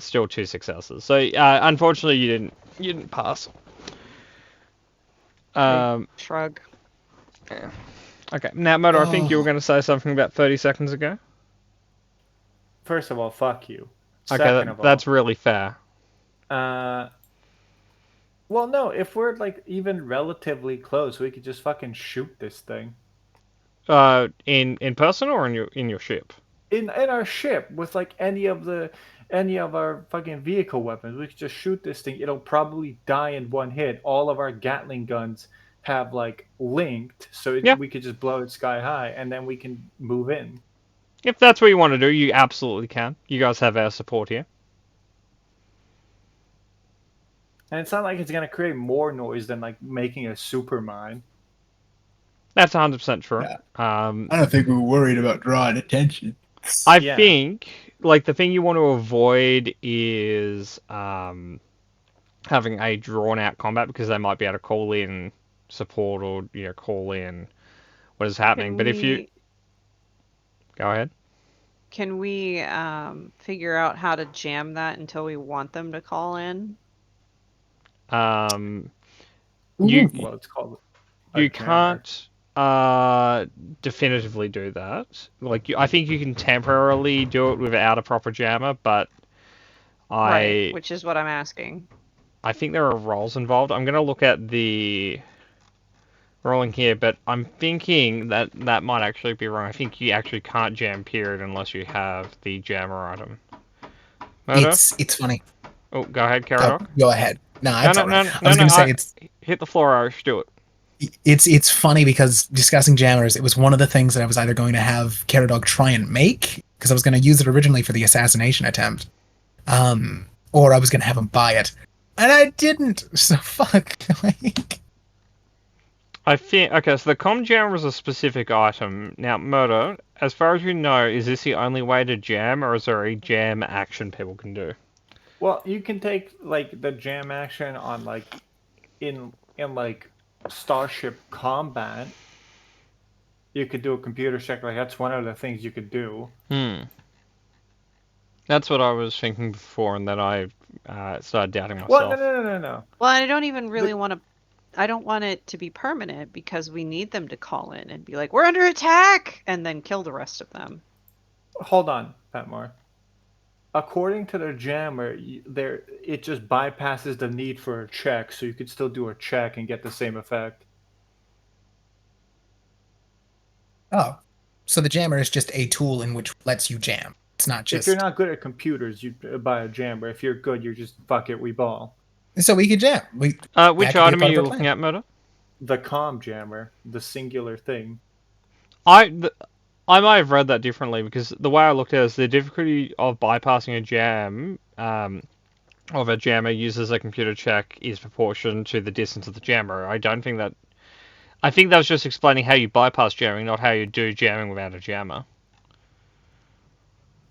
still 2 successes. So unfortunately, you didn't pass. Shrug. Yeah. Okay, now Moto, I think you were going to say something about 30 seconds ago. First of all, fuck you. Okay, Second of all, that's really fair. well, no. If we're like even relatively close, we could just fucking shoot this thing In person or in your ship? in our ship with like any of our fucking vehicle weapons. We could just shoot this thing. It'll probably die in one hit. All of our Gatling guns have like linked, so we could just blow it sky high, and then we can move in. If that's what you want to do, you absolutely can. You guys have our support here. And it's not like it's gonna create more noise than like making a super mine. That's 100% true. Yeah. I don't think we were worried about drawing attention. I think like the thing you want to avoid is having a drawn out combat, because they might be able to call in support or call in what is happening. But if you go ahead. Can we figure out how to jam that until we want them to call in? You Well, it's called. a you jammer. can't definitively do that. Like I think you can temporarily do it without a proper jammer, but Right, which is what I'm asking. I think there are roles involved. I'm gonna look at the rolling here, but I'm thinking that that might actually be wrong. I think you actually can't jam period unless you have the jammer item. Murder? It's funny. Oh, go ahead, Oh, Caradoc. go ahead. No, No, it's no, all no, right. no, I was no, going to say it's hit the floor, Irish. Do it. it's funny because discussing jammers, it was one of the things that I was either going to have Caradog try and make because I was going to use it originally for the assassination attempt, or I was going to have him buy it, and I didn't. So fuck. I think okay. So the comm jammer is a specific item. Now, Murder, as far as you know, is this the only way to jam, or is there a jam action people can do? Well, you can take like the jam action on like in like Starship Combat. You could do a computer check. Like that's one of the things you could do. That's what I was thinking before, and then I started doubting myself. Well, no. Well, I don't even really want to. I don't want it to be permanent because we need them to call in and be like, "We're under attack," and then kill the rest of them. Hold on, Patmore. According to the jammer, it just bypasses the need for a check, so you could still do a check and get the same effect. Oh, so the jammer is just a tool in which lets you jam. It's not just. If you're not good at computers, you buy a jammer. If you're good, you're just fuck it, we ball. So we could jam. Which that could be a item are part of you our looking plan. at, Murder? The comm jammer, the singular thing. I might have read that differently because the way I looked at it is the difficulty of bypassing a jam of a jammer uses a computer check is proportional to the distance of the jammer. I don't think that. I think that was just explaining how you bypass jamming, not how you do jamming without a jammer.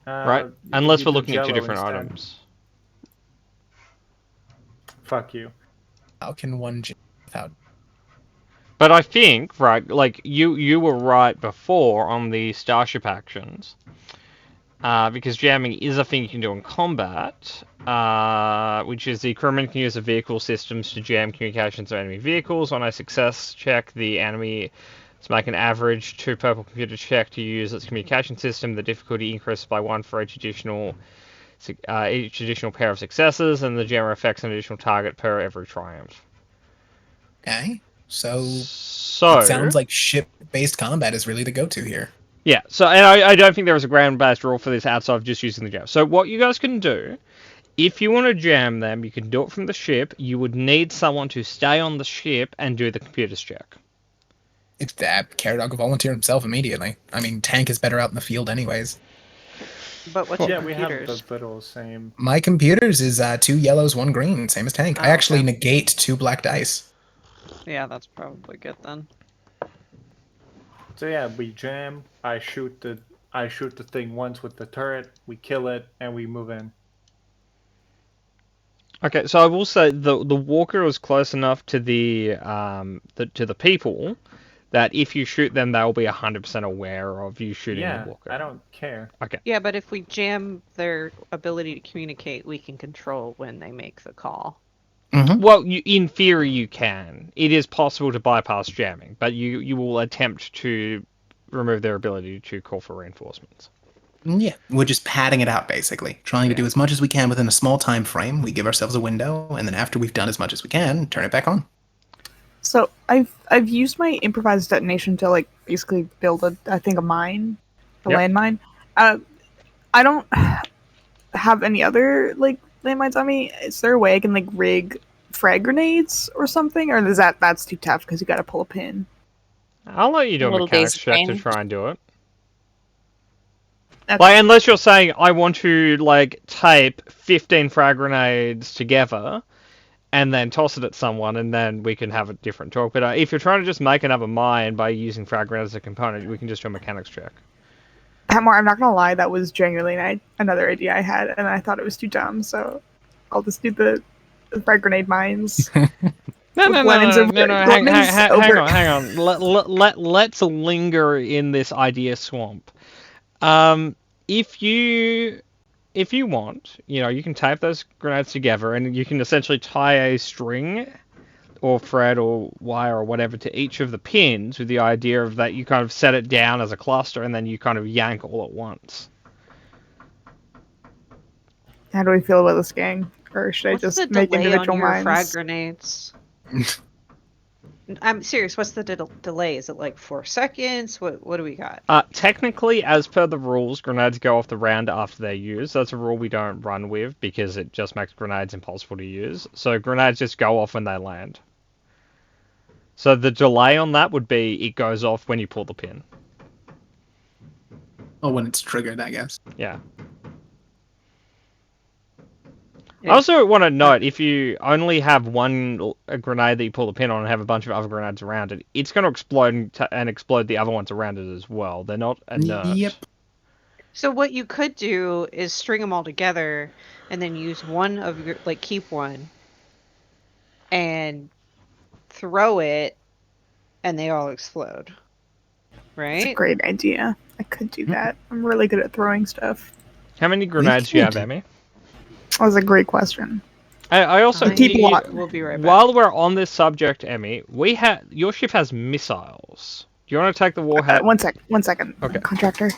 Right? Unless we're looking at two different items. Fuck you. How can one jam without? But I think, right, like you were right before on the Starship actions, because jamming is a thing you can do in combat, which is the crewman can use the vehicle systems to jam communications of enemy vehicles. On a success check, the enemy to make an average 2 purple computer check to use its communication system. The difficulty increases by 1 for each additional pair of successes, and the jammer affects an additional target per every triumph. Okay. So it sounds like ship-based combat is really the go-to here. Yeah, so and I don't think there is a ground-based rule for this outside of just using the jam. So what you guys can do, if you want to jam them, you can do it from the ship. You would need someone to stay on the ship and do the computers check. It's that Caradog will volunteer himself immediately. I mean, Tank is better out in the field anyways. But what's your We have computers? the little same. My computers is 2 yellows, 1 green, same as Tank. I Oh, actually okay. negate 2 black dice. Yeah, that's probably good then. So yeah, we jam. I shoot the thing once with the turret. We kill it and we move in. Okay, so I will say the walker is close enough to the people that if you shoot them, they'll be 100% aware of you shooting Yeah, the walker. I don't care. Okay. Yeah, but if we jam their ability to communicate, we can control when they make the call. Mm-hmm. Well, in theory, you can. It is possible to bypass jamming, but you will attempt to remove their ability to call for reinforcements. Yeah, we're just padding it out, basically. Trying to do as much as we can within a small time frame. We give ourselves a window, and then after we've done as much as we can, turn it back on. So I've used my improvised detonation to like basically build a mine, a Yep. landmine. I don't have any other like landmines on me. Is there a way I can like rig frag grenades or something, or is that's too tough because you got to pull a pin? I'll let you do a Little mechanics daisy check to chain. try and do it. Okay. Like, unless you're saying, I want to, like, tape 15 frag grenades together and then toss it at someone, and then we can have a different talk. But if you're trying to just make another mine by using frag grenades as a component, we can just do a mechanics check. Patmore, I'm not gonna lie, that was genuinely another idea I had, and I thought it was too dumb. So I'll just do the frag grenade mines. No, With no, no, Glennon's no, over- no, no, Glennon's hang over- on, hang on. Let's linger in this idea swamp. If you want, you can tape those grenades together, and you can essentially tie a string or thread or wire or whatever to each of the pins, with the idea of that you kind of set it down as a cluster, and then you kind of yank all at once. How do we feel about this gang? Or should What's I the just make delay on individual your frag mines? grenades? I'm serious. What's the delay? Is it like 4 seconds? What do we got? Technically, as per the rules, grenades go off the round after they're used. That's a rule we don't run with because it just makes grenades impossible to use. So grenades just go off when they land. So the delay on that would be it goes off when you pull the pin. Oh, when it's triggered, I guess. Yeah. Yeah. I also want to note, if you only have a grenade that you pull the pin on and have a bunch of other grenades around it, it's going to explode and explode the other ones around it as well. They're not inert. Yep. So what you could do is string them all together, and then use one of your keep one, and throw it, and they all explode. It's a Right? great idea. I could do that. I'm really good at throwing stuff. How many grenades do you have, could. Emmy? That was a great question. I also Keep a lot. We'll be right back. While we're on this subject, Emmy, your ship has missiles. Do you want to take the warhead? One second. Okay. Contractor.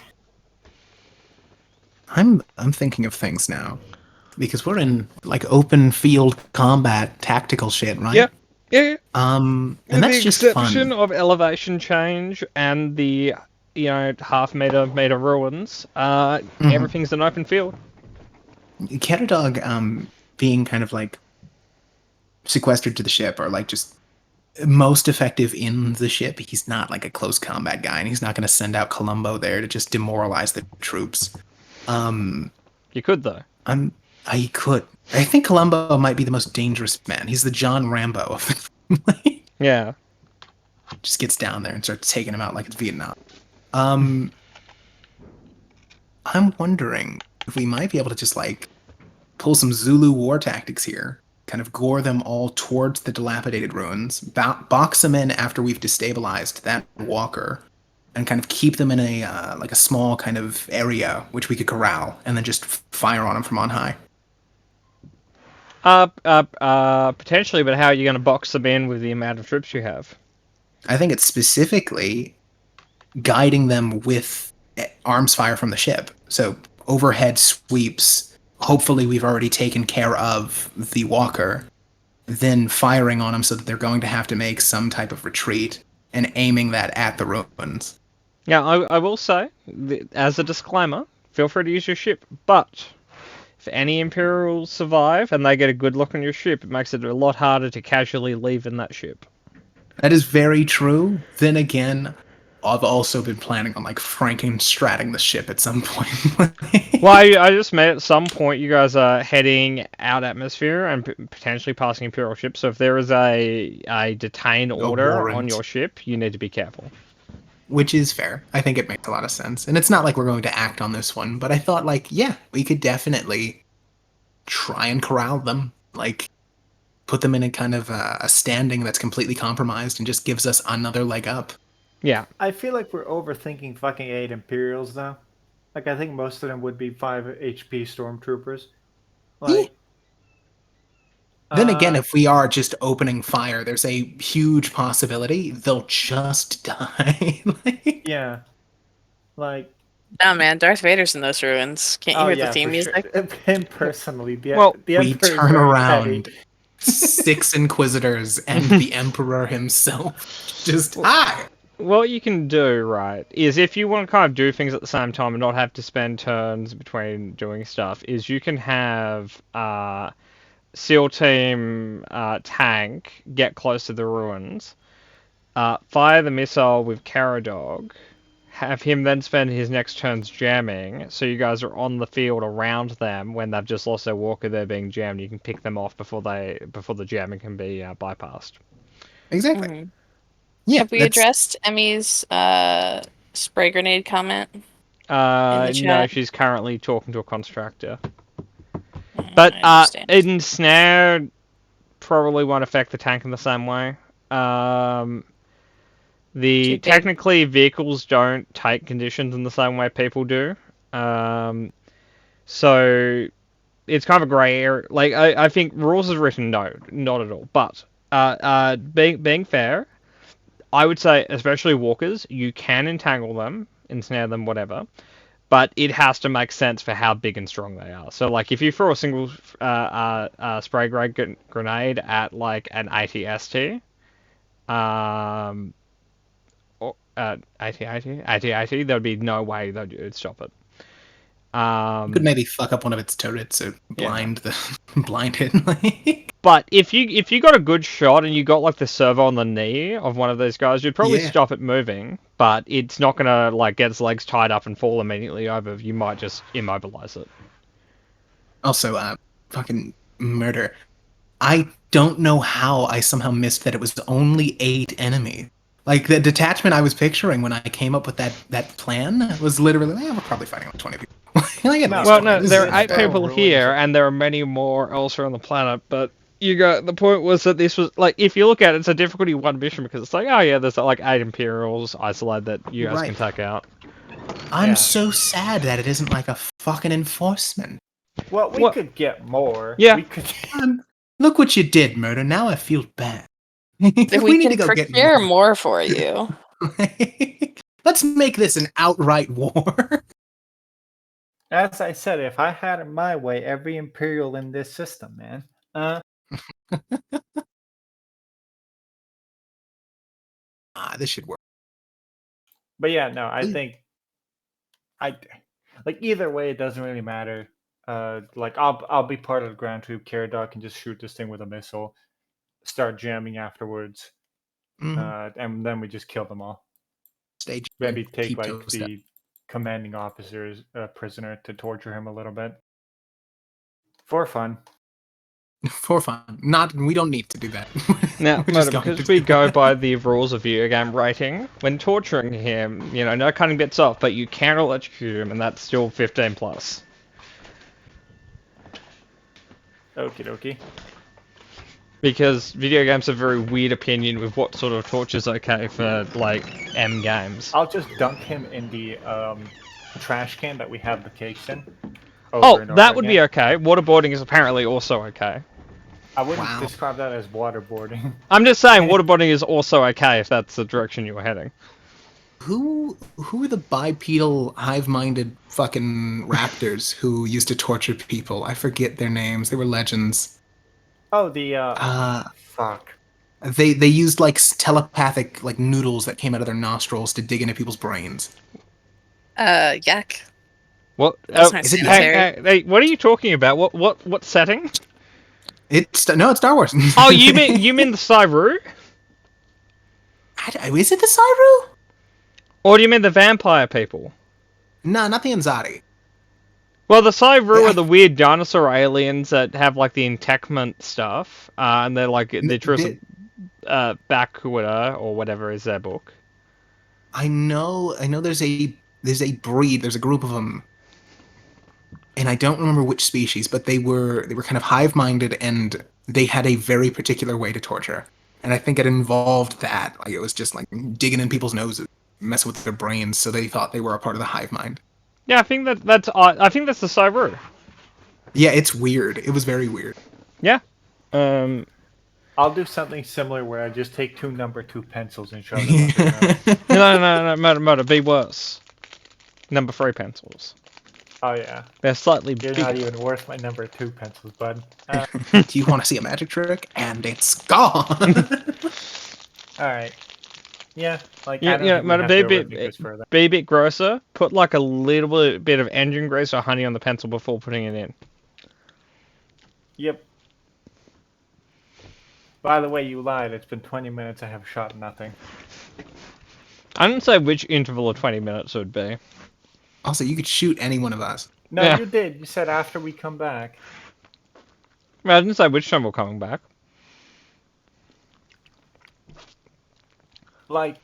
I'm thinking of things now. Because we're in open field combat tactical shit, right? Yep. Yeah. And With that's the just exception fun. of elevation change and the half meter ruins, everything's an open field. Keterdog being kind of sequestered to the ship, or just most effective in the ship. He's not a close combat guy, and he's not going to send out Columbo there to just demoralize the troops. You could though. I could. I think Columbo might be the most dangerous man. He's the John Rambo of the Yeah. just gets down there and starts taking him out like it's Vietnam. I'm wondering if we might be able to just pull some Zulu war tactics here, kind of gore them all towards the dilapidated ruins, box them in after we've destabilized that walker, and kind of keep them in a small kind of area which we could corral, and then just fire on them from on high. Potentially, but how are you going to box them in with the amount of troops you have? I think it's specifically guiding them with arms fire from the ship. So overhead sweeps. Hopefully we've already taken care of the walker. Then firing on them so that they're going to have to make some type of retreat, and aiming that at the ruins. Yeah, I will say, as a disclaimer, feel free to use your ship, but if any Imperials survive and they get a good look on your ship, it makes it a lot harder to casually leave in that ship. That is very true. Then again, I've also been planning on Frankenstratting the ship at some point. Well, I just meant at some point you guys are heading out atmosphere and potentially passing Imperial ships, so if there is a detain order warrant. on your ship, you need to be careful. Which is fair. I think it makes a lot of sense. And it's not like we're going to act on this one, but I thought, yeah, we could definitely try and corral them. Put them in a kind of a standing that's completely compromised and just gives us another leg up. Yeah. I feel like we're overthinking fucking 8 Imperials now. I think most of them would be 5 HP stormtroopers. Then again, if we are just opening fire, there's a huge possibility they'll just die. Yeah. No, man, Darth Vader's in those ruins. Can't you hear the theme for music? Sure. Him personally. The we Emperor's turn very around, petty. 6 Inquisitors, and the Emperor himself. Just, hi! What you can do, right, is if you want to kind of do things at the same time and not have to spend turns between doing stuff, is you can have SEAL Team tank get close to the ruins, fire the missile with Caradog, have him then spend his next turns jamming, so you guys are on the field around them when they've just lost their walker, they're being jammed. You can pick them off before the jamming can be bypassed. Exactly. Mhm. Yeah, Have we addressed Emmy's spray grenade comment? No, chat? she's currently talking to a constructor. Mm, But I understand. in Snare probably won't affect the tank in the same way. Too big. Technically vehicles don't take conditions in the same way people do. So it's kind of a grey area. Like I think rules as written, no, not at all. But being fair, I would say especially walkers, you can entangle them, ensnare them, whatever. But it has to make sense for how big and strong they are. So, like, if you throw a single spray grenade at, like, an AT-ST, or AT-AT, there'd be no way that you'd stop it. You could maybe fuck up one of its turrets or blind it. Like. But if you got a good shot and you got like the servo on the knee of one of those guys, you'd probably stop it moving. But it's not gonna like get its legs tied up and fall immediately over. You might just immobilize it. Also, fucking murder. I don't know how I somehow missed that it was only 8 enemy. Like the detachment I was picturing when I came up with that plan was literally, we're probably fighting like 20 people. There are 8 people here, and there are many more elsewhere on the planet. But the point was that this was like, if you look at it, it's a difficulty 1 mission because it's like, oh yeah, there's like 8 Imperials isolated that you guys can take out. I'm so sad that it isn't like a fucking enforcement. Well, we could get more. Yeah. We could. Look what you did, Murder. Now I feel bad. We need can to go procure get more for you. Let's make this an outright war. As I said, if I had it my way, every Imperial in this system, man. This should work. But yeah, no, I think either way, it doesn't really matter. Like I'll be part of the ground troop. Caradoc can just shoot this thing with a missile, start jamming afterwards, and then we just kill them all. Stage. Maybe take like the commanding officer's prisoner to torture him a little bit for fun. For fun. We don't need to do that. Now, because we go by the rules of video game rating, when torturing him, no cutting bits off, but you can electrocute him, and that's still 15 plus. Okie dokie. Because video games have a very weird opinion with what sort of torture is okay for, like, M games. I'll just dunk him in the trash can that we have the cakes in. That would be okay. Waterboarding is apparently also okay. I wouldn't describe that as waterboarding. I'm just saying waterboarding is also okay if that's the direction you were heading. Who are the bipedal, hive-minded fucking raptors who used to torture people? I forget their names. They were legends. Oh, fuck. They used like telepathic like noodles that came out of their nostrils to dig into people's brains. Yak. What? Hey, what are you talking about? What setting? It's Star Wars. Oh, you mean the Cyru? Is it the Cyru? Or do you mean the vampire people? No, not the Anzari. Well, the Cyru are the weird dinosaur aliens that have like the entekment stuff, and they're like Bakuda or whatever is their book. I know. There's a breed. There's a group of them, and I don't remember which species, but they were kind of hive-minded, and they had a very particular way to torture. And I think it involved that. Like it was just like digging in people's noses, messing with their brains, so they thought they were a part of the hive mind. Yeah, I think that's the Cyru. Yeah, it's weird. It was very weird. Yeah. I'll do something similar where I just take 2 number 2 pencils and shove them No, Murder, be worse. Number 3 pencils. Oh yeah. They're slightly You're bigger. not even worth my number 2 pencils, bud. Do you want to see a magic trick? And it's gone! Alright. Yeah, like be a bit grosser. Put like a little bit of engine grease or honey on the pencil before putting it in. Yep. By the way, you lied. It's been 20 minutes. I have shot nothing. I didn't say which interval of 20 minutes it would be. Also, you could shoot any one of us. No, you did. You said after we come back. I didn't say which time we're coming back. Like,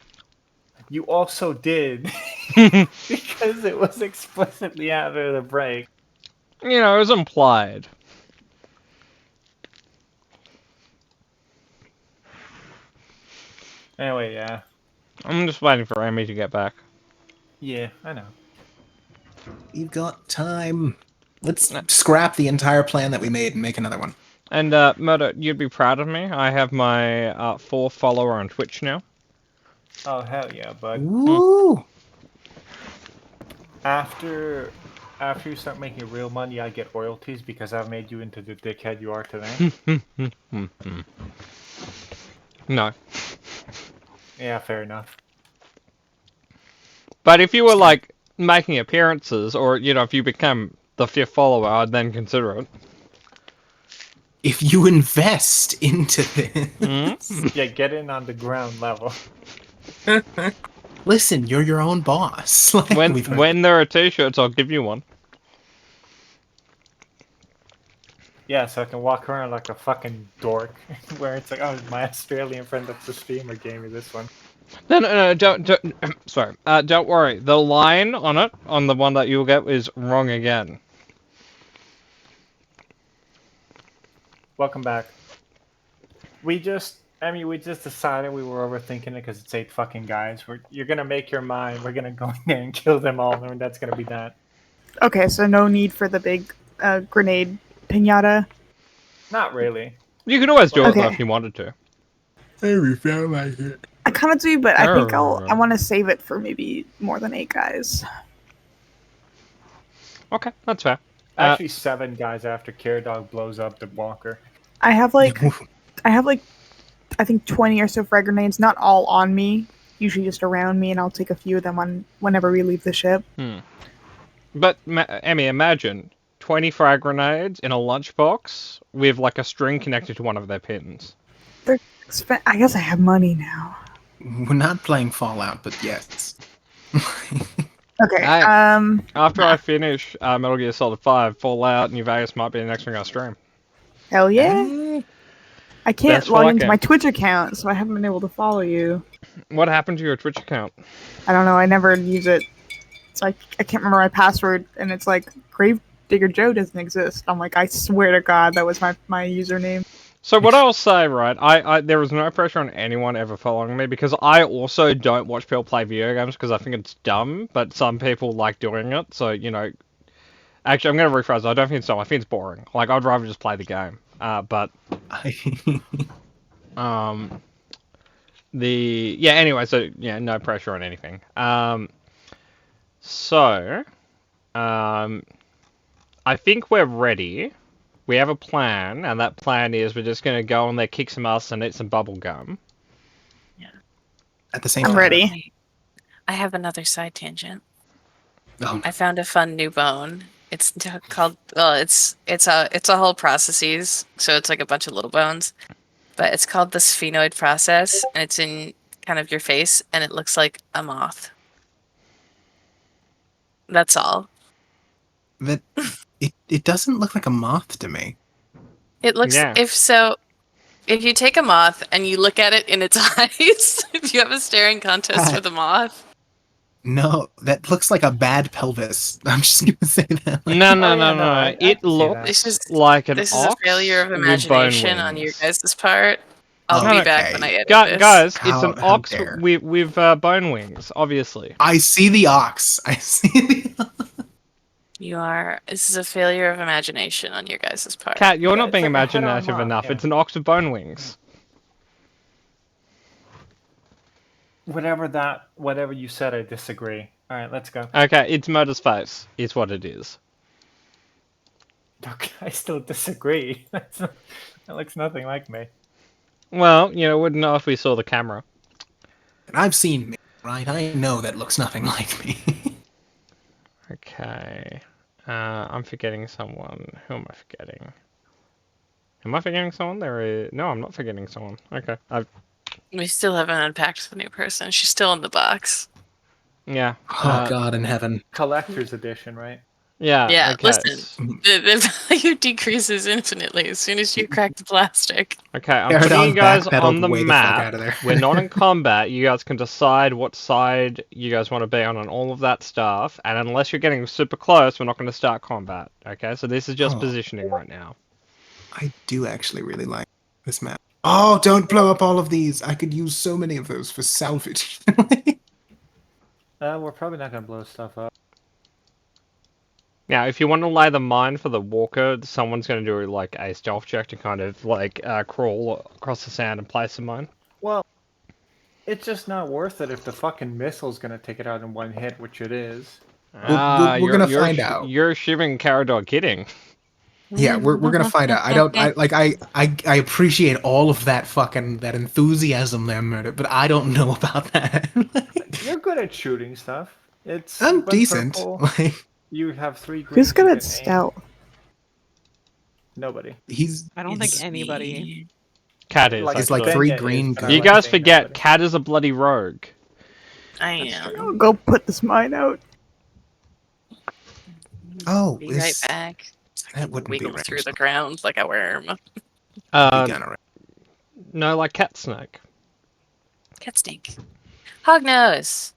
you also did. Because it was explicitly after the break. It was implied. Anyway, yeah. I'm just waiting for Amy to get back. Yeah, I know. We've got time. Let's scrap the entire plan that we made and make another one. And, Murder, you'd be proud of me. I have my 4th follower on Twitch now. Oh, hell yeah, bud. Woo! After you start making real money, I get royalties because I've made you into the dickhead you are today. No. Yeah, fair enough. But if you were, like, making appearances, or, you know, if you become the 5th follower, I'd then consider it. If you invest into this. Yeah, get in on the ground level. Listen, you're your own boss. Like, When there are t-shirts, I'll give you one. Yeah, so I can walk around like a fucking dork, where it's like, oh, my Australian friend that's a streamer gave me this one. No, don't sorry. Don't worry. The line on it, on the one that you'll get, is wrong again. Welcome back. We just decided we were overthinking it because it's 8 fucking guys. You're gonna make your mind. We're gonna go in there and kill them all, and that's gonna be that. Okay, so no need for the big grenade pinata. Not really. You could always do it though Okay. if you wanted to. I kind of do, but I think I want to save it for maybe more than 8 guys. Okay, that's fair. Actually, 7 guys after Care Dog blows up the walker. I have like I think 20 or so frag grenades, not all on me, usually just around me, and I'll take a few of them on whenever we leave the ship. But, Emmy, imagine 20 frag grenades in a lunchbox with, like, a string connected to one of their pins. I guess I have money now. We're not playing Fallout, but yes. Okay. After I finish Metal Gear Solid 5, Fallout New Vegas might be the next thing I stream. Hell yeah. I can't That's log for into lucky. my Twitch account, so I haven't been able to follow you. What happened to your Twitch account? I don't know. I never use it. It's like I can't remember my password, and it's like Gravedigger Joe doesn't exist. I'm like, I swear to God, that was my username. So what I'll say, right, I there is no pressure on anyone ever following me, because I also don't watch people play video games because I think it's dumb, but some people like doing it, so, you know... Actually, I'm going to rephrase it. I don't think it's dumb. I think it's boring. Like, I'd rather just play the game. But... Yeah, anyway, so, yeah, no pressure on anything. I think we're ready. We have a plan, and that plan is we're just going to go in there, kick some ass, and eat some bubble gum. At the same I'm time. ready. I have another side tangent. Oh, I found a fun new bone. It's called it's a whole processes, so it's like a bunch of little bones. But it's called the sphenoid process, and it's in kind of your face, and it looks like a moth. That's all. That it doesn't look like a moth to me. It looks Yeah. if you take a moth and you look at it in its eyes, if you have a staring contest with a moth. No, that looks like a bad pelvis. I'm just gonna say that. No. I It can see that. looks This is- like an This ox is a failure of with imagination bone on your wings. guys' part. I'll Oh, be back when I okay. edit this. Guys, it's How- an how ox dare. with bone wings, obviously. I see the ox. I see the This is a failure of imagination on your guys' part. Cat, you're not It's being like a head-on imaginative moth, enough. yeah. It's an ox with bone wings. Whatever you said, I disagree. All right, let's go. Okay, it's Murder's face. Is what it is. Okay, I still disagree. That looks nothing like me. Well, you know, wouldn't know if we saw the camera. And I've seen me, right? I know that looks nothing like me. Okay. I'm forgetting someone. Who am I forgetting? Am I forgetting someone? No, I'm not forgetting someone. Okay. We still haven't unpacked the new person. She's still in the box. Yeah. Oh God in heaven. Collector's edition, right? Yeah. Yeah, Okay. listen. The value decreases infinitely as soon as you crack the plastic. Okay, I'm Paradigm putting you guys backpedaled on the way the fuck map. out of there. We're not in combat. You guys can decide what side you guys want to be on all of that stuff. And unless you're getting super close, we're not going to start combat. Okay, so this is just Oh. positioning right now. I do actually really like this map. Oh, don't blow up all of these. I could use so many of those for salvage. We're probably not gonna blow stuff up. Now, if you want to lay the mine for the walker, someone's going to do like a stealth check to kind of like crawl across the sand and place the mine. Well, it's just not worth it if the fucking missile's gonna take it out in one hit, which it is. We're gonna find out. You're assuming Caradog kidding. Yeah, we're gonna find out. I appreciate all of that enthusiasm there, Murder, but I don't know about that. You're good at shooting stuff. It's I'm when decent. purple, Like, you have 3 green. Who's good you at can aim. stealth? Nobody. I don't think anybody. Cat is. Like, It's like actually. 3 Benya is, green but I You like guys saying forget, nobody. Cat is a bloody rogue. I am. I'll go put this mine out. oh, Be right back. that wouldn't be Wiggle right. through the ground like a worm. No, like cat snake. Cat stink. Hognose.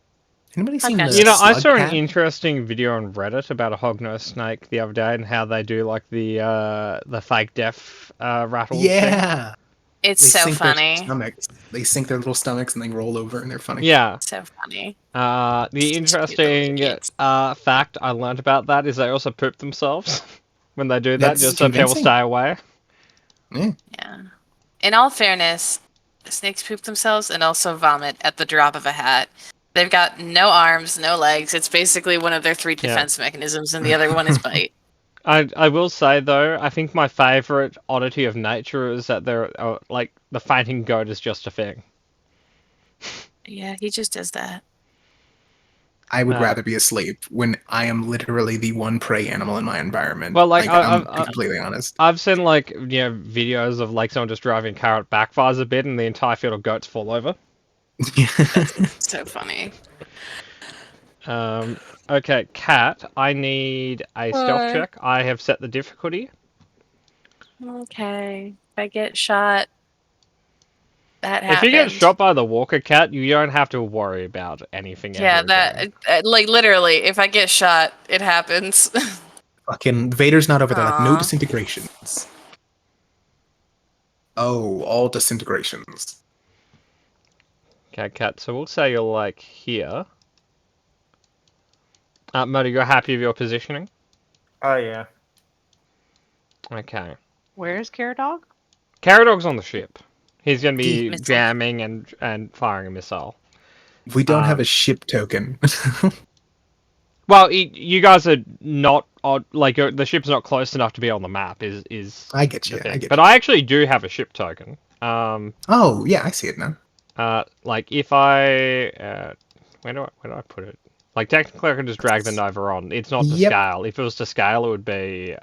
Anybody seen Okay. the You know, I slug saw cat? an interesting video on Reddit about a hognose snake the other day and how they do like the fake death rattle. thing. Yeah. It's They so sink their funny. stomachs. They sink their little stomachs and they roll over and they're funny. Yeah. So funny. The Just cute little interesting kids. fact I learned about that is they also poop themselves when they do that, That's just so people convincing. stay away. Yeah. Yeah. In all fairness, snakes poop themselves and also vomit at the drop of a hat. They've got no arms, no legs. It's basically one of their 3 Yeah. defense mechanisms, and the other one is bite. I will say though, I think my favorite oddity of nature is that they're like the fainting goat is just a thing. Yeah, he just does that. I would Uh, rather be asleep when I am literally the one prey animal in my environment. Well, like, I'm I- completely honest. I've seen like videos of like someone just driving a car, it backfires a bit, and the entire field of goats fall over. So funny. Okay, Cat, I need a stealth Hi. check. I have set the difficulty. Okay. If I get shot, that If happens. you get shot by the walker cat, you don't have to worry about anything. Yeah, ever again. that like literally, if I get shot, it happens. Fucking Vader's not over there. Like, no Aw. disintegrations. Oh, all disintegrations. Okay, Cat. So we'll say you're like here. Muddy, you're happy with your positioning? Oh yeah. Okay. Where's Caradog? Caradog's on the ship. He's going to be Missile. jamming and firing a missile. We don't have Um, a ship token. Well, you guys are not like the ship's not close enough to be on the map. Is I get the you. thing. I get But you. I actually do have a ship token. Oh, yeah, I see it now. Like if I where do I put it? Like technically I can just drag the Nova on. It's not to Yep. scale. If it was to scale, it would be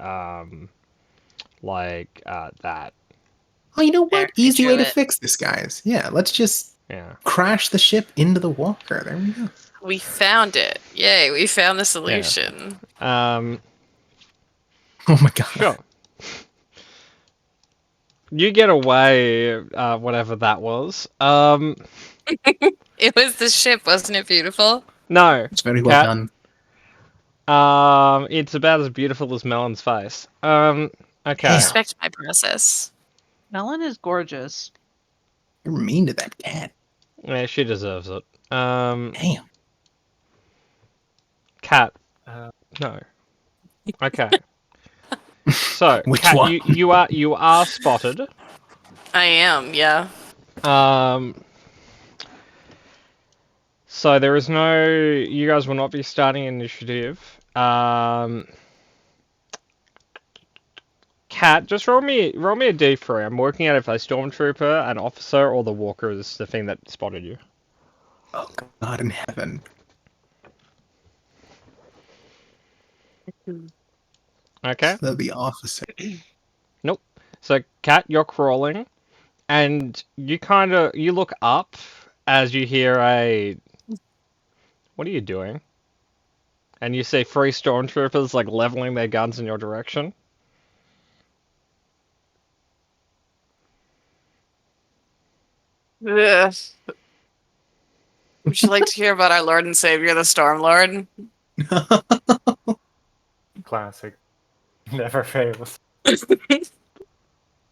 like that. Oh, you know There, what? I Easy way drew to it. fix this, guys. Yeah, let's just Yeah. crash the ship into the walker. There we go. We found it. Yay, we found the solution. Oh my god. Sure. You get away, whatever that was. It was the ship, wasn't it beautiful? No. It's very well Cat. done. It's about as beautiful as Melon's face. Okay. Respect my process. Melon is gorgeous. You're mean to that cat. Yeah, she deserves it. Damn. Cat. Uh, No. Okay. So, Which Cat, one? you are spotted. I am, yeah. So there is no. You guys will not be starting initiative. Cat, just roll me a d3. I'm working out if a stormtrooper, an officer, or the walker is the thing that spotted you. Oh god in heaven. Okay. The officer. So, Cat, you're crawling, and you look up as you hear a. What are you doing? And you see 3 stormtroopers like leveling their guns in your direction. Ugh. Would you like to hear about our Lord and Savior, the Stormlord? Classic. Never fails.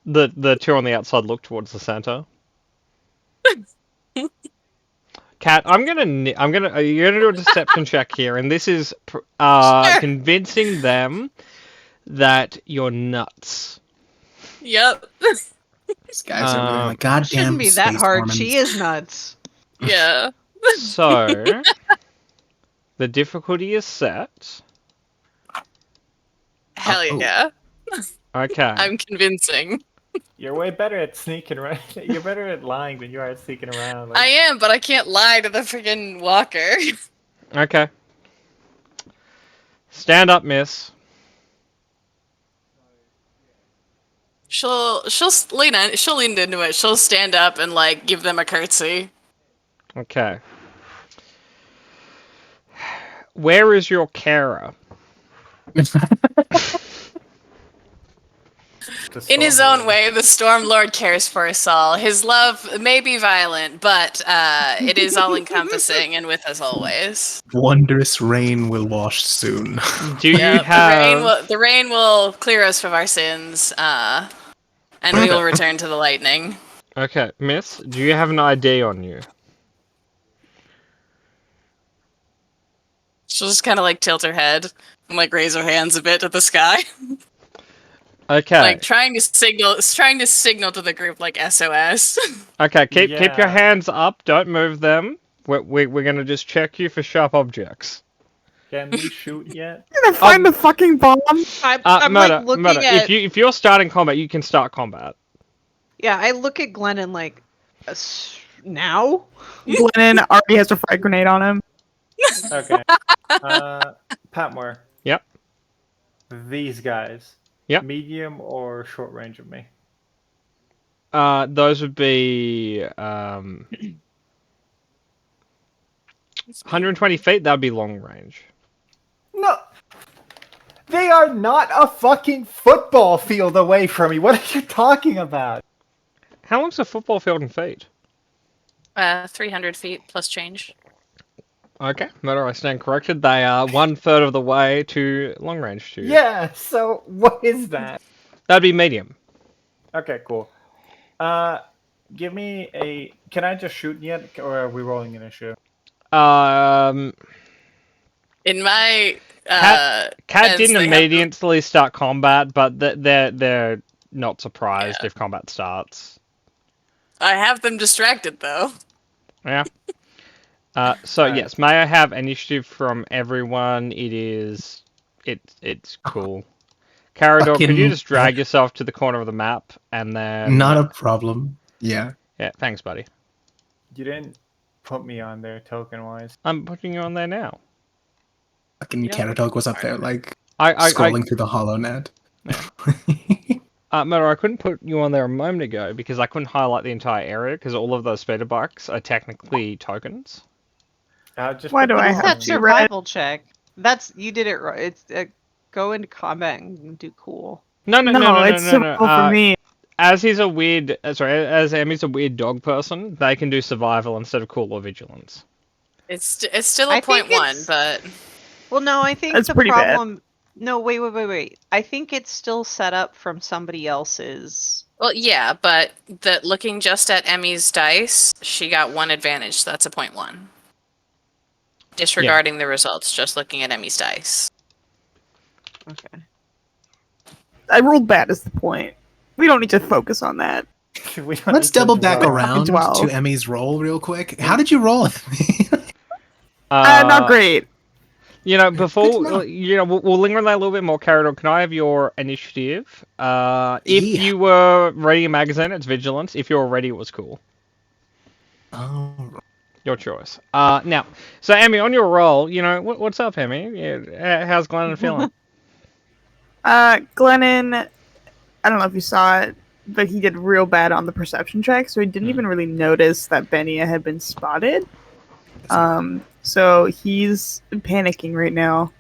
The two on the outside look towards the center. Kat, you're gonna do a deception check here, and this is Sure. convincing them that you're nuts. Yep. These guys over there, Um, like goddamn. Shouldn't be that space hard. Mormons. She is nuts. Yeah. So the difficulty is set. Hell Oh. yeah. Okay. I'm convincing. You're way better at sneaking around. You're better at lying than you are at sneaking around. Like, I am, but I can't lie to the freaking walker. Okay. Stand up, miss. She'll lean into it. She'll stand up and like give them a curtsy. Okay. Where is your carer? the In his Stormlord. own way, the Stormlord cares for us all. His love may be violent, but it is all-encompassing and with us always. Wondrous rain will wash soon. Do you Yep, have the rain will clear us from our sins, and we will return to the lightning. Okay, miss, do you have an ID on you? She'll just kind of like tilt her head and like raise her hands a bit to the sky, Okay. like trying to signal to the group like SOS. Okay, keep your Yeah. hands up, don't move them. We're gonna just check you for sharp objects. Can we shoot yet? I'm gonna find the fucking bomb. I'm Murder, like looking Murder. at. If you're starting combat, you can start combat. Yeah, I look at Glenn and like, now? Glennon already has a frag grenade on him. Okay. Patmore. Yep. These guys. Yep. Medium or short range of me? Those would be 120 feet. That'd be long range. No. They are not a fucking football field away from me. What are you talking about? How long's a football field in feet? 300 feet plus change. Okay, Murder, I stand corrected. They are 1/3 of the way to long range to you. Yeah, so what is that? That'd be medium. Okay, cool. Give me a... Can I just shoot yet, or are we rolling initiative? Um, In my Cat defense, didn't they have immediately start combat, but they're not surprised Yeah. if combat starts. I have them distracted though. Yeah. So Alright. yes, may I have initiative from everyone? It's cool. Carador, could you Fucking- just drag yourself to the corner of the map and then? Not a problem. Yeah. Yeah, thanks, buddy. You didn't put me on there token-wise. I'm putting you on there now. Fucking Yeah. Caradog was up there, like I scrolling through the hollow net. Murder, I couldn't put you on there a moment ago because I couldn't highlight the entire area because all of those speeder bikes are technically tokens. Just Why put do me I on have That's to there. read- survival check. You did it right. It's go into combat and do cool. No, it's survival for me. As he's a weird, as Emmy's a weird dog person, they can do survival instead of cool or vigilance. It's still I a think 0.1, it's- but Well, no, I think That's the pretty bad. problem. No, wait. I think it's still set up from somebody else's. well, yeah, but looking just at Emmy's dice, she got one advantage. So that's a 0.1. Disregarding the results, just looking at Emmy's dice. Okay. I rolled bad is the point. We don't need to focus on that. We don't Let's need to double back dwell. around Dwell. to Emmy's roll real quick. How did you roll? Not great. You know, Good to before know. we'll linger on that a little bit more. Carador, can I have your initiative? If Yeah. you were ready a magazine, it's vigilance. If you're ready, it was cool. Oh, Your choice. Now, so Emmy, on your roll, you know, what's up, Emmy? Yeah, how's Glennon feeling? Glennon, I don't know if you saw it, but he did real bad on the perception check, so he didn't even really notice that Benia had been spotted. So he's panicking right now.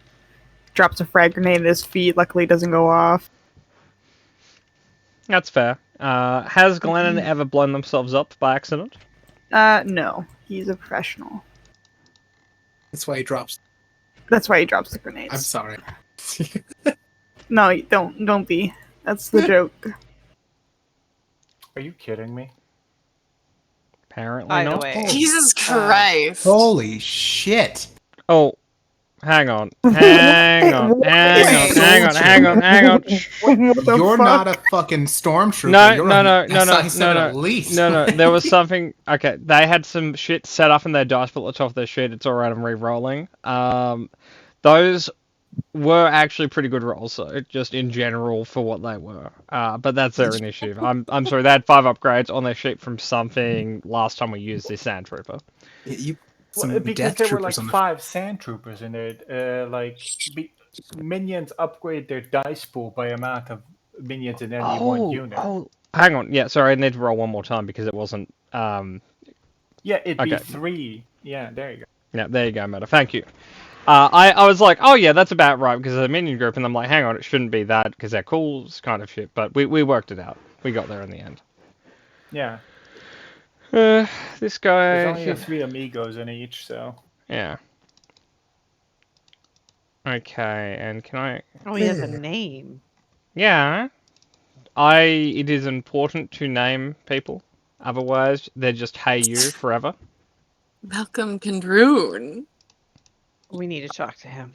Drops a frag grenade at his feet. Luckily, it doesn't go off. That's fair. Has Glennon ever blown themselves up by accident? No, he's a professional. that's why he drops. That's why he drops the grenades. I'm sorry. No, don't be. That's the joke. Are you kidding me? Apparently By the not. way. Jesus Christ. Holy shit! Oh, hang on. Hang on. Wait, Hang on. What the You're fuck? not a fucking stormtrooper. No, You're no, an no, no, SI-7 no, no, at least. no. There was something. Okay, they had some shit set up in their dice pool at the top of their sheet. It's alright. I'm re-rolling. Those were actually pretty good rolls, so just in general for what they were. But that's their initiative. I'm sorry. They had 5 upgrades on their sheet from something last time we used this Sand Trooper. You some Well, because death there were like troopers on the 5 sand troopers in it. Minions upgrade their dice pool by amount of minions in any one unit. Hang on. Yeah, sorry. I need to roll one more time because it wasn't. Yeah, it'd be Okay. 3. Yeah, there you go. Yeah, there you go, Meta. Thank you. I was like, oh yeah, that's about right because of the minion group, and I'm like, hang on, it shouldn't be that because they're cool kind of shit. But we worked it out. We got there in the end. Yeah. This guy. There's only 3 amigos in each, so. Yeah. Okay, and can I? Oh, he has a name. Yeah. It is important to name people. Otherwise, they're just hey you forever. Malcolm Kandroon. We need to talk to him.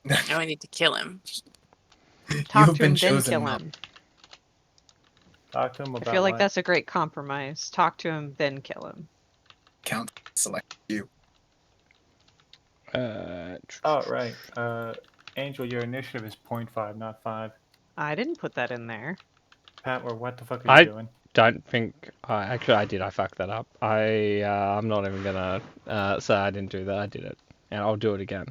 Now I need to kill him. Talk You've to him, been then chosen, kill Mom. him. Talk to him about I feel like what? that's a great compromise. Talk to him, then kill him. Count select you. Oh, right. Angel, your initiative is 0.5, not 5. I didn't put that in there. Pat, what the fuck are you doing? Don't think. Actually, I did. I fucked that up. I'm not even gonna say I didn't do that. I did it, and I'll do it again.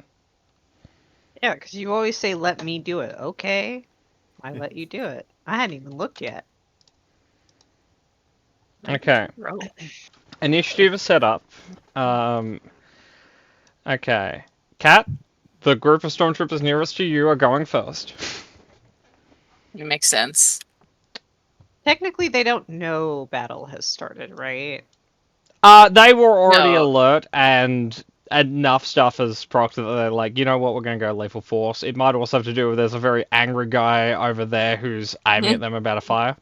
Yeah, because you always say, let me do it. Okay. I let you do it. I hadn't even looked yet. Okay. Initiative is set up. Okay. Kat, the group of stormtroopers nearest to you are going first. It makes sense. Technically, they don't know battle has started, right? They were already No. alert, and enough stuff has procced that they're like, you know what, we're going to go lethal force. It might also have to do with there's a very angry guy over there who's aiming at them about a fire.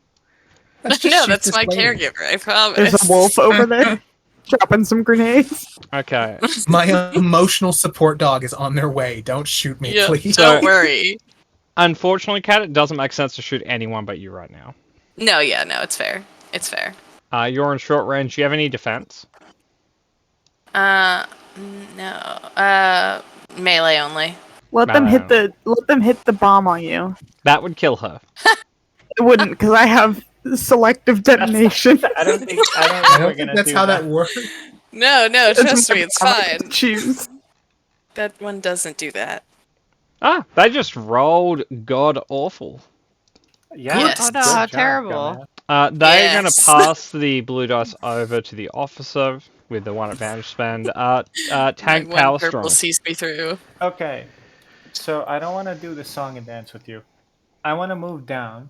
No, that's my caregiver, I promise. There's a wolf over there dropping some grenades. Okay. My emotional support dog is on their way. Don't shoot me, Yeah, please. don't worry. Unfortunately, Kat, it doesn't make sense to shoot anyone but you right now. No, it's fair. It's fair. You're in short range. Do you have any defense? No. Melee only. Let them hit the bomb on you. That would kill her. It wouldn't, because I have selective detonation. I don't think I we're don't think gonna that's do how that works. No, It's trust my me, it's power fine. to choose. That one doesn't do that. They just rolled god awful. Yeah. Yes. Oh no, good how job, terrible. dumbass. They're going Yes. to pass the blue dice over to the officer with the 1 advantage spend. Tank One Power purple Strong. sees me through. Okay. So I don't want to do the song and dance with you. I want to move down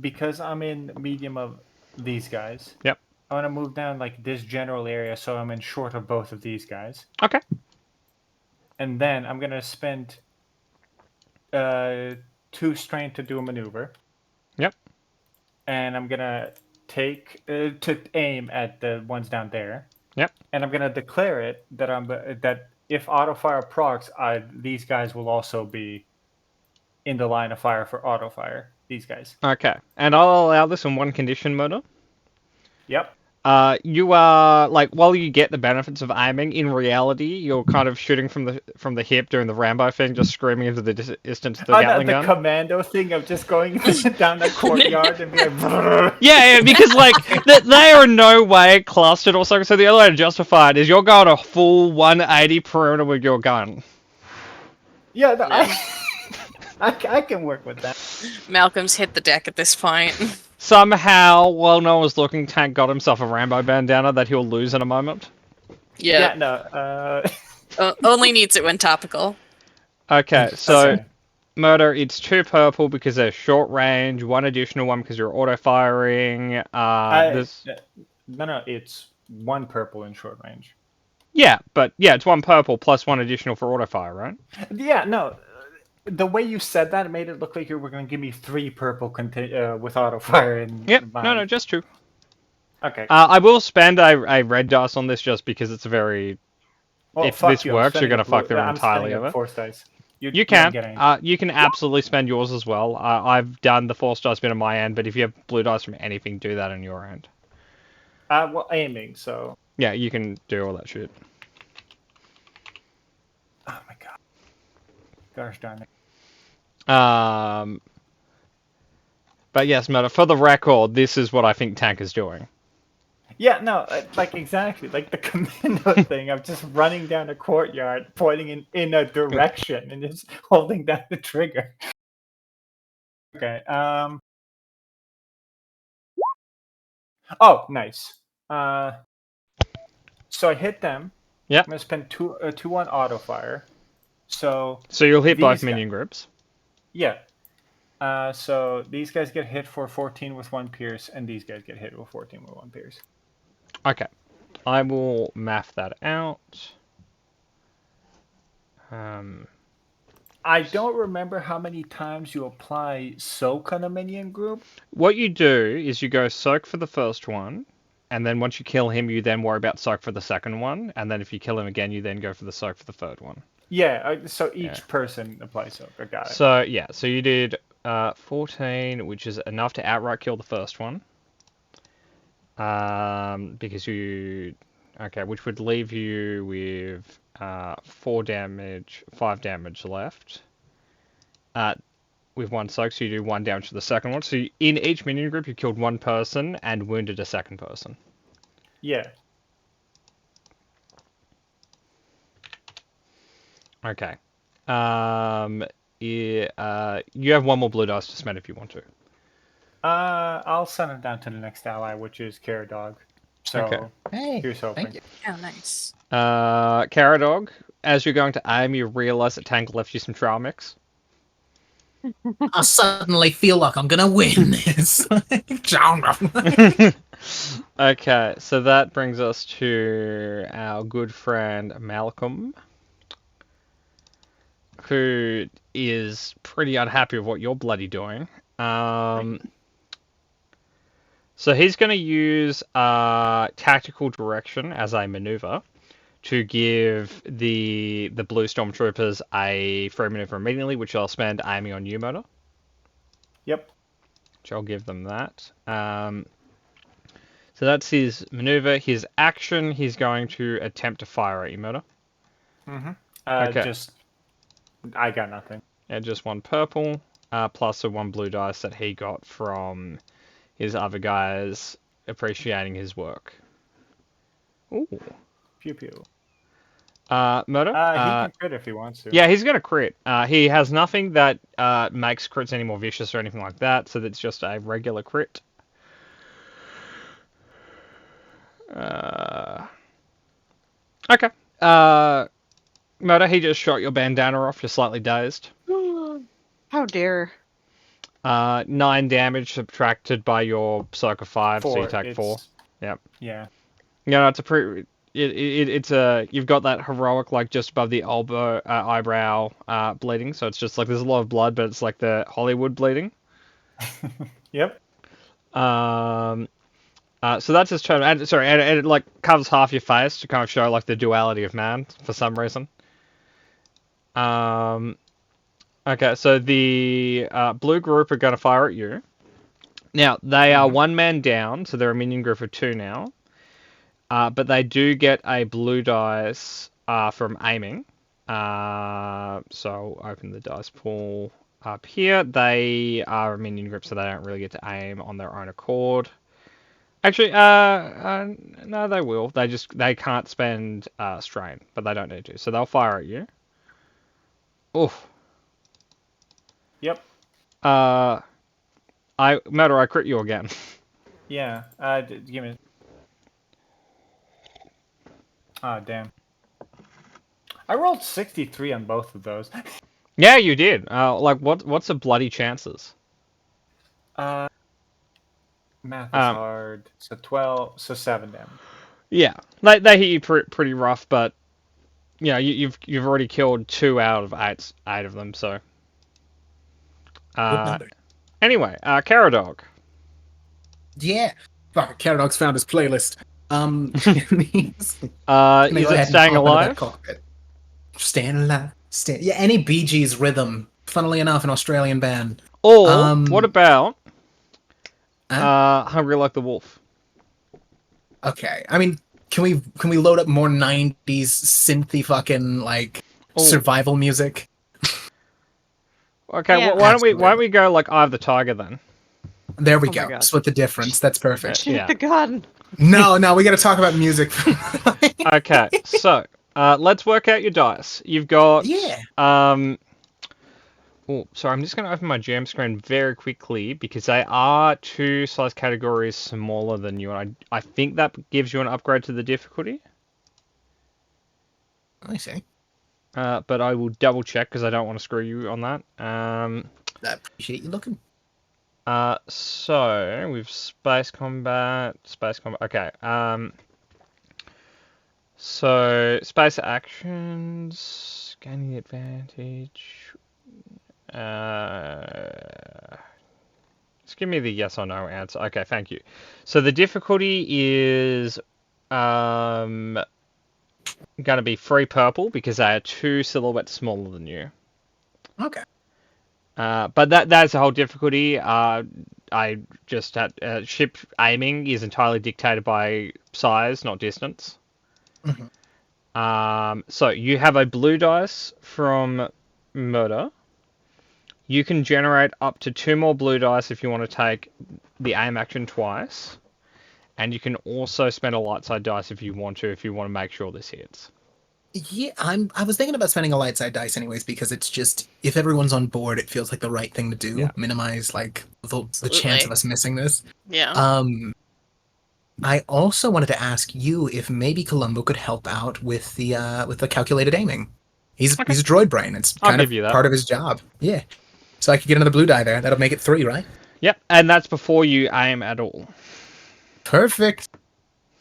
because I'm in medium of these guys. Yep. I want to move down like this general area so I'm in short of both of these guys. Okay. And then I'm going to spend 2 strain to do a maneuver. Yep. And I'm going to take to aim at the ones down there. Yep. And I'm going to declare it that if auto fire procs, these guys will also be in the line of fire for auto fire. These guys. Okay. And I'll allow this on 1 condition, Murder. Yep. You are like while you get the benefits of aiming, in reality you're kind of shooting from the hip, doing the Rambo thing, just screaming into the distance with the Gatling the gun. commando thing of just going down that courtyard and being like, Yeah, because like they are in no way clustered or something. So the only way to justify it is you're going a full 180 perimeter with your gun. yeah, no, I can work with that. Malcolm's hit the deck at this point. Somehow, while no one was looking, Tank got himself a Rambo bandana that he'll lose in a moment. Yeah, Yeah, no. only needs it when topical. Okay, so Okay. Murder, it's 2 purple because they're short range, 1 additional one because you're auto firing. No, it's 1 purple in short range. Yeah, but yeah, it's 1 purple plus 1 additional for auto fire, right? Yeah, no. the way you said that, it made it look like you were going to give me 3 purple with auto fire. And Yep. No, just 2. Okay. I will spend a red dice on this just because it's a very. Well, If fuck this you, I'm works, you're spending gonna a blue- fuck them I'm entirely spending a over. Force dice. You don't can. get any. You can absolutely spend yours as well. I've done the force dice bit on my end, but if you have blue dice from anything, do that on your end. Well, aiming, so. Yeah, you can do all that shit. Oh my god. Gosh darn it. But yes, Meta, for the record, this is what I think Tank is doing. Yeah, no, like exactly, like the commando thing. I'm just running down a courtyard, pointing in a direction, and just holding down the trigger. Okay. Oh, nice. So I hit them. Yep. I'm gonna spend 2 on auto fire. So you'll hit both these minion groups. yeah. So these guys get hit for 14 with 1 pierce, and these guys get hit with 14 with 1 pierce. Okay. I will math that out. I don't remember how many times you apply soak on a minion group. What you do is you go soak for the first one, and then once you kill him, you then worry about soak for the second one, and then if you kill him again, you then go for the soak for the third one. Yeah, so each person applies soak. I got it. So yeah, so you did 14, which is enough to outright kill the first one. Because which would leave you with 5 damage left. With 1 soak, so you do 1 damage to the second one. So in each minion group, you killed 1 person and wounded a second person. Yeah. Okay. You have 1 more blue dice to spend if you want to. I'll send it down to the next ally, which is Caradog. So Okay. Hey, here's hoping. thank you. Oh, nice. Caradog, as you're going to aim, you realize that Tank left you some trail mix. I suddenly feel like I'm gonna win this. Okay, so that brings us to our good friend Malcolm, who is pretty unhappy with what you're bloody doing. So he's going to use tactical direction as a maneuver to give the blue stormtroopers a free maneuver immediately, which I'll spend aiming on you, Motor. Yep. Which I'll give them that. So that's his maneuver. His action, he's going to attempt to fire at you, Motor. Mm-hmm. Okay. I got nothing. Yeah, just 1 purple, plus a 1 blue dice that he got from his other guys appreciating his work. Ooh. Pew pew. Murder? He can crit if he wants to. Yeah, he's going to crit. He has nothing that makes crits any more vicious or anything like that, so that's just a regular crit. Okay. Murder, he just shot your bandana off. You're slightly dazed. How dare. 9 damage subtracted by your circa 5, so you take 4. Yep. Yeah. No, it's a pretty. It's a. You've got that heroic, like just above the elbow, eyebrow, bleeding. So it's just like there's a lot of blood, but it's like the Hollywood bleeding. Yep. So that's his turn. And it like covers half your face to kind of show like the duality of man for some reason. Okay, so the blue group are going to fire at you. Now, they are 1 man down, so they're a minion group of 2 now. But they do get a blue dice from aiming. So I'll open the dice pool up here. They are a minion group, so they don't really get to aim on their own accord. Actually, no, they will. They can't spend strain, but they don't need to. So they'll fire at you. Oof. Yep. I crit you again. Yeah. Give me. Ah, damn. I rolled 63 on both of those. Yeah, you did. What's the bloody chances? Math is hard. So 12. So 7 damage. Yeah, they hit you pretty rough, but yeah, you've already killed 2 out of 8 of them. So Good number. Anyway, Caradog. Yeah. Fuck, Caradog's found his playlist. Is it Staying Alive? Staying Alive. Yeah, any Bee Gees rhythm. Funnily enough, an Australian band. Or what about Huh? Hungry Like the Wolf? Okay, I mean, can we load up more 90s synthy fucking like survival music? Okay, Yeah. why don't we go like Eye of the Tiger then? There we Oh my go. God. Split the difference. That's perfect. Shoot Yeah. the gun. No, we got to talk about music. Okay, so let's work out your dice. You've got Oh, sorry, I'm just going to open my jam screen very quickly because they are 2 size categories smaller than you, and I think that gives you an upgrade to the difficulty. I see. But I will double check because I don't want to screw you on that. I appreciate you looking. So we've space combat. Okay. So space actions, gaining the advantage. Just give me the yes or no answer. Okay, thank you. So the difficulty is going to be 3 purple because they are 2 silhouettes smaller than you. Okay. But that's the whole difficulty. I just had ship aiming is entirely dictated by size, not distance. Mm-hmm. So you have a blue dice from Murder. You can generate up to 2 more blue dice if you want to take the aim action twice. And you can also spend a light side dice if you want to make sure this hits. Yeah, I was thinking about spending a light side dice anyways because it's just if everyone's on board, it feels like the right thing to do. Yeah. Minimize like the chance Absolutely. of us missing this. Yeah. I also wanted to ask you if maybe Columbo could help out with the calculated aiming. He's a droid brain. It's I'll kind of give you that. part of his job. Yeah. So I could get another blue die there. That'll make it 3, right? Yep, and that's before you aim at all. Perfect.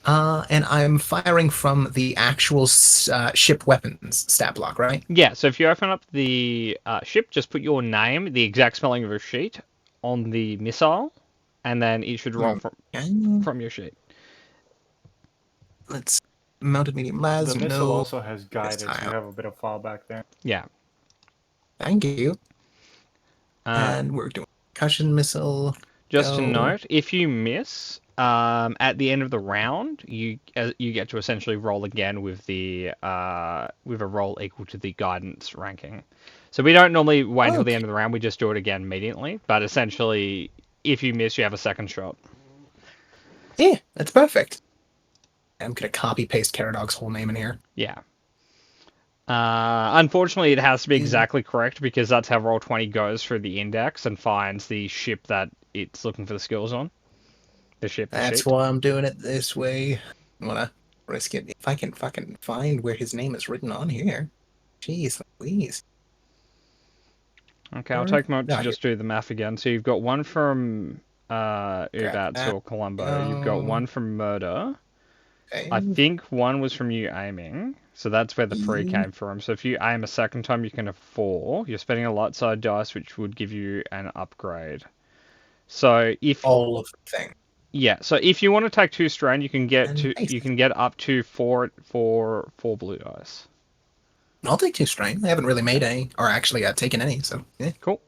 And I'm firing from the actual ship weapons stat block, right? Yeah, so if you open up the ship, just put your name, the exact spelling of your sheet, on the missile, and then it should roll from your sheet. Let's mounted medium las. The missile No. also has guidance. You time. have a bit of fallback there. Yeah. Thank you. And we're doing concussion missile. Just to go. note, if you miss, at the end of the round, you get to essentially roll again with a roll equal to the guidance ranking. So we don't normally wait until the end of the round. We just do it again immediately. But essentially, if you miss, you have a second shot. Yeah, that's perfect. I'm gonna copy paste Caradog's whole name in here. Yeah. Unfortunately, it has to be exactly correct because that's how Roll20 goes through the index and finds the ship that it's looking for the skills on. The ship. That's why I'm doing it this way. I wanna risk it if I can fucking find where his name is written on here. Jeez, Louise. Okay, I'll take a moment to just do the math again. So you've got one from Ubats or Columbo. You've got one from Murder. Okay. I think one was from you aiming. So that's where the 3 came from. So if you aim a second time, you can have 4. You're spending a light side dice, which would give you an upgrade. So if all of the thing. Yeah, so if you want to take 2 strain, you can get up to 4 blue dice. I'll take 2 strain. I haven't really made any, or actually taken any, so yeah. Cool.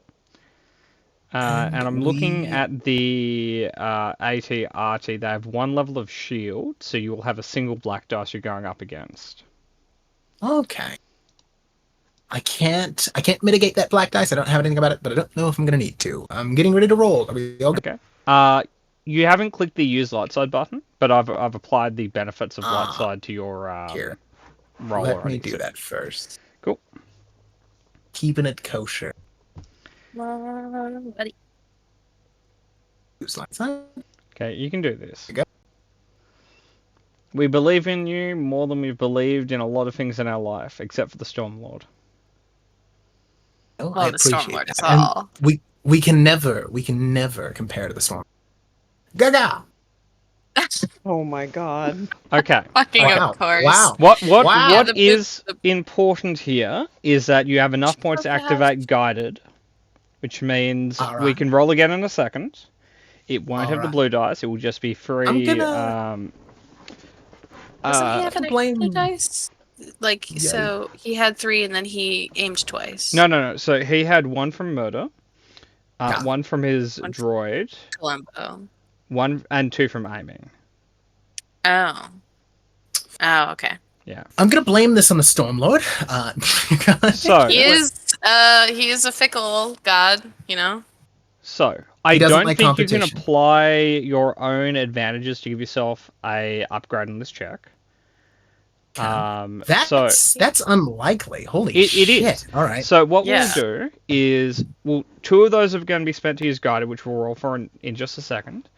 And I'm looking at the AT-RT. They have 1 level of shield, so you will have a single black dice you're going up against. Okay. I can't mitigate that black dice. I don't have anything about it, but I don't know if I'm gonna need to. I'm getting ready to roll. Are we all good? Okay. You haven't clicked the use light side button, but I've applied the benefits of light side to your here. roll. Let me do that first. Cool. Keeping it kosher. Buddy. Use light side. Okay, you can do this. You go. We believe in you more than we've believed in a lot of things in our life, except for the Stormlord. Oh, Well, I the appreciate Stormlord is that. And all. we can never compare to the Storm. Gaga! Oh my god. Okay. Fucking Wow. of course. Wow. What Wow. is important here is that you have enough points to activate guided. which means we Alright. can roll again in a second. It won't have the Alright. blue dice. It will just be free. I'm gonna- Doesn't he uh, have an blame- extra dice? Like, Yeah. so he had 3 and then he aimed twice. no. So he had one from murder, Ah. one from his One- droid, Columbo. one and 2 from aiming. Oh. Oh, okay. I'm gonna blame this on the Stormlord. Because So He is a fickle god, you know? So, I doesn't don't like think you can competition. apply your own advantages to give yourself a upgrade on this check. that's unlikely. Holy It shit! is. All right. So what Yeah. we'll do is, well, 2 of those are going to be spent to use guided, which we'll roll for in just a second.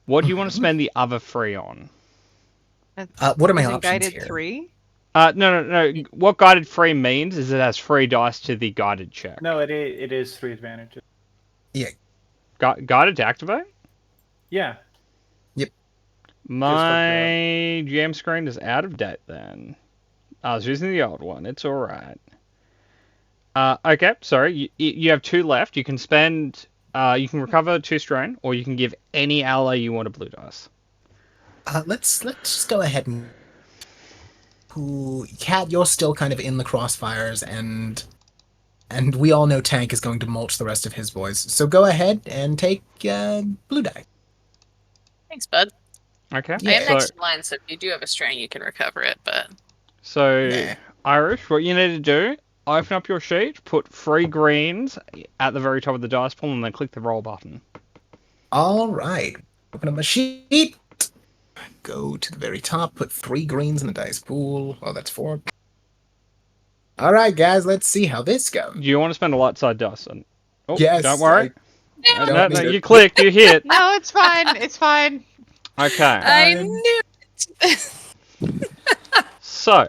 What do you want to spend the other 3 on? What are my Isn't options guided here? 3? No. What guided free means is it has 3 dice to the guided check. No, it is 3 advantages. Guided to activate? Yeah. My GM screen is out of date then. I was using the old one. It's alright. Okay, sorry. You have 2 left. You can spend... you can recover 2 strain, or you can give any ally you want a blue dice. Let's just go ahead and. Cat, you're still kind of in the crossfires, and we all know Tank is going to mulch the rest of his boys. So go ahead and take blue die. Thanks, bud. Okay. I am So, next in line, so if you do have a strain, you can recover it, but... Nah. Irish, what you need to do, open up your sheet, put 3 greens at the very top of the dice pool, and then click the roll button. All right. Open up my sheet. Go to the very top. Put 3 greens in the dice pool. Oh, that's 4. All right, guys. Let's see how this goes. Do you want to spend a light side dice? Oh, Yes, don't worry. I No, don't no, need it. you clicked, you hit. No, it's fine. It's fine. Okay. I knew it! So,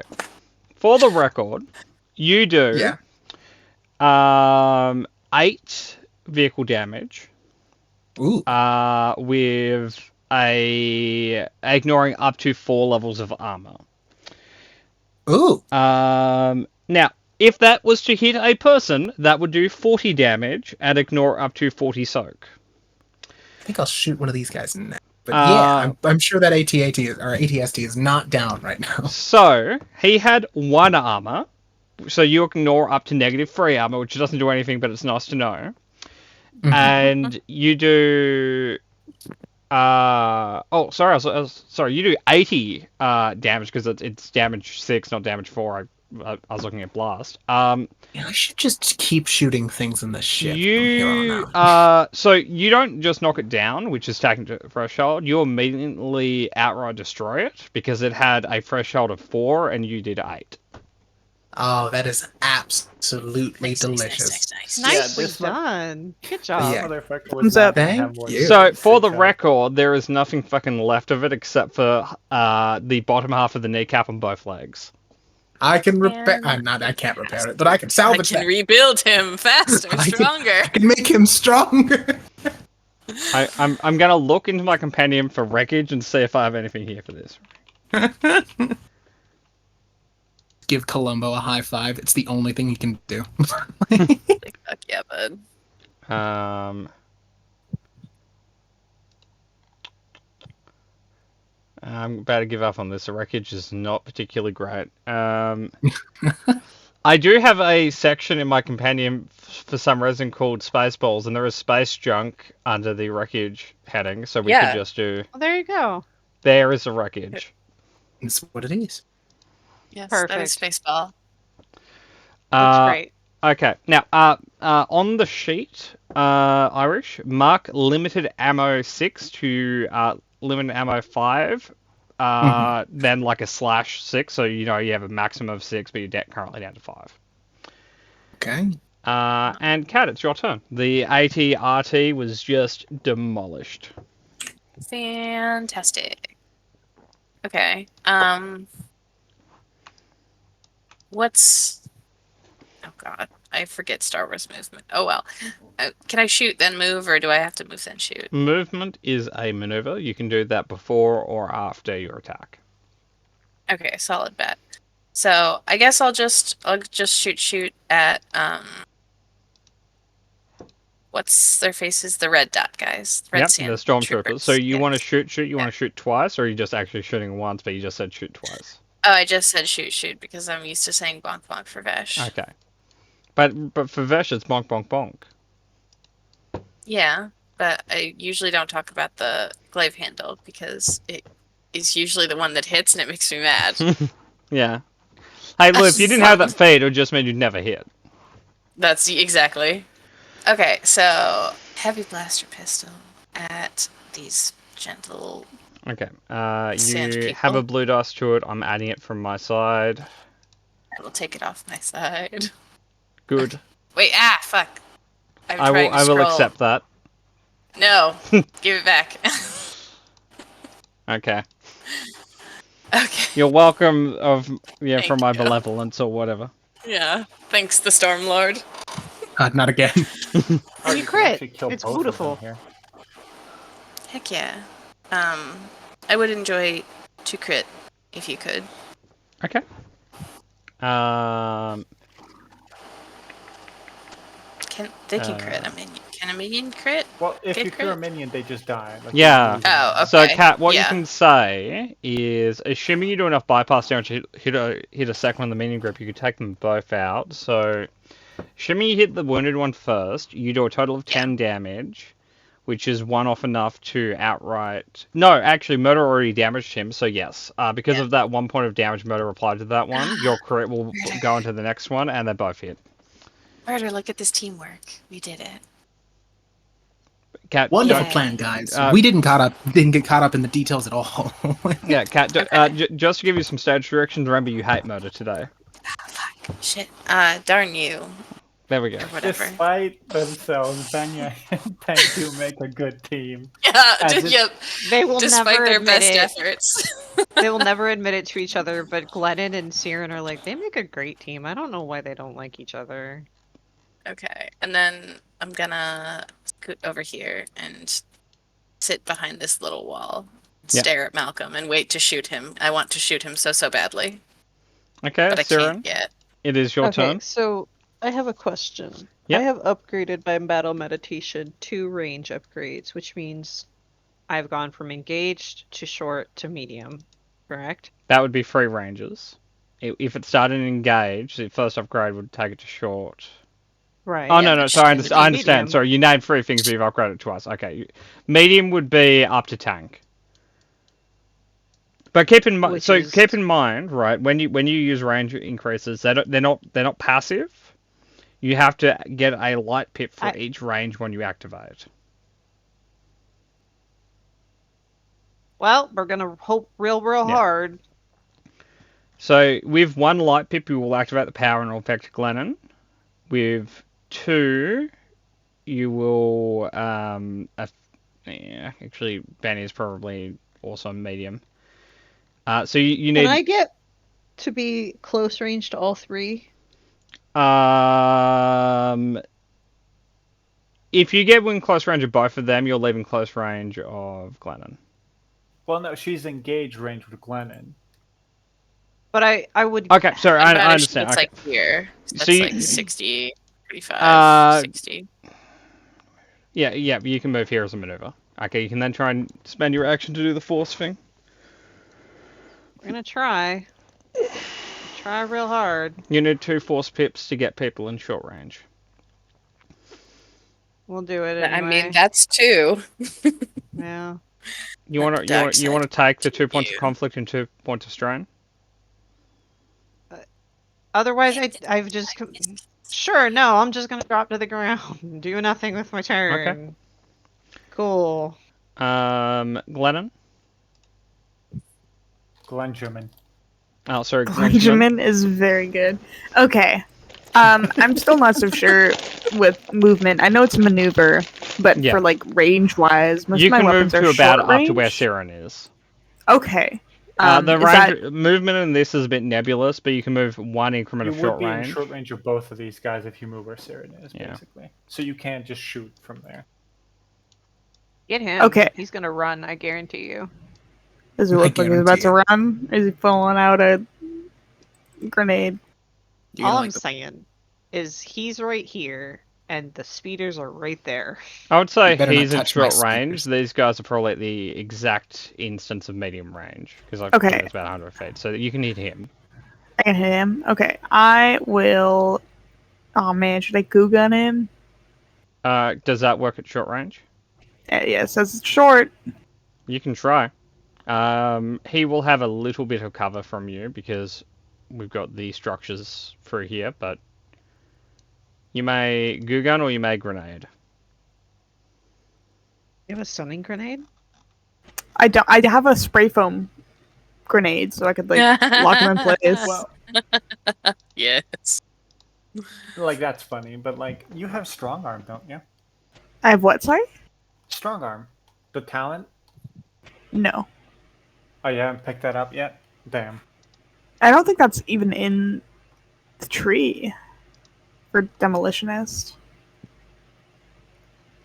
for the record, you do Yeah. 8 vehicle damage Ooh. with ignoring up to 4 levels of armor. Ooh. Now, if that was to hit a person, that would do 40 damage and ignore up to 40 soak. I think I'll shoot one of these guys now. But Uh, yeah, I'm sure that ATST is not down right now. So, he had 1 armor, so you ignore up to -3 armor, which doesn't do anything, but it's nice to know. And you do... sorry, you do 80 damage, because it's damage 6, not damage 4. I was looking at blast. Yeah, I should just keep shooting things in the ship from here on You out. so you don't just knock it down, which is taken to threshold. You immediately outright destroy it because it had a threshold of 4 and you did 8. Oh, that is absolutely Nice, delicious. nice. Nicely this one- done. Good job. Yeah. Motherfucker Thumbs was not up. gonna Thank have more you. than So for 6 the health. record, there is nothing fucking left of it except for the bottom half of the kneecap on both legs. I can repair. Man. I can't repair it, but I can I salvage can that. rebuild him faster, I can- stronger. I can make him stronger. I'm gonna look into my companion for wreckage and see if I have anything here for this. Give Columbo a high five. It's the only thing he can do. Like, fuck yeah, bud. I'm about to give up on this. The wreckage is not particularly great. I do have a section in my companion for some reason called Spaceballs, and there is space junk under the wreckage heading, so we Yeah. could just do... Well, there you go. There is a wreckage. It's what it is. Yes, that Perfect. is Spaceball. Looks great. Okay, now, on the sheet, Irish, mark limited ammo 6 to limited ammo 5, then like a /6, so you know you have a maximum of 6, but you're currently down to 5. Okay. And Kat, it's your turn. The AT-RT was just demolished. Fantastic. Okay. What's... Oh god, I forget Star Wars movement. Oh well. Can I shoot then move, or do I have to move then shoot? Movement is a maneuver. You can do that before or after your attack. Okay, solid bet. So I guess I'll just shoot at what's their faces? The red dot guys. Red Yep, sand the stormtroopers. So you yeah. want to shoot? You want to shoot twice, or are you just actually shooting once? But you just said shoot twice. Oh, I just said shoot because I'm used to saying bonk bonk for Vesh. Okay. But for Vesh, it's bonk bonk bonk. Yeah, but I usually don't talk about the glaive handle because it is usually the one that hits and it makes me mad. Yeah. Hey, look, if you didn't have that feed, it would just mean you'd never hit. That's exactly. Okay, so heavy blaster pistol at these gentle. Okay. Sand You have people. a blue dice to it. I'm adding it from my side. I will take it off my side. Good. Wait, fuck. I'm I trying to will scroll. accept that. No, give it back. Okay. Okay. You're welcome for Thank my you. benevolence or whatever. Yeah. Thanks, the Storm Lord. Not again. Oh, You can crit. actually kill It's both of them beautiful. here. Heck yeah. I would enjoy to crit if you could. Okay. They can crit a minion. Can a minion crit? Well, if Get you kill a crit? minion, they just die. Like, Yeah. Oh, So, okay. Kat, what you Yeah. can say is, assuming you do enough bypass damage to hit a second one in the minion group, you can take them both out. So, assuming you hit the wounded one first, you do a total of 10 damage, which is one off enough to outright... No, actually, Murder already damaged him, so yes. Because of that 1 point of damage Murder applied to that one, your crit will go into the next one, and they both hit. Murder, look at this teamwork. We did it. Kat, Wonderful Yeah. plan, guys. Uh, We didn't get caught up in the details at all. Yeah, Kat, just to give you some stage directions, remember you hate Murder today. Fuck. Shit. Darn you. There we go. Or whatever. Despite themselves, Banya and Tank do make a good team. Yeah, As yep. They will Despite never their admit best it. efforts. They will never admit it to each other, but Glennon and Siren are like, they make a great team. I don't know why they don't like each other. Okay, and then I'm gonna scoot over here and sit behind this little wall, Yeah. stare at Malcolm, and wait to shoot him. I want to shoot him so badly, Okay, but I Siren, can't yet. it is your Okay, turn. so I have a question. Yep. I have upgraded my battle meditation to range upgrades, which means I've gone from engaged to short to medium, correct? That would be 3 ranges. If it started engaged, the first upgrade would take it to short. Right. Oh, Yeah, no, but sorry, I shouldn't it I be understand. medium? Sorry, you named 3 things, but you've upgraded it twice. Okay. Medium would be up to tank. But keep in mind, Which so is- keep in mind, right? When you use range increases, they're not passive. You have to get a light pip for each range when you activate. Well, we're gonna hope real Yeah. hard. So with 1 light pip, you will activate the power and it will affect Glennon. With 2, you will actually Benny is probably also medium. So you need Can I get to be close range to all 3? if you get within close range of both of them, you're leaving close range of Glennon. Well, no, she's engaged range with Glennon. But I would. Okay, sorry, I'd I rather understand. It's Okay. like here. So that's So you- like 60, 45, 60. Yeah, you can move here as a maneuver. Okay, you can then try and spend your action to do the force thing. We're gonna try. Try real hard. You need 2 force pips to get people in short range. We'll do it I anyway. mean, that's 2. Yeah. You want to Dark you want to take the 2 points of you. conflict and 2 points of strain. Otherwise, I've just. Sure, no, I'm just gonna drop to the ground. Do nothing with my turn. Cool. Glennon. Glenjamin. Oh, sorry, Benjamin is very good. Okay. I'm still not so sure with movement. I know it's maneuver, but Yeah. for like range wise, most You of my can move weapons are to about short up range. to where Siren is. Okay. The is range that- movement in this is a bit nebulous, but you can move 1 increment You of would short be range. in short range of both of these guys if you move where Siren is, Yeah. basically. So you can't just shoot from there. Get him. Okay. He's gonna run, I guarantee you. Does it look like he's about to run? Is he pulling out a grenade? All I'm saying is he's right here. and the speeders are right there. I would say You better not he's at touch my short range. speakers. These guys are probably at the exact instance of medium range because I Okay. think it's about 100 feet. So you can hit him. I can hit him. Okay, I will. Oh man, should I goo gun him? Does that work at short range? Yeah, it says it's short. You can try. He will have a little bit of cover from you because we've got the structures through here, but you may goo gun or you may grenade. You have a stunning grenade? I don't. I have a spray foam grenade, so I could like lock him in place. Well, Yes. like that's funny, but like you have strong arm, don't you? I have what? Sorry. Strong arm, the talent. No, Oh, you haven't picked that up yet. Damn. I don't think that's even in the tree for demolitionist.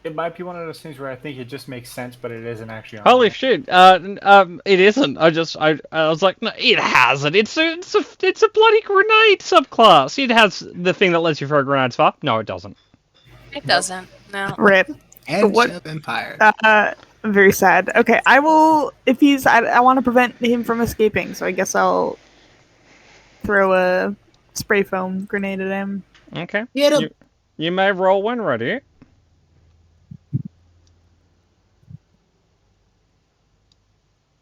It might be one of those things where I think it just makes sense, but it isn't actually. On Holy there. shit! It isn't. I was like, no, it hasn't. It's a bloody grenade subclass. It has the thing that lets you throw grenades far. No, it doesn't. It doesn't. No. Rip. And what- Ship Empire. I'm very sad. Okay, I will. If he's, I want to prevent him from escaping, so I guess I'll throw a spray foam grenade at him. Okay. Hit him. You may roll when ready.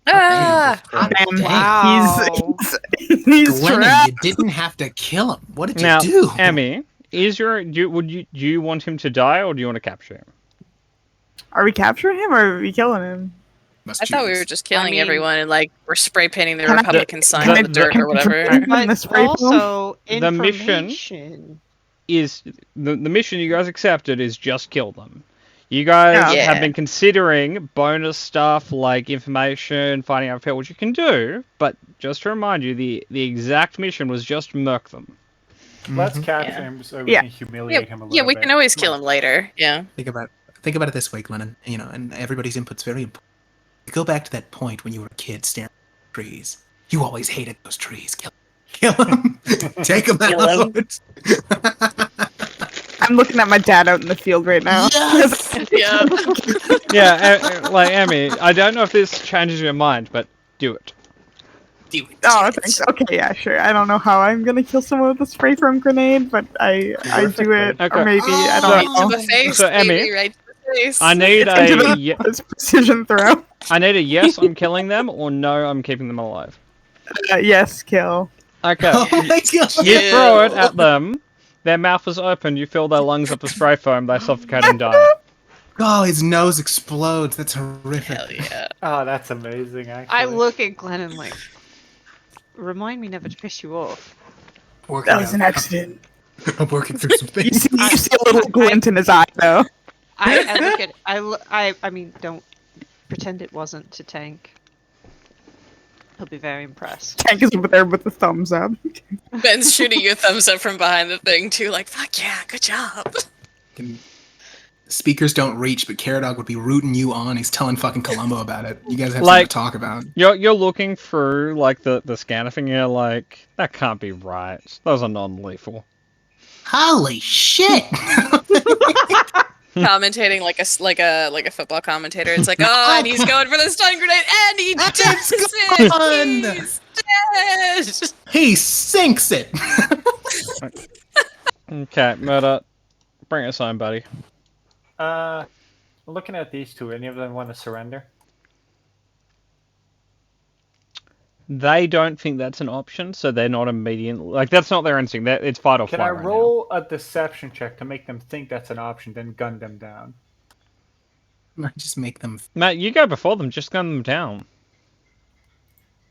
Ah! Damn, Wow. he's Glennon, trapped. you didn't have to kill him. What did Now, you do? Emmy, do you want him to die or do you want to capture him? Are we capturing him or are we killing him? Must I thought we choose. were just killing mean- everyone and like we're spray painting the Can I- Republican sign can on I the dirt drink or whatever. the spray But foam? also, The mission- information. Is the mission you guys accepted is just kill them. You guys Yeah. have been considering bonus stuff like information, finding out what you can do, but just to remind you, the exact mission was just murk them. Let's Mhm. capture Yeah. him so we Yeah. can humiliate him a little Yeah, we bit. can always Come kill on. him later. Yeah. Think about it this way, Glennon. You know, and everybody's input's very important. Go back to that point when you were a kid staring at trees. You always hated those trees. Kill them. Take them Kill 'em. out. I'm looking at my dad out in the field right now. Yes! Yeah. Yeah, like Emmy, I don't know if this changes your mind, but do it. Do it. Oh, thanks. Okay, yeah, sure. I don't know how I'm gonna kill someone with a spray foam grenade, but I do it, Okay. or maybe I Right don't to know. the face, So, Emmy, baby, right to the face. I need Into a It's precision throw. I need a yes, I'm killing them, or no, I'm keeping them alive. Yes, kill. Okay. Oh my god! You throw it Ew. at them. Their mouth is open. You fill their lungs up with spray foam. They suffocate and die. Oh, his nose explodes. That's horrific. Hell yeah. Oh, that's amazing. Actually, I look at Glenn and like, remind me never to piss you off. Working That was an out. accident. I'm working through some You things. see a little glint in his eye, though. I look at I mean, don't pretend it wasn't to Tank. He'll be very impressed. Tank is over there with the thumbs up. Ben's shooting you a thumbs up from behind the thing too, like, fuck yeah, good job. And speakers don't reach, but Carrot Dog would be rooting you on. He's telling fucking Columbo about it. You guys have Like- something to talk about. You're looking through like the scanner thing. You're like, that can't be right. Those are non-lethal. Holy shit! Commentating like a football commentator. It's like, oh, and he's going for the stun grenade, and he Let's does go it. on. He's dead. He sinks it. Okay, Murder, bring us home, buddy. Looking at these two, any of them want to surrender? They don't think that's an option, so they're not immediate. Like that's not their instinct. It's fight or Can flight I right now. roll a deception check to make them think that's an option, then gun them down? Just make them. Matt, you go before them. Just gun them down.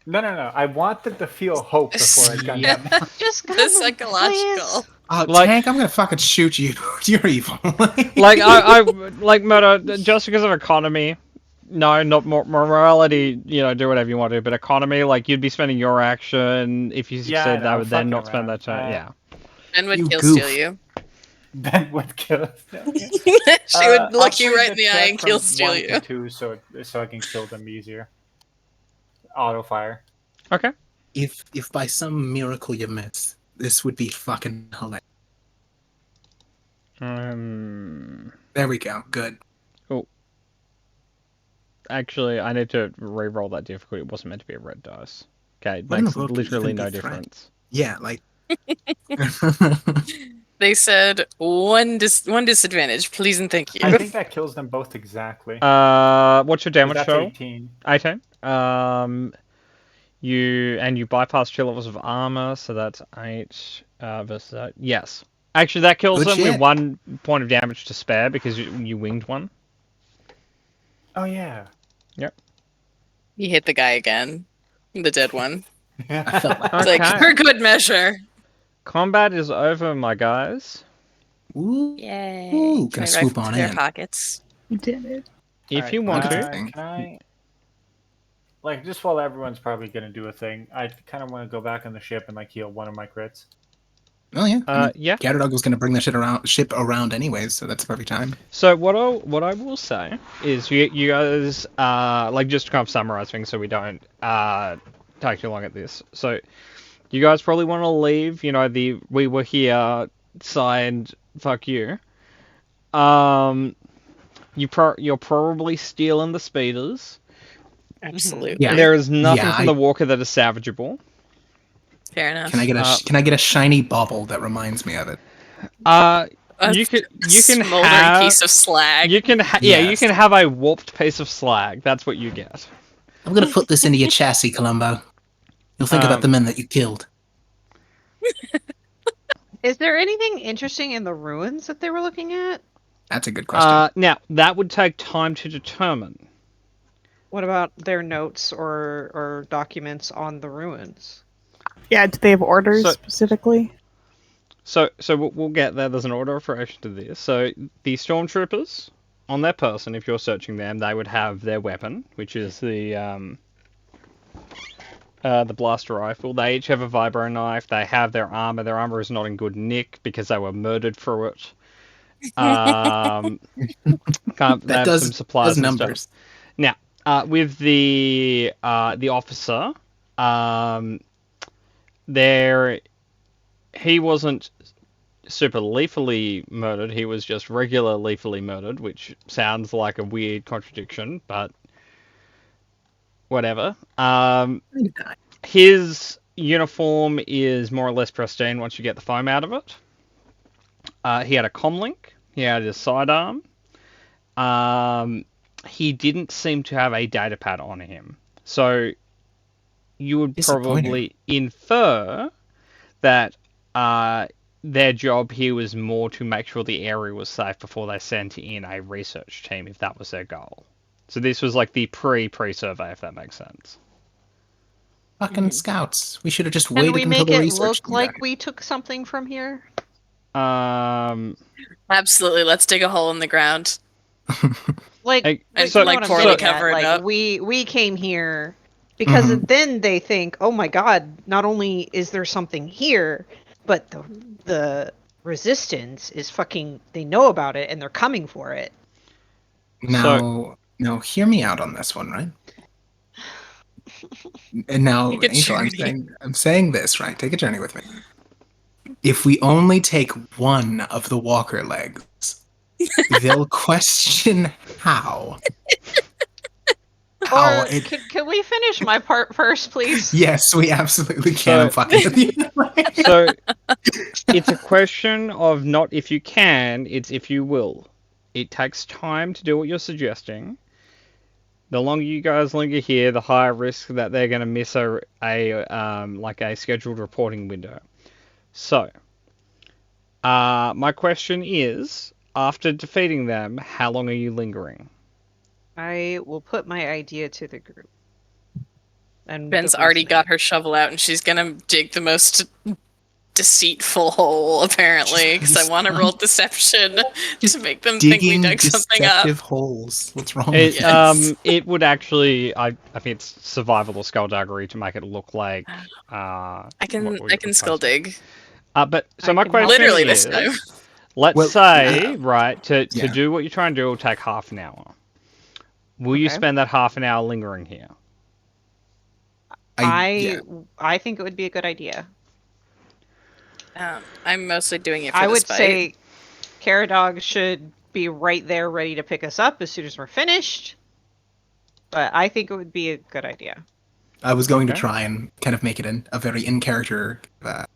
No. I wanted to feel hope before I gun Yeah. them. Just The psychological. Oh, Like- Tank, I'm gonna fucking shoot you. You're evil. Like I like Murder just because of economy. No, not morality. You know, do whatever you want to. But economy, like you'd be spending your action if you Yeah, I succeed. know, They would then fucking not spend around. that turn. Yeah. Ben would You kill goof. steal you. Ben would kill us. She would look I'll you play right in the eye check and kill from steal 1 you. to 2 so I can kill them easier. Auto fire. Okay. if by some miracle you miss, this would be fucking hilarious. There we go. Good. Actually, I need to re-roll that difficulty. It wasn't meant to be a red dice. Okay, it What in the makes world could literally even no be threat? difference. Yeah, like. They said one disadvantage. Please and thank you. I think that kills them both exactly. What's your 'Cause damage that's total? 18. 18. You bypass 2 levels of armor, so that's 8 versus 8. Yes. Actually, that kills Good them with shit. 1 point of damage to spare because you winged one. Oh yeah. He hit the guy again. The dead one. I felt like It's Okay. like, for good measure. Combat is over, my guys. Ooh, Yay. Ooh, Can gonna I swoop rifle on to their in. pockets? You did it. If Alright, you want to. Interesting. Can I, like, just while everyone's probably gonna do a thing, I kind of want to go back on the ship and like heal one of my crits. Oh yeah. Yeah. Gatterdog was gonna bring the ship around anyways, so that's a perfect time. So what I will say is you guys like, just to kind of summarize things so we don't take too long at this. So you guys probably want to leave, the we were here side, fuck you. You're probably stealing the speeders. Absolutely. Yeah. There is nothing Yeah, from the walker that is salvageable. Fair enough. Can I get a shiny bauble that reminds me of it? A You can smoldering have piece of slag. you can you Yes. can have a warped piece of slag. That's what you get. I'm gonna put this into your chassis, Columbo. You'll think about the men that you killed. Is there anything interesting in the ruins that they were looking at? That's a good question. Now that would take time to determine. What about their notes or documents on the ruins? Yeah, do they have orders So- specifically? So we'll get there. There's an order of operation to this. So the stormtroopers, on their person, if you're searching them, they would have their weapon, which is the blaster rifle. They each have a vibro knife. They have their armor. Their armor is not in good nick because they were murdered through it. They That have does some supplies does and numbers. stuff. Now, with the officer, he wasn't super lethally murdered. He was just regular lethally murdered, which sounds like a weird contradiction, but whatever. His uniform is more or less pristine once you get the foam out of it. He had a comlink. He had his sidearm. He didn't seem to have a datapad on him. So you would probably infer that their job here was more to make sure the area was safe before they sent in a research team, if that was their goal. So this was like the pre-survey, if that makes sense. Fucking scouts. We should have just Can waited we until make the it research look team like got we took something from here? Absolutely. Let's dig a hole in the ground. Like, Hey, And, so- you know like, what I'm poorly getting at? cover it Like, up. we came here because then they think, oh my god, not only is there something here, but the resistance is fucking, they know about it and they're coming for it. Now, hear me out on this one, right? And now, Take a Angel, journey. I'm saying this, right? Take a journey with me. If we only take one of the walker legs, they'll question how. Or it. can we finish my part first, please? Yes, we absolutely can. I'm fucking with you. So it's a question of not if you can, it's if you will. It takes time to do what you're suggesting. The longer you guys linger here, the higher risk that they're going to miss a scheduled reporting window. So, my question is, after defeating them, how long are you lingering? I will put my idea to the group. And Ben's the already reasoning. got her shovel out and she's gonna dig the most deceitful hole, apparently, because I want to roll deception to make them think we Digging dug something up. deceptive holes. What's wrong It, with Yes. it would actually, I think it's survival or skullduggery to make it look like. I what can we're skull proposing. dig. But so I my can help. question Literally is, this time. let's Well, say, right, to yeah. do what you're trying to do will take half an hour. Will you Okay. spend that half an hour lingering here? yeah. I think it would be a good idea. I'm mostly doing it for I the would spite. say, Caradog should be right there ready to pick us up as soon as we're finished. But I think it would be a good idea. I was going to Okay. try and kind of make it a very in-character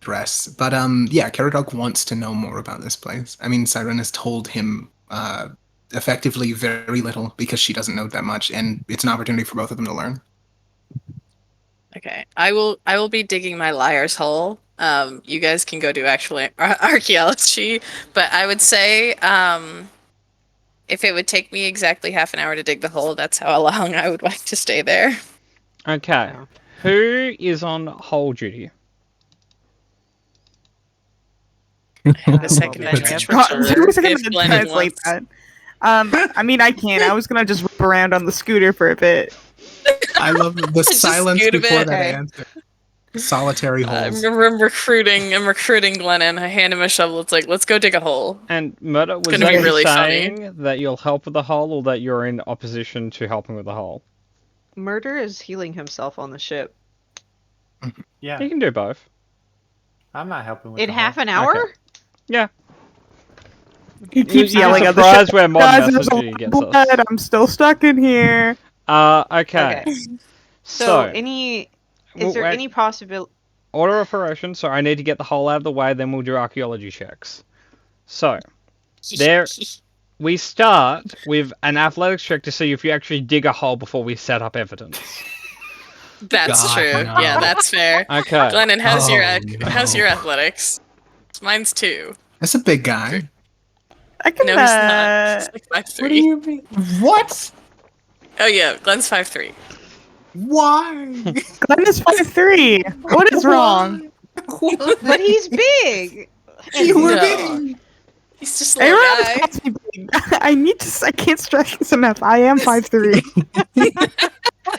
dress, but yeah, Caradog wants to know more about this place. I mean, Siren has told him effectively very little because she doesn't know that much, and it's an opportunity for both of them to learn. Okay, I will be digging my liar's hole. You guys can go do actual archaeology, but I would say if it would take me exactly half an hour to dig the hole, that's how long I would like to stay there. Okay. Yeah. Who is on hole duty? I have a second Benny, message I'm for sure. Who was going if to Glennon translate wants. that? I mean, I can't. I was gonna just whip around on the scooter for a bit. I love the Just silence scoot a before bit. that Okay. answer. Solitary holes. I'm recruiting Glennon. I hand him a shovel. It's like, let's go dig a hole. And Murder, was gonna that be you really funny. saying that you'll help with the hole, or that you're in opposition to helping with the hole? Murder is healing himself on the ship. Yeah, You can do both. I'm not helping with In the half whole- an hour? Yeah. He keeps You're yelling at the surprised ship. where mod Guys, there's a messaging lot gets of us. blood. I'm still stuck in here. Okay. So, So, is there wait. any possibility? Order of operation. So I need to get the hole out of the way, then we'll do archaeology checks. So, there we start with an athletics check to see if you actually dig a hole before we set up evidence. That's God, true. no. Yeah, that's fair. Okay. Glennon, how's your Oh, how's no. your athletics? Mine's 2. That's a big guy. I can. No, he's not. He's like 5'3". What do you mean? What? Oh yeah, Glenn's 5'3". Why? Glenn is 5'3". What is wrong? But he's big. You were No. big. He's just a little Everyone guy. calls me big. I can't stress this enough. I am 5'3".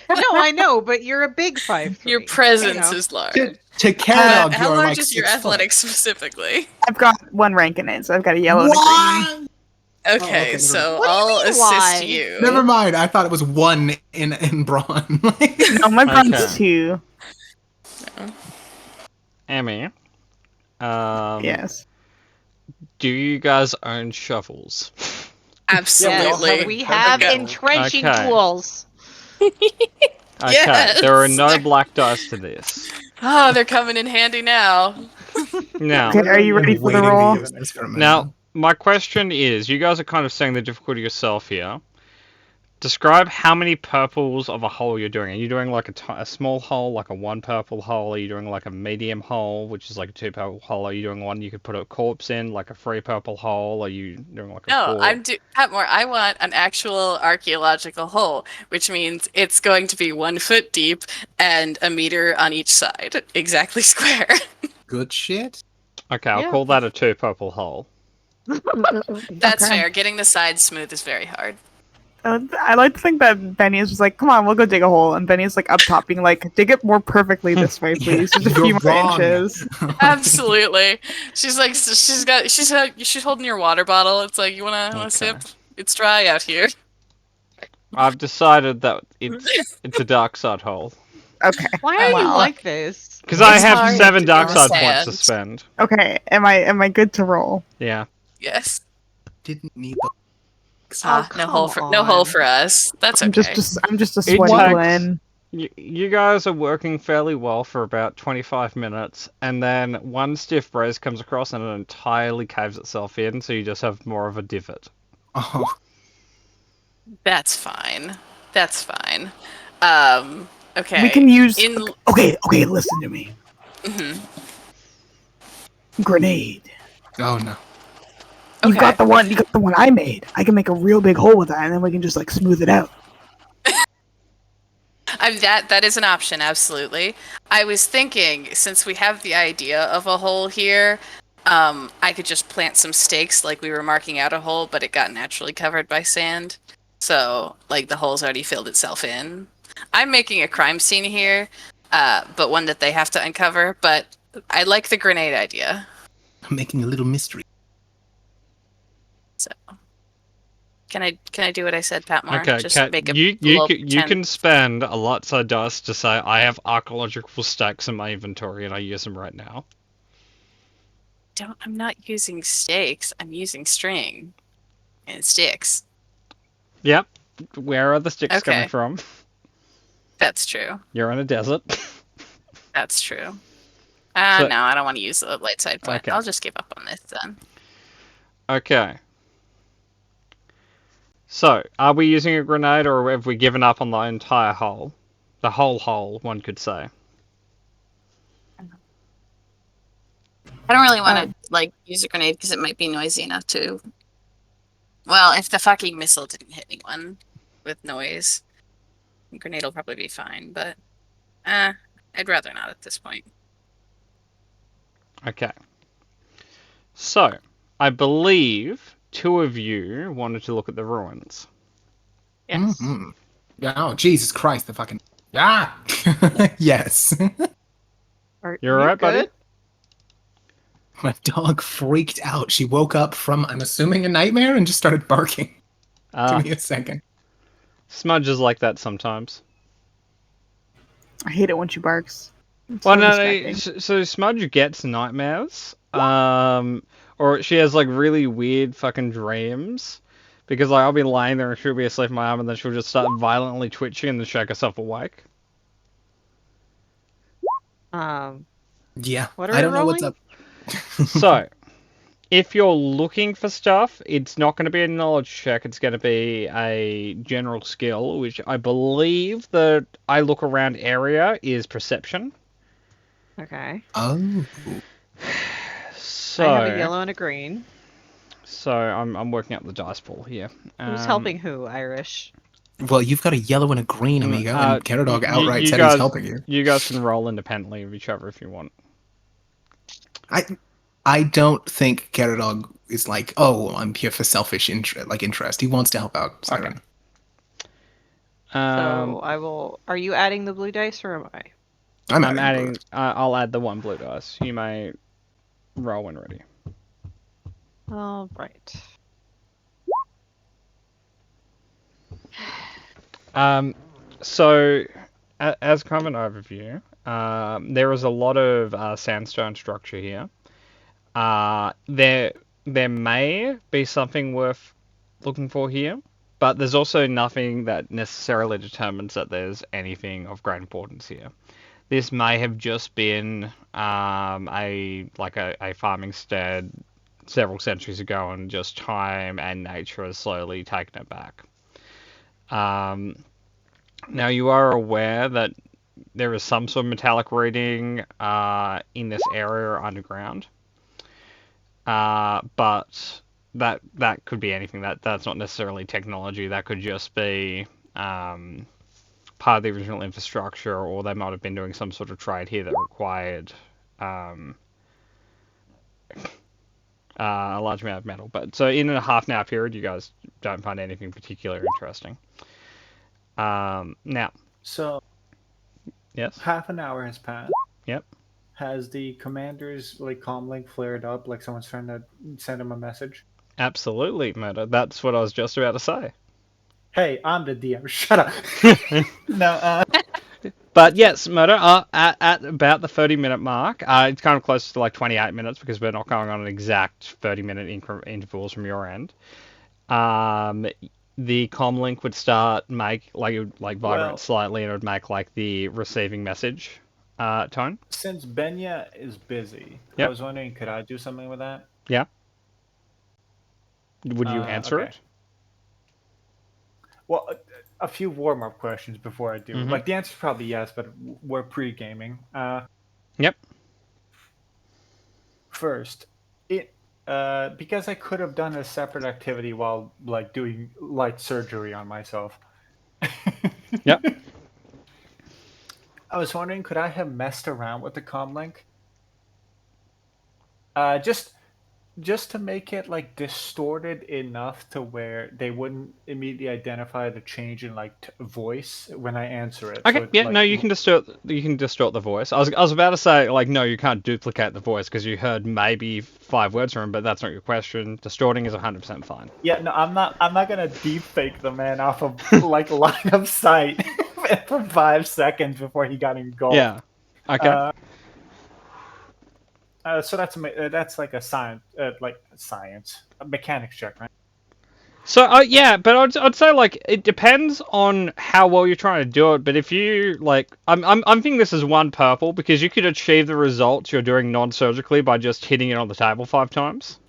No, I know, but you're a big 5'3". Your presence you know. is large. To Caradog, How you're large like is your 6 foot. athletics specifically? I've got one rank in it, so I've got a yellow and a green. What? Okay, okay, never so What do you I'll mean, assist why? you. Never mind. I thought it was 1 in brawn. No, my bronze Okay. 2. Emmy. Yes. Do you guys own shovels? Absolutely. Yes, we have Okay. entrenching Okay. tools. Okay. Yes. There are no black dice to this. Oh, they're coming in handy now. Now, Okay, are you ready for the Waiting to roll? use this for a minute. Now, my question is, you guys are kind of saying the difficulty yourself here. Describe how many purples of a hole you're doing. Are you doing like a small hole, like a 1 purple hole? Are you doing like a medium hole, which is like a 2 purple hole? Are you doing one you could put a corpse in, like a 3 purple hole? Are you doing like a No, 4? I'm Patmore. I want an actual archaeological hole, which means it's going to be 1 foot deep and a meter on each side, exactly square. Good shit. Okay, I'll Yeah. call that a 2 purple hole. That's Okay. fair. Getting the sides smooth is very hard. I like to think that Benny is just like, come on, we'll go dig a hole. And Benny's like up top being like, dig it more perfectly this way, please. Just a You're few more wrong. inches. Absolutely. She's like, she's holding your water bottle. It's like, you wanna Okay. sip? It's dry out here. I've decided that it's a dark side hole. Okay. Why are you Wow. like this? Because I It's have hard 7 to dark side points to understand. spend. Okay. Am I good to roll? Yeah. Yes. Didn't need the. No hole come for for us. That's I'm okay. I'm just a It sweaty takes- Glenn. You guys are working fairly well for about 25 minutes, and then one stiff breeze comes across and it entirely caves itself in, so you just have more of a divot. Oh, That's fine. That's fine. Okay. We can use. in. Okay, listen to me. Mhm. Grenade. oh no. You Okay. got the one. You got the one I made. I can make a real big hole with that, and then we can just like smooth it out. That is an option, absolutely. I was thinking, since we have the idea of a hole here, I could just plant some stakes like we were marking out a hole, but it got naturally covered by sand. So, like, the hole's already filled itself in. I'm making a crime scene here, but one that they have to uncover, but I like the grenade idea. I'm making a little mystery. So, can I do what I said, Patmore? Okay, Just Kat, make a you little can pretend- spend a lot side dice to say I have archaeological stacks in my inventory and I use them right now. I'm not using stakes. I'm using string and sticks. Yep. Where are the sticks coming Okay. from? That's true. You're in a desert. That's true. So- No, I don't want to use the light side point. Okay. I'll just give up on this then. Okay. So, are we using a grenade, or have we given up on the entire hole? The whole hole, one could say. I don't really want to use a grenade because it might be noisy enough to. Well, if the fucking missile didn't hit anyone with noise, a grenade will probably be fine. But, I'd rather not at this point. Okay. So, I believe 2 of you wanted to look at the ruins. Yes. Mhm. Oh, Jesus Christ, the fucking... Ah! Yes. Are You alright, buddy? good? My dog freaked out. She woke up from, I'm assuming, a nightmare and just started barking. Give me a second. Smudge is like that sometimes. I hate it when she barks. It's Well, so no, distracting. so Smudge gets nightmares. Or she has like really weird fucking dreams. Because like I'll be lying there and she'll be asleep in my arm and then she'll just start violently twitching and then shake herself awake. Yeah. What are I we don't know what's rolling? up. So, if you're looking for stuff, it's not going to be a knowledge check, it's going to be a general skill, which I believe that I look around area is perception. Okay. Oh. So, I have a yellow and a green. So I'm working out the dice pool here. Who's helping who, Irish? Well, you've got a yellow and a green, amigo, and Caradog outright said he's helping you. You guys can roll independently of each other if you want. I don't think Caradog is like, oh, I'm here for selfish interest. He wants to help out Siren. Okay. So I will. Are you adding the blue dice or am I? I'm adding. I'll add the 1 blue dice. You may roll when ready. All right. So, as kind of an overview, there is a lot of sandstone structure here. There may be something worth looking for here, but there's also nothing that necessarily determines that there's anything of great importance here. This may have just been a farming stead several centuries ago, and just time and nature has slowly taken it back. Now you are aware that there is some sort of metallic reading in this area underground, but that could be anything. That's not necessarily technology. That could just be part of the original infrastructure, or they might have been doing some sort of trade here that required a large amount of metal. But so in a half an hour period, you guys don't find anything particularly interesting. Now, So, yes. half an hour has passed. Yep. Has the commander's comlink flared up like someone's trying to send him a message? Absolutely, Murder. That's what I was just about to say. Hey, I'm the DM. Shut up. No, But yes, Murder, at about the 30-minute mark, it's kind of close to like 28 minutes because we're not going on an exact 30-minute intervals from your end. The comlink would start vibrate Well- slightly, and it would make like the receiving message tone. since Benya is busy, Yep. I was wondering, could I do something with that? Yeah. Would you answer okay. it? Well, a few warm-up questions before I do. Mhm. Like, the answer's probably yes, but we're pre-gaming. Yep. First, because I could have done a separate activity while doing light surgery on myself. Yep. I was wondering, could I have messed around with the comlink? Just to make it distorted enough to where they wouldn't immediately identify the change in voice when I answer it. Okay. So it, Yeah. No, you can distort. You can distort the voice. I was about to say no, you can't duplicate the voice because you heard maybe 5 words from him, but that's not your question. Distorting is 100% fine. Yeah, no, I'm not gonna deep fake the man off of line of sight for 5 seconds before he got engulfed. Yeah. Okay. So that's like a science, a mechanics check, right? So yeah, but I'd say like it depends on how well you're trying to do it. But if you like, I'm thinking this is one purple because you could achieve the results you're doing non-surgically by just hitting it on the table 5 times.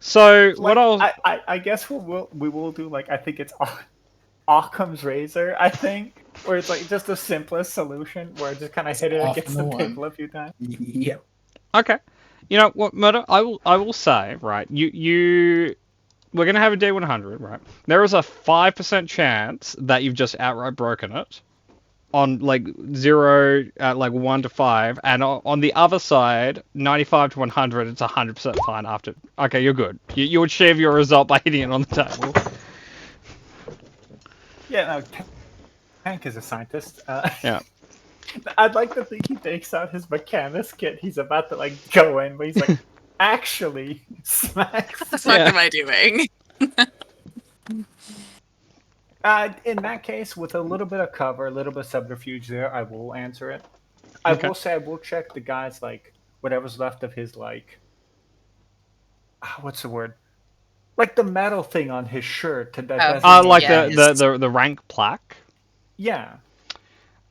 So what I'll I guess we will do like I think it's Occam's razor. I think where it's like just the simplest solution where it just kind of hit it often against the the one. table a few times. Yep. Okay. You know what, Murder? I will say, right, we're gonna have a D100, right? There is a 5% chance that you've just outright broken it on like 1 to 5, and on the other side, 95 to 100, it's 100% fine after. Okay, you're good. You achieve your result by hitting it on the table. Yeah, no, Tank is a scientist. Yeah. I'd like to think he takes out his mechanics kit. He's about to like go in, but he's like, actually, smacks. What the fuck am I doing? In that case, with a little bit of cover, a little bit of subterfuge there, I will answer it. I Okay. will say I will check the guy's like whatever's left of his like what's the word? Like the metal thing on his shirt to that. Like Yeah, the rank plaque. Yeah,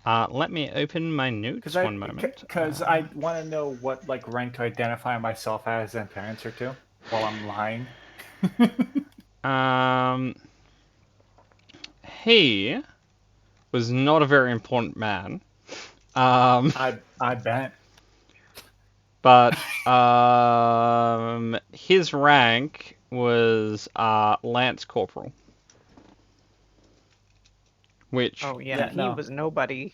Let me open my notes one moment. because I want to know what like rank to identify myself as and to answer to while I'm lying. He was not a very important man. I bet. But his rank was Lance Corporal. Which Oh yeah, Yeah, he no. was nobody.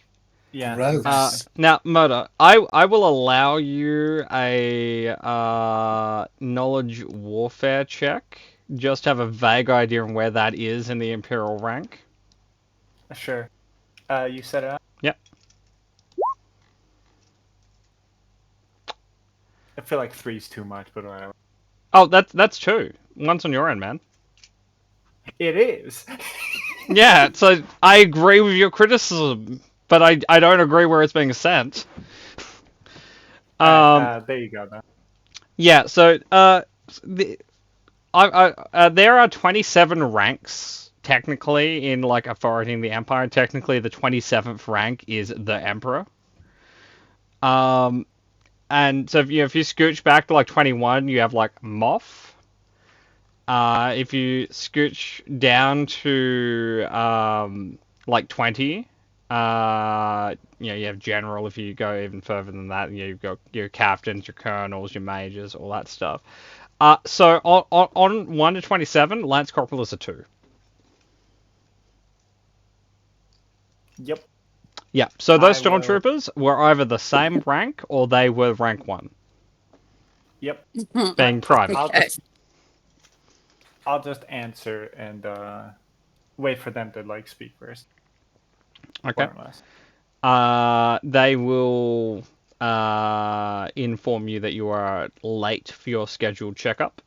Yeah. Gross. now, Murder, I will allow you a knowledge warfare check. Just have a vague idea on where that is in the Imperial rank. Sure. You set it up. Yep. I feel like 3's too much, but whatever. Oh, that's 2. One's on your end, man. It is. Yeah, so I agree with your criticism, but I don't agree where it's being sent. There you go. Then. Yeah, so there are 27 ranks technically in like authority in the Empire. Technically, the 27th rank is the Emperor. And so if you scooch back to like 21, you have like Moff. If you scooch down to like 20, you have general. If you go even further than that, you've got your captains, your colonels, your majors, all that stuff. So on 1 to 27, Lance Corporal is a 2. Yep. Yeah. So those I will- stormtroopers were either the same rank or they were rank 1, Yep. being private. I'll just answer and wait for them to like speak first. Okay. More or less. They will inform you that you are late for your scheduled checkup.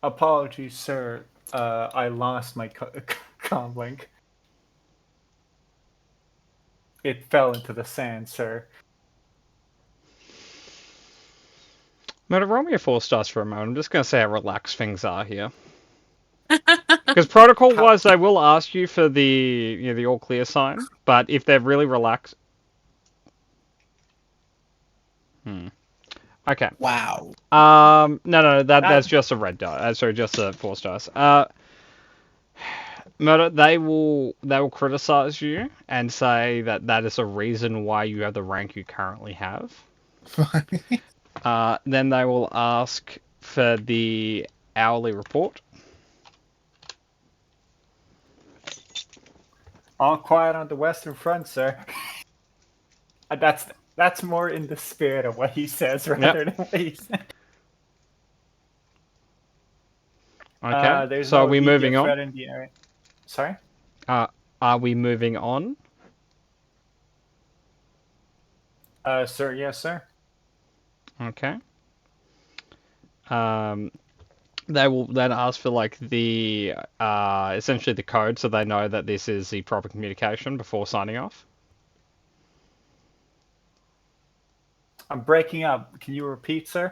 Apologies, sir. I lost my comm link. It fell into the sand, sir. I'm gonna roll me a 4 stars for a moment. I'm just gonna see how relaxed things are here. Because protocol-wise, they will ask you for the all clear sign, but if they're really relaxed, Okay. Wow. No, that's just a red die. Sorry, just a 4 stars. Murder, they will criticize you and say that is a reason why you have the rank you currently have. Then they will ask for the hourly report. All quiet on the Western Front, sir. That's more in the spirit of what he says rather than what he said. Okay. There's So no are we immediate moving threat on? in the area. Sorry? Are we moving on? Sir, yes, sir. Okay. They will then ask for like the essentially the code, so they know that this is the proper communication before signing off. I'm breaking up. Can you repeat, sir?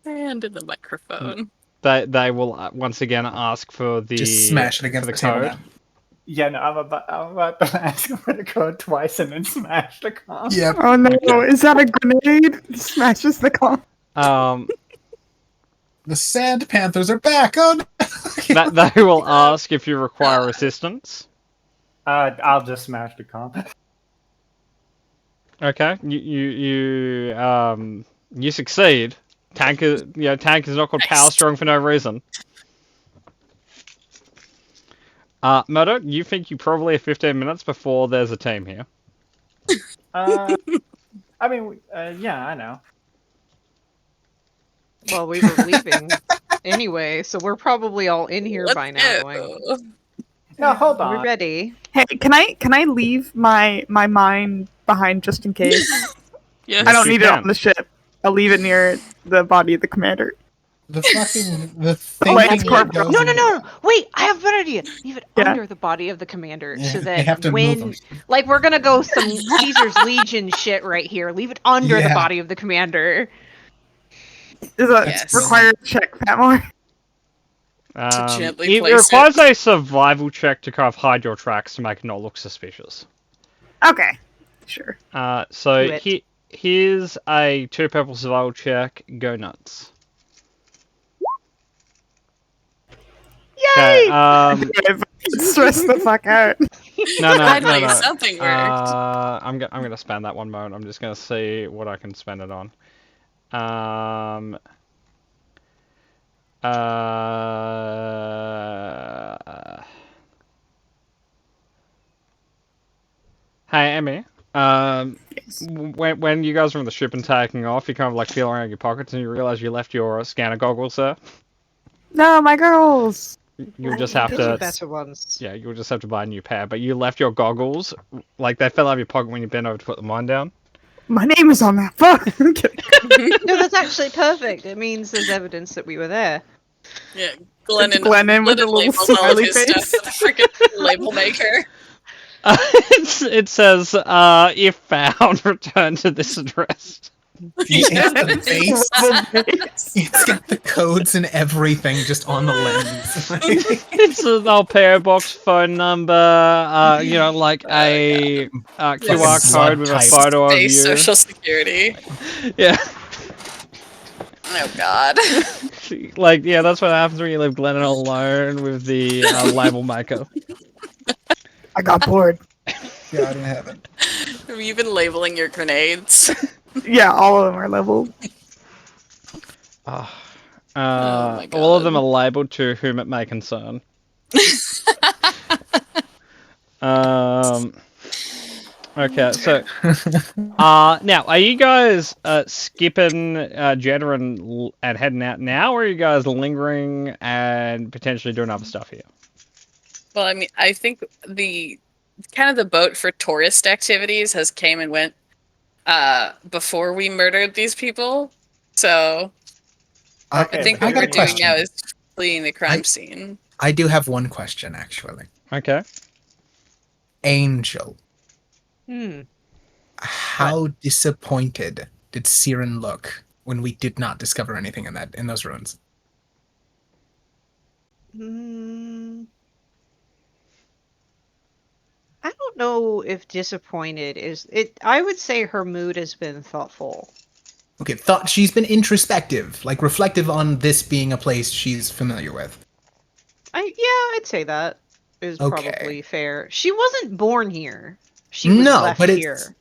And in the microphone. They will once again ask for the Just smash it against for the table code. now. Yeah, no, I'm about to ask for the code twice and then smash the comp. Yep. Oh no, is that a grenade? Smashes the comp. The Sand Panthers are back. Oh no. That they will ask if you require assistance. I'll just smash the comp. Okay, you succeed. Tank is not called Power Strong for no reason. Murdoch, you think you probably have 15 minutes before there's a team here. I mean, yeah, I know. Well, we were leaving anyway, so we're probably all in here Let's by now. Going, go. No, hold are we on. ready? Hey, can I leave my mine behind just in case? Yes. I don't you need it can. on the ship. I'll leave it near the body of the commander. The thing wait, it's that corporal. goes No, in- no, no! Wait, I have a better idea. Leave it Yeah. under the body of the commander, Yeah, so they that have to move when, them. like, we're gonna go some Caesar's Legion shit right here. Leave it under the Yeah. body of the commander. Does that Yes. require a check, Patmore? gently It place requires a survival check to kind of hide your tracks to make it not look suspicious. Okay, sure. So Do it. here's a 2 purple survival check. Go nuts. Yay! Okay. Stress the fuck out. No. Finally, something worked. I'm gonna spend that one moment. I'm just gonna see what I can spend it on. Hey, Emmy. When you guys were on the ship and taking off, you kind of like feel around your pockets and you realize you left your scanner goggles there. No, my girls. You'll just have Those are to. better ones. Yeah, you'll just have to buy a new pair. But you left your goggles, like they fell out of your pocket when you bent over to put them on down. My name is on that phone. I'm kidding. No, that's actually perfect. It means there's evidence that we were there. Yeah, Glennon. Glennon with a little labels all of smiley his stuff face. with a freaking label maker. It says, if found, return to this address. It's the base. Level base. It's got the codes and everything just on the lens. It's an old PO box phone number, like a QR code with a type. photo of Base you. social security. Yeah, Oh god. like that's what happens when you leave Glennon alone with the label maker. I got bored. God in heaven. Have you been labeling your grenades? Yeah, all of them are leveled. Oh my All of God. them are labelled to whom it may concern. Okay, so now are you guys skipping Jeddah and heading out now, or are you guys lingering and potentially doing other stuff here? Well, I mean, I think the boat for tourist activities has came and went before we murdered these people. So I think I what got we're a doing question. now is fleeing the crime scene. I do have one question, actually. Okay. Angel, Hmm. how disappointed did Siren look when we did not discover anything in those ruins? Mm. I don't know if disappointed is it. I would say her mood has been thoughtful. Okay, thought she's been introspective, like reflective on this being a place she's familiar with. I'd say that is Okay. probably fair. She wasn't born here. She was No, left but here.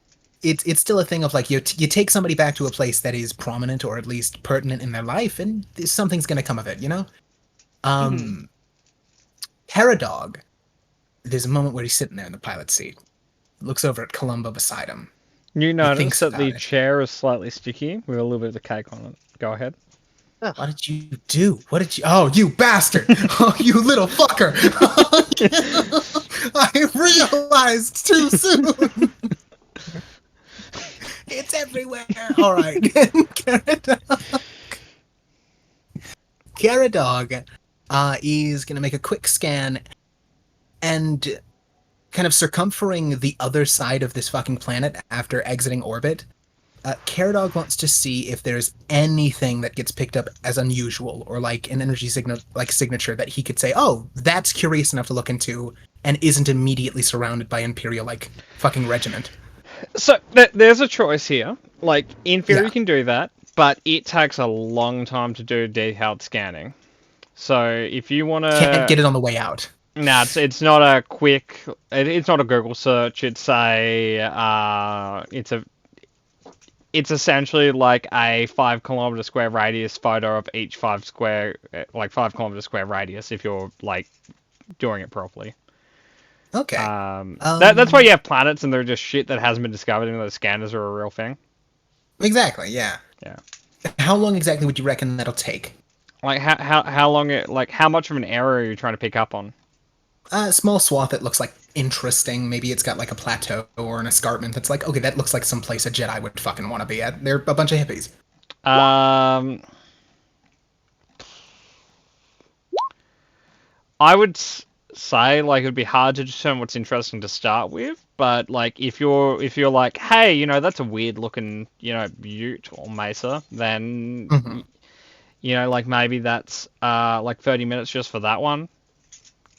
it's still a thing of like you take somebody back to a place that is prominent or at least pertinent in their life, and something's gonna come of it, you know. Paradog, there's a moment where he's sitting there in the pilot's seat, looks over at Columbo beside him. You notice thinks that the about it. chair is slightly sticky with a little bit of cake on it. Go ahead. What did you do? What did you? Oh, you bastard! Oh, you little fucker! I realized too soon. It's everywhere. All right. Caradog is going to make a quick scan and kind of circumferring the other side of this fucking planet after exiting orbit. Caradog wants to see if there's anything that gets picked up as unusual or like an energy signature that he could say, oh, that's curious enough to look into and isn't immediately surrounded by Imperial like fucking regiment. So there's a choice here. Like, in theory, Yeah. you can do that, but it takes a long time to do detailed scanning. So if you want to... Can't get it on the way out. No, it's not a quick... It's not a Google search. It's essentially like a 5 kilometer square radius photo of each 5 kilometer square radius if you're, like, doing it properly. Okay. That's why you have planets and they're just shit that hasn't been discovered, even though the scanners are a real thing. Exactly, yeah. Yeah. How long exactly would you reckon that'll take? Like how long how much of an area are you trying to pick up on? A small swath that looks like interesting. Maybe it's got like a plateau or an escarpment that's like, okay, that looks like some place a Jedi would fucking want to be at. They're a bunch of hippies. I would say like it would be hard to determine what's interesting to start with, but like if you're like, hey, you know, that's a weird looking, you know, butte or mesa, then you know, like maybe that's like 30 minutes just for that one.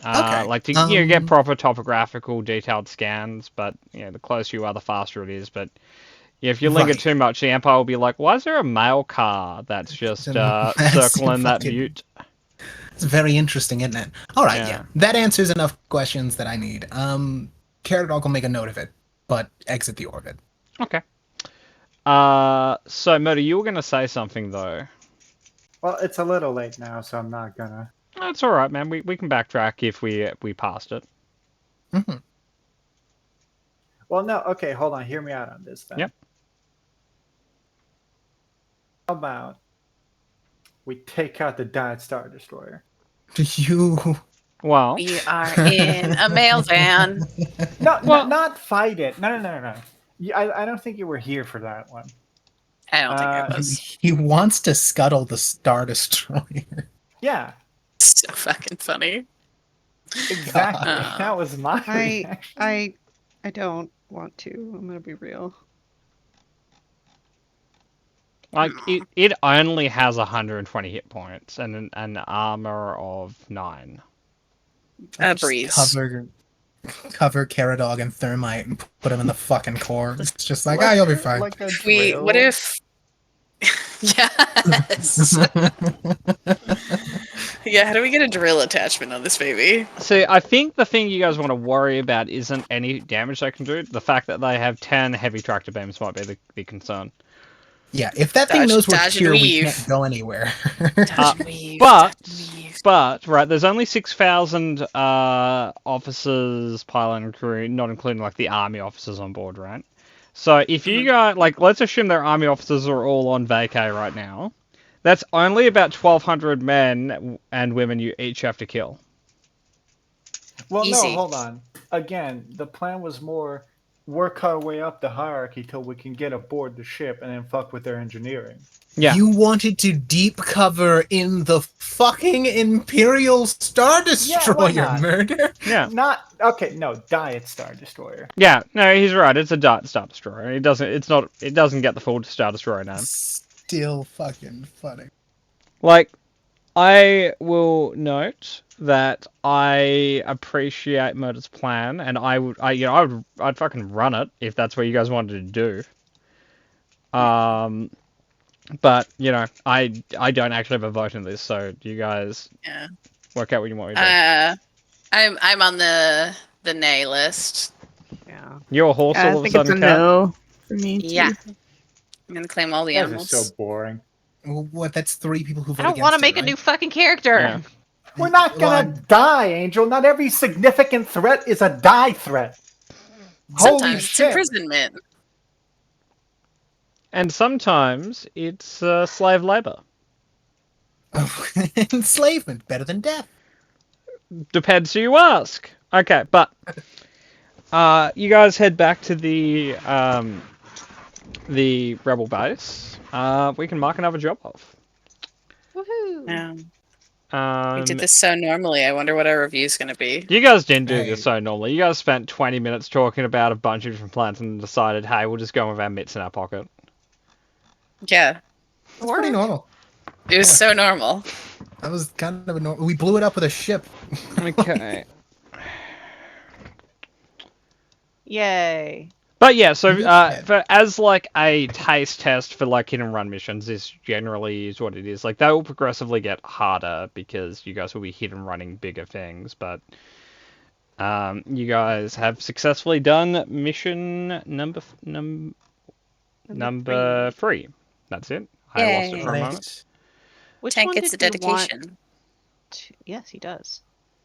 Okay. Like to you know, get proper topographical detailed scans, but you know, the closer you are, the faster it is. But yeah, if you linger too much, the Empire will be like, why is there a mail car that's just circling that butte? It's very interesting, isn't it? All right, yeah. That answers enough questions that I need. Caradog will make a note of it, but exit the orbit. Okay. So Murder, you were gonna say something though. Well, it's a little late now, so I'm not gonna. That's all right, man. We can backtrack if we passed it. Mm-hmm. Well, no. Okay, hold on. Hear me out on this then. Yep. How about we take out the Diet Star Destroyer? Well, We are in a mail van. No, not fight it. No. I don't think you were here for that one. I don't think I was. He wants to scuttle the Star Destroyer. Yeah, So fucking funny. exactly. That was my reaction. I don't want to. I'm gonna be real. like it only has 120 hit points and an armor of 9. A breeze. Cover Caradog and Thermite and put him in the fucking core. It's just like, you'll be fine. Like a What drill. if? Yes. Yeah. How do we get a drill attachment on this baby? See, I think the thing you guys want to worry about isn't any damage they can do. The fact that they have 10 heavy tractor beams might be the concern. Yeah, if that thing Dodge- knows we're dodge and here, we weave. can't go anywhere. Dodge and weave, but- dodge and weave. But right, there's only 6,000 officers, pilot, and crew, not including like the army officers on board, right? So if you go like, let's assume their army officers are all on vacay right now. That's only about 1,200 men and women you each have to kill. Well, Easy. no, hold on. Again, the plan was more work our way up the hierarchy till we can get aboard the ship and then fuck with their engineering. Yeah. You wanted to deep cover in the fucking Imperial Star Destroyer, not? Murder? Yeah. Not okay. No, Diet Star Destroyer. Yeah. No, he's right. It's a Diet Star Destroyer. It doesn't get the full Star Destroyer name. Still fucking funny. Like, I will note that I appreciate Murder's plan, and I'd fucking run it if that's what you guys wanted to do. But you know, I don't actually have a vote in this, so you guys work out what you want me to do. I'm on the nay list. Yeah. You're a horse I all of a think it's a sudden, Kat? no for me. Too. Yeah. I'm gonna claim all the You guys are animals. so boring. Well, what? That's 3 people who I voted don't against want to it, make a right? new fucking character. Yeah. We're not gonna die, Angel. Not every significant threat is a die threat. Holy Sometimes it's shit! imprisonment. And sometimes it's slave labor. Enslavement, better than death. Depends who you ask. Okay, but you guys head back to the rebel base. We can mark another job off. Woohoo! Yeah. We did this so normally. I wonder what our review's going to be. You guys didn't do Hey. this so normally. You guys spent 20 minutes talking about a bunch of different plans and decided, hey, we'll just go with our mitts in our pocket. Yeah, It's pretty normal. it was Yeah. so normal. That was kind of a normal. We blew it up with a ship. Okay. Yay. But yeah, so Yeah. for as like a taste test for like hit and run missions, this generally is what it is. Like they will progressively get harder because you guys will be hit and running bigger things. But you guys have successfully done mission number three. That's it. I lost it for a Yay. moment. Which Tank one gets the did we want dedication. Yes, he does.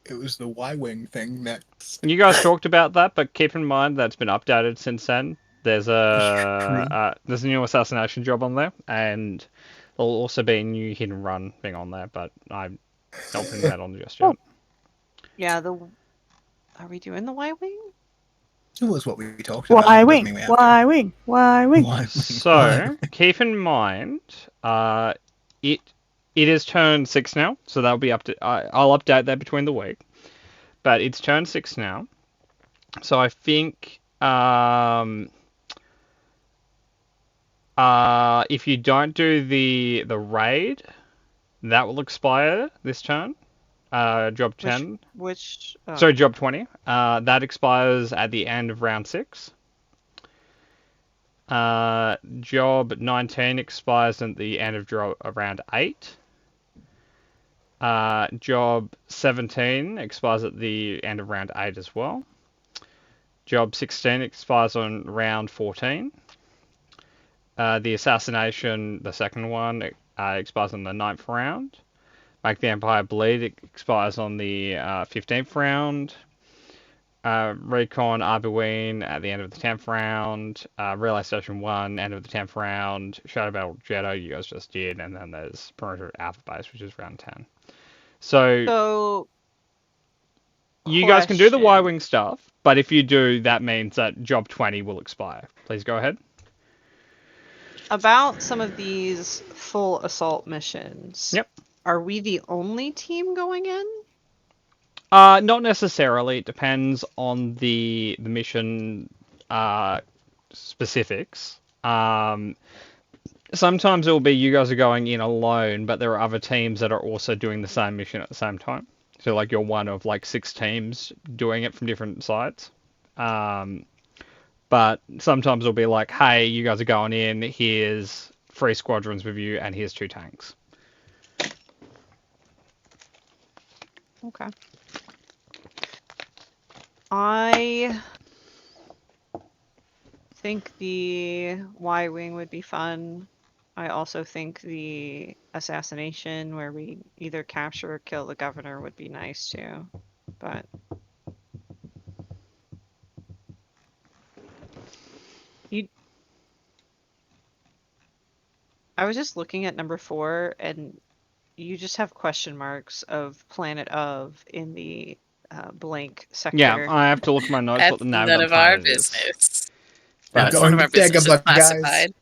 It was the Y-wing thing next. You guys talked about that, but keep in mind that's been updated since then. There's a new assassination job on there, and there'll also be a new hit and run thing on there, but I'm not putting that on just yet. Yeah, are we doing the Y-Wing? It was what we talked about. Y-wing, Doesn't mean we have to. Y-wing, Y-wing. Y-wing. So keep in mind, it is turn 6 now, so that'll be up to. I'll update that between the week, but it's turn 6 now. So I think if you don't do the raid, that will expire this turn. Job 10. Which Sorry, job 20. That expires at the end of round 6. Job 19 expires at the end of round 8. Job 17 expires at the end of round 8 as well. Job 16 expires on round 14. The assassination, the second one, expires on the 9th round. Make the Empire Bleed, it expires on the 15th round. Recon Arbuine at the end of the 10th round. Relay Station 1, end of the 10th round. Shadow Battle Jeddah, you guys just did. And then there's Perimeter Alpha Base, which is round 10. So you guys can do the question. Y-Wing stuff, but if you do, that means that Job 20 will expire. Please go ahead. About some of these full assault missions. Yep. Are we the only team going in? Not necessarily. It depends on the mission specifics. Sometimes it will be you guys are going in alone, but there are other teams that are also doing the same mission at the same time. So like you're one of like 6 teams doing it from different sides. But sometimes it'll be like, hey, you guys are going in, here's 3 squadrons with you, and here's 2 tanks. Okay. I think the Y-Wing would be fun. I also think the assassination where we either capture or kill the governor would be nice too. But I was just looking at number 4 and you just have question marks of Planet of in the blank sector. Yeah, I have to look at my notes That's what the name none of of the our planet is. business. But None of our business is Dagobah, guys. classified.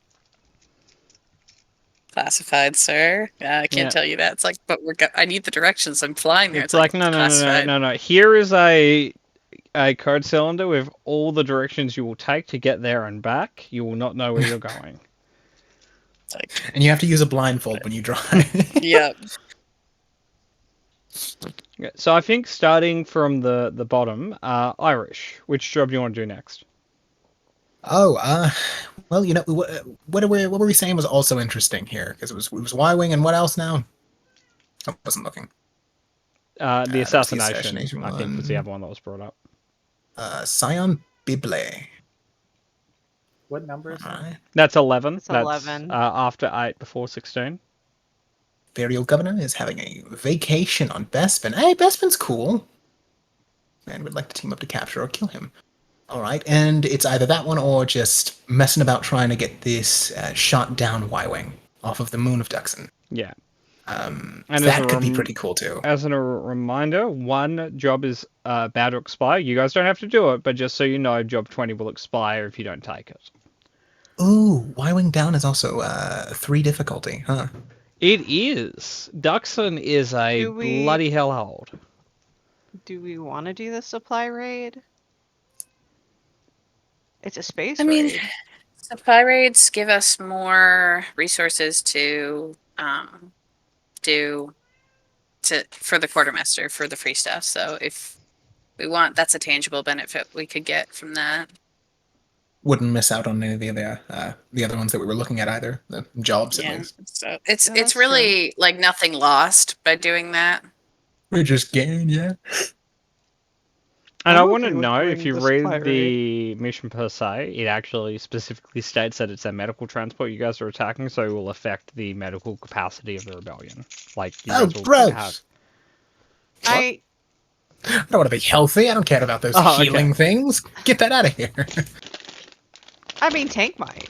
Classified, sir. I can't Yeah. tell you that. It's like, but I need the directions. I'm flying there. It's like, no. Here is a code cylinder with all the directions you will take to get there and back. You will not know where you're going. It's like, And you have to use a blindfold when you drive. yep. Yeah, so I think starting from the bottom, Irish. Which job do you want to do next? Oh, well, you know, what were we saying was also interesting here? Because it was Y-Wing and what else now? I wasn't looking. The the assassination, assassination I think, was the one. other one that was brought up. Scion Bible. What number is that? Alright. That's 11. That's 11. After 8, before 16. Imperial Governor is having a vacation on Bespin. Hey, Bespin's cool. And would like to team up to capture or kill him. Alright, and it's either that one or just messing about trying to get this shot down Y-Wing off of the moon of Duxon. Yeah. And And that could be pretty cool too. As a reminder, one job is about to expire. You guys don't have to do it, but just so you know, job 20 will expire if you don't take it. Ooh, Y-Wing down is also 3 difficulty, huh? It is. Duxon is a Do we- bloody hellhole. Do we want to do the supply raid? It's a space I mean, raid. supply raids give us more resources to do for the quartermaster for the free stuff. So if we want, that's a tangible benefit we could get from that. Wouldn't miss out on any of the other ones that we were looking at either. The jobs at least. So it's Yeah, that's really like nothing lost by doing that. We just gain, yeah. And I'm I want to okay with know doing if you the supply read the mission per se, it actually specifically states that it's a medical transport you guys are attacking, so it will affect the medical capacity of the rebellion. Like, you Oh, guys will gross. have. I I don't want to be healthy. I don't care about those Oh, okay. healing things. Get that out of here. mean, Tank might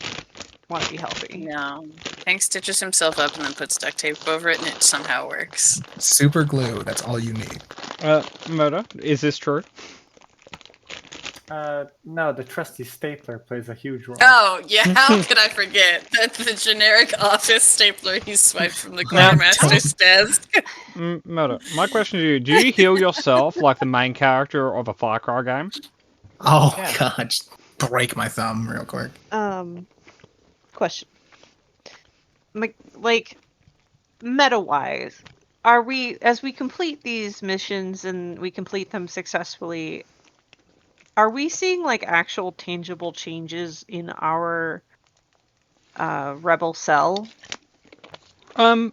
want to be healthy. No, Hank stitches himself up and then puts duct tape over it, and it somehow works. Super glue. That's all you need. Murder, is this true? No, the trusty stapler plays a huge role. Oh yeah, how could I forget that the generic office stapler he swiped from the quartermaster's desk? Murder, my question to you, do you heal yourself like the main character of a Far Cry game? Oh, Yeah. God. Just break my thumb real quick. Question. Like, meta-wise, are we, as we complete these missions and we complete them successfully, are we seeing like actual tangible changes in our rebel cell? It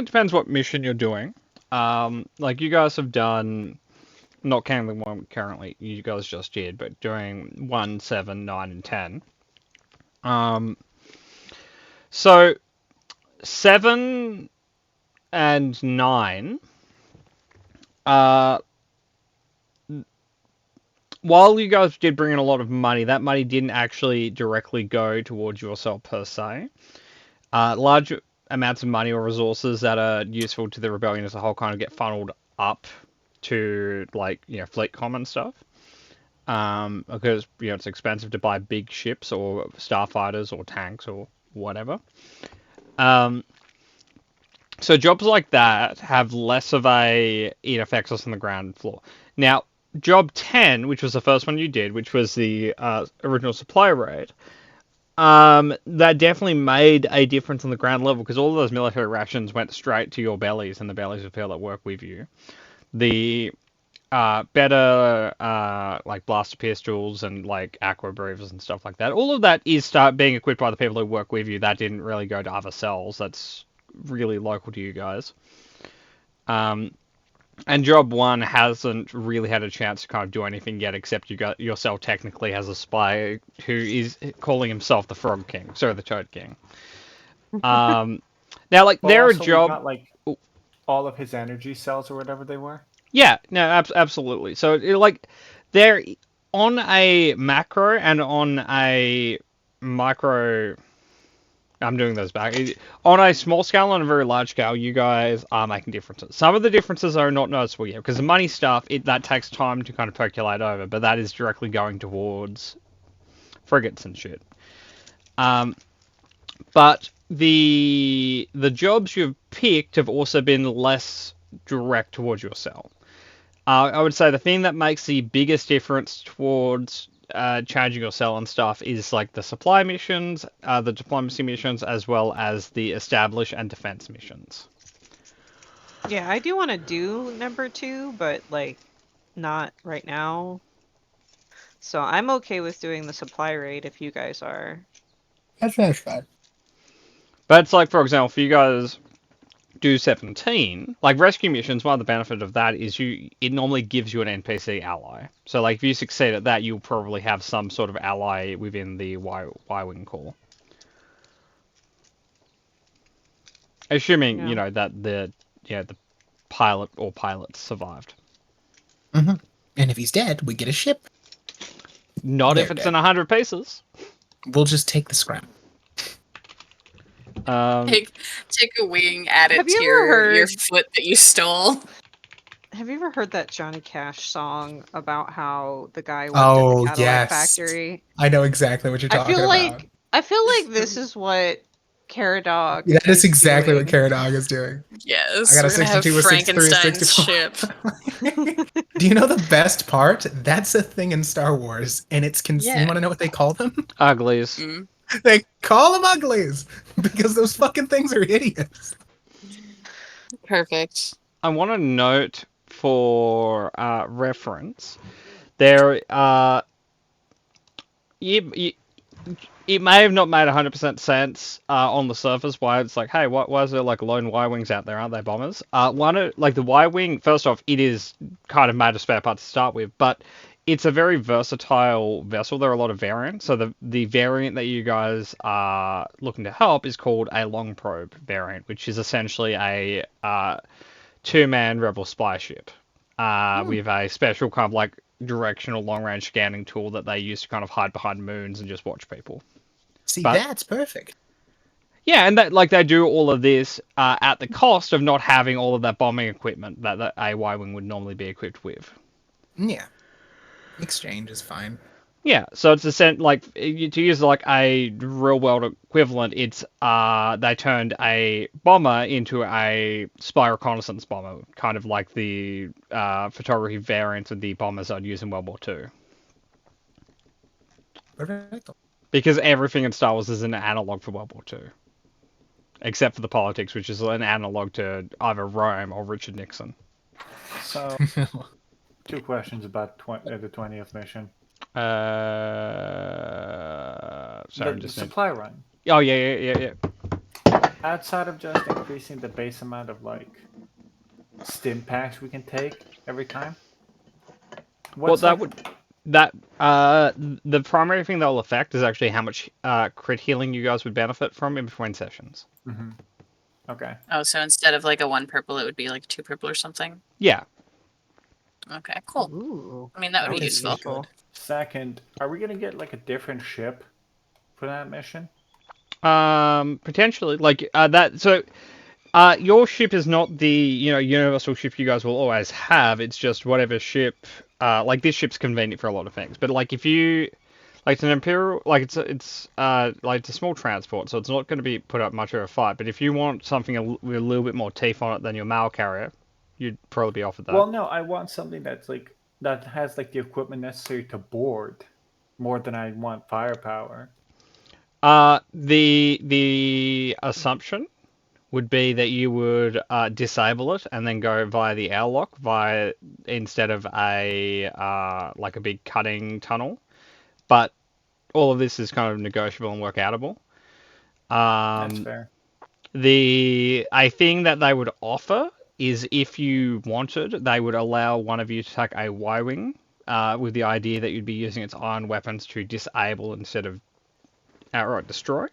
depends what mission you're doing. Like you guys have done, not counting the one currently you guys just did, but doing 1, 7, 9, and 10. So 7 and 9, while you guys did bring in a lot of money, that money didn't actually directly go towards yourself per se. Large amounts of money or resources that are useful to the rebellion as a whole kind of get funneled up to, like, you know, fleet comm and stuff. Because, you know, it's expensive to buy big ships or starfighters or tanks or whatever. So jobs like that have less of it affects us on the ground floor. Now, job 10, which was the first one you did, which was the original supply raid, that definitely made a difference on the ground level because all of those military rations went straight to your bellies and the bellies of people that work with you. The better like blaster pistols and like aqua breathers and stuff like that, all of that is being equipped by the people who work with you. That didn't really go to other cells. That's really local to you guys. And job 1 hasn't really had a chance to kind of do anything yet, except your cell technically has a spy who is calling himself the Frog King, sorry, the Toad King. Now, like, Well, there are also, we jobs. got, like, all of his energy cells or whatever they were. Yeah, no, absolutely. So, like, they're on a macro and on a micro. I'm doing those back. On a small scale and a very large scale, you guys are making differences. Some of the differences are not noticeable yet, because the money stuff, that takes time to kind of percolate over, but that is directly going towards frigates and shit. But the jobs you've picked have also been less direct towards yourself. I would say the thing that makes the biggest difference towards changing your cell and stuff is like the supply missions, the diplomacy missions, as well as the establish and defense missions. Yeah, I do want to do number 2, but like not right now. So I'm okay with doing the supply raid if you guys are. That's fine. But it's like, for example, if you guys do 17, like rescue missions, one of the benefits of that is it normally gives you an NPC ally. So like if you succeed at that, you'll probably have some sort of ally within the Y-Wing Corps. Assuming, you know, that the pilot or pilots survived. Mm-hmm. And if he's dead, we get a ship. Not They're if it's dead. in 100 pieces. We'll just take the scrap. Take a wing, add it Have to you your ever heard- foot that you stole. Have you ever heard that Johnny Cash song about how the guy worked Oh, at the Cadillac yes. factory? I know exactly what you're talking about. I feel like this is what Caradog. That is exactly what doing. Caradog is doing. Yes, I got a we're gonna have 62, a 63, a Frankenstein's 64. ship. Do you know the best part? That's a thing in Star Wars, and it's Yeah. You want to know what they call them? Uglies. Mm. They call them uglies because those fucking things are idiots. Perfect. I want to note for reference, there it may have not made 100% sense on the surface why it's like, hey, why is there like lone Y-wings out there? Aren't they bombers? Like the Y-wing, first off, it is kind of made of spare parts to start with, but it's a very versatile vessel. There are a lot of variants. So the variant that you guys are looking to help is called a long probe variant, which is essentially a two-man rebel spy ship with a special kind of like directional long-range scanning tool that they use to kind of hide behind moons and just watch people. See, But- that's perfect. Yeah, and that like they do all of this at the cost of not having all of that bombing equipment that a Y-wing would normally be equipped with. Yeah. Exchange is fine. Yeah, so it's to use like a real world equivalent, it's they turned a bomber into a spy reconnaissance bomber, kind of like the photography variants of the bombers I'd use in World War II. Perfect. Because everything in Star Wars is an analog for World War II. Except for the politics, which is an analog to either Rome or Richard Nixon. So, 2 questions about the 20th mission. Sorry, The just supply run. Oh yeah. Outside of just increasing the base amount of like stim packs we can take every time. The primary thing that will affect is actually how much crit healing you guys would benefit from in between sessions. Mm-hmm. Okay. Oh, so instead of like a 1 purple, it would be like 2 purple or something? Yeah. Okay, cool. Ooh. I mean, that would be Okay, useful. Second, are we gonna get like a different ship for that mission? Potentially, like that. So, your ship is not the universal ship you guys will always have. It's just whatever ship. Like this ship's convenient for a lot of things. But like if you, like it's an Imperial, like it's like it's a small transport, so it's not going to be put up much of a fight. But if you want something with a little bit more teeth on it than your mail carrier, you'd probably be offered that. Well, no, I want something that has like the equipment necessary to board, more than I want firepower. The assumption would be that you would disable it and then go via the airlock instead of a like a big cutting tunnel. But all of this is kind of negotiable and workoutable. That's fair. A thing that they would offer is if you wanted, they would allow one of you to take a Y-wing with the idea that you'd be using its ion weapons to disable instead of outright destroy.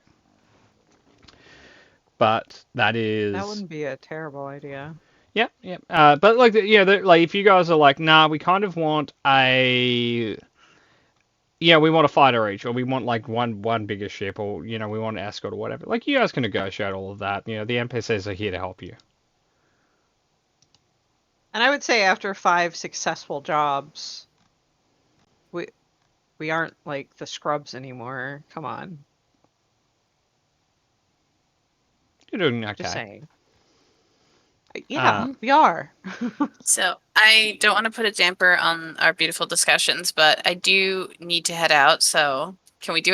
But that wouldn't be a terrible idea. Yeah. But like, like if you guys are like, nah, we kind of want we want a fighter each, or we want like one bigger ship, or we want an escort or whatever. Like you guys can negotiate all of that. The NPCs are here to help you. And I would say after 5 successful jobs, we aren't like the scrubs anymore. Come on. You're doing okay. Just saying. Yeah, we are. So I don't want to put a damper on our beautiful discussions, but I do need to head out. So can we do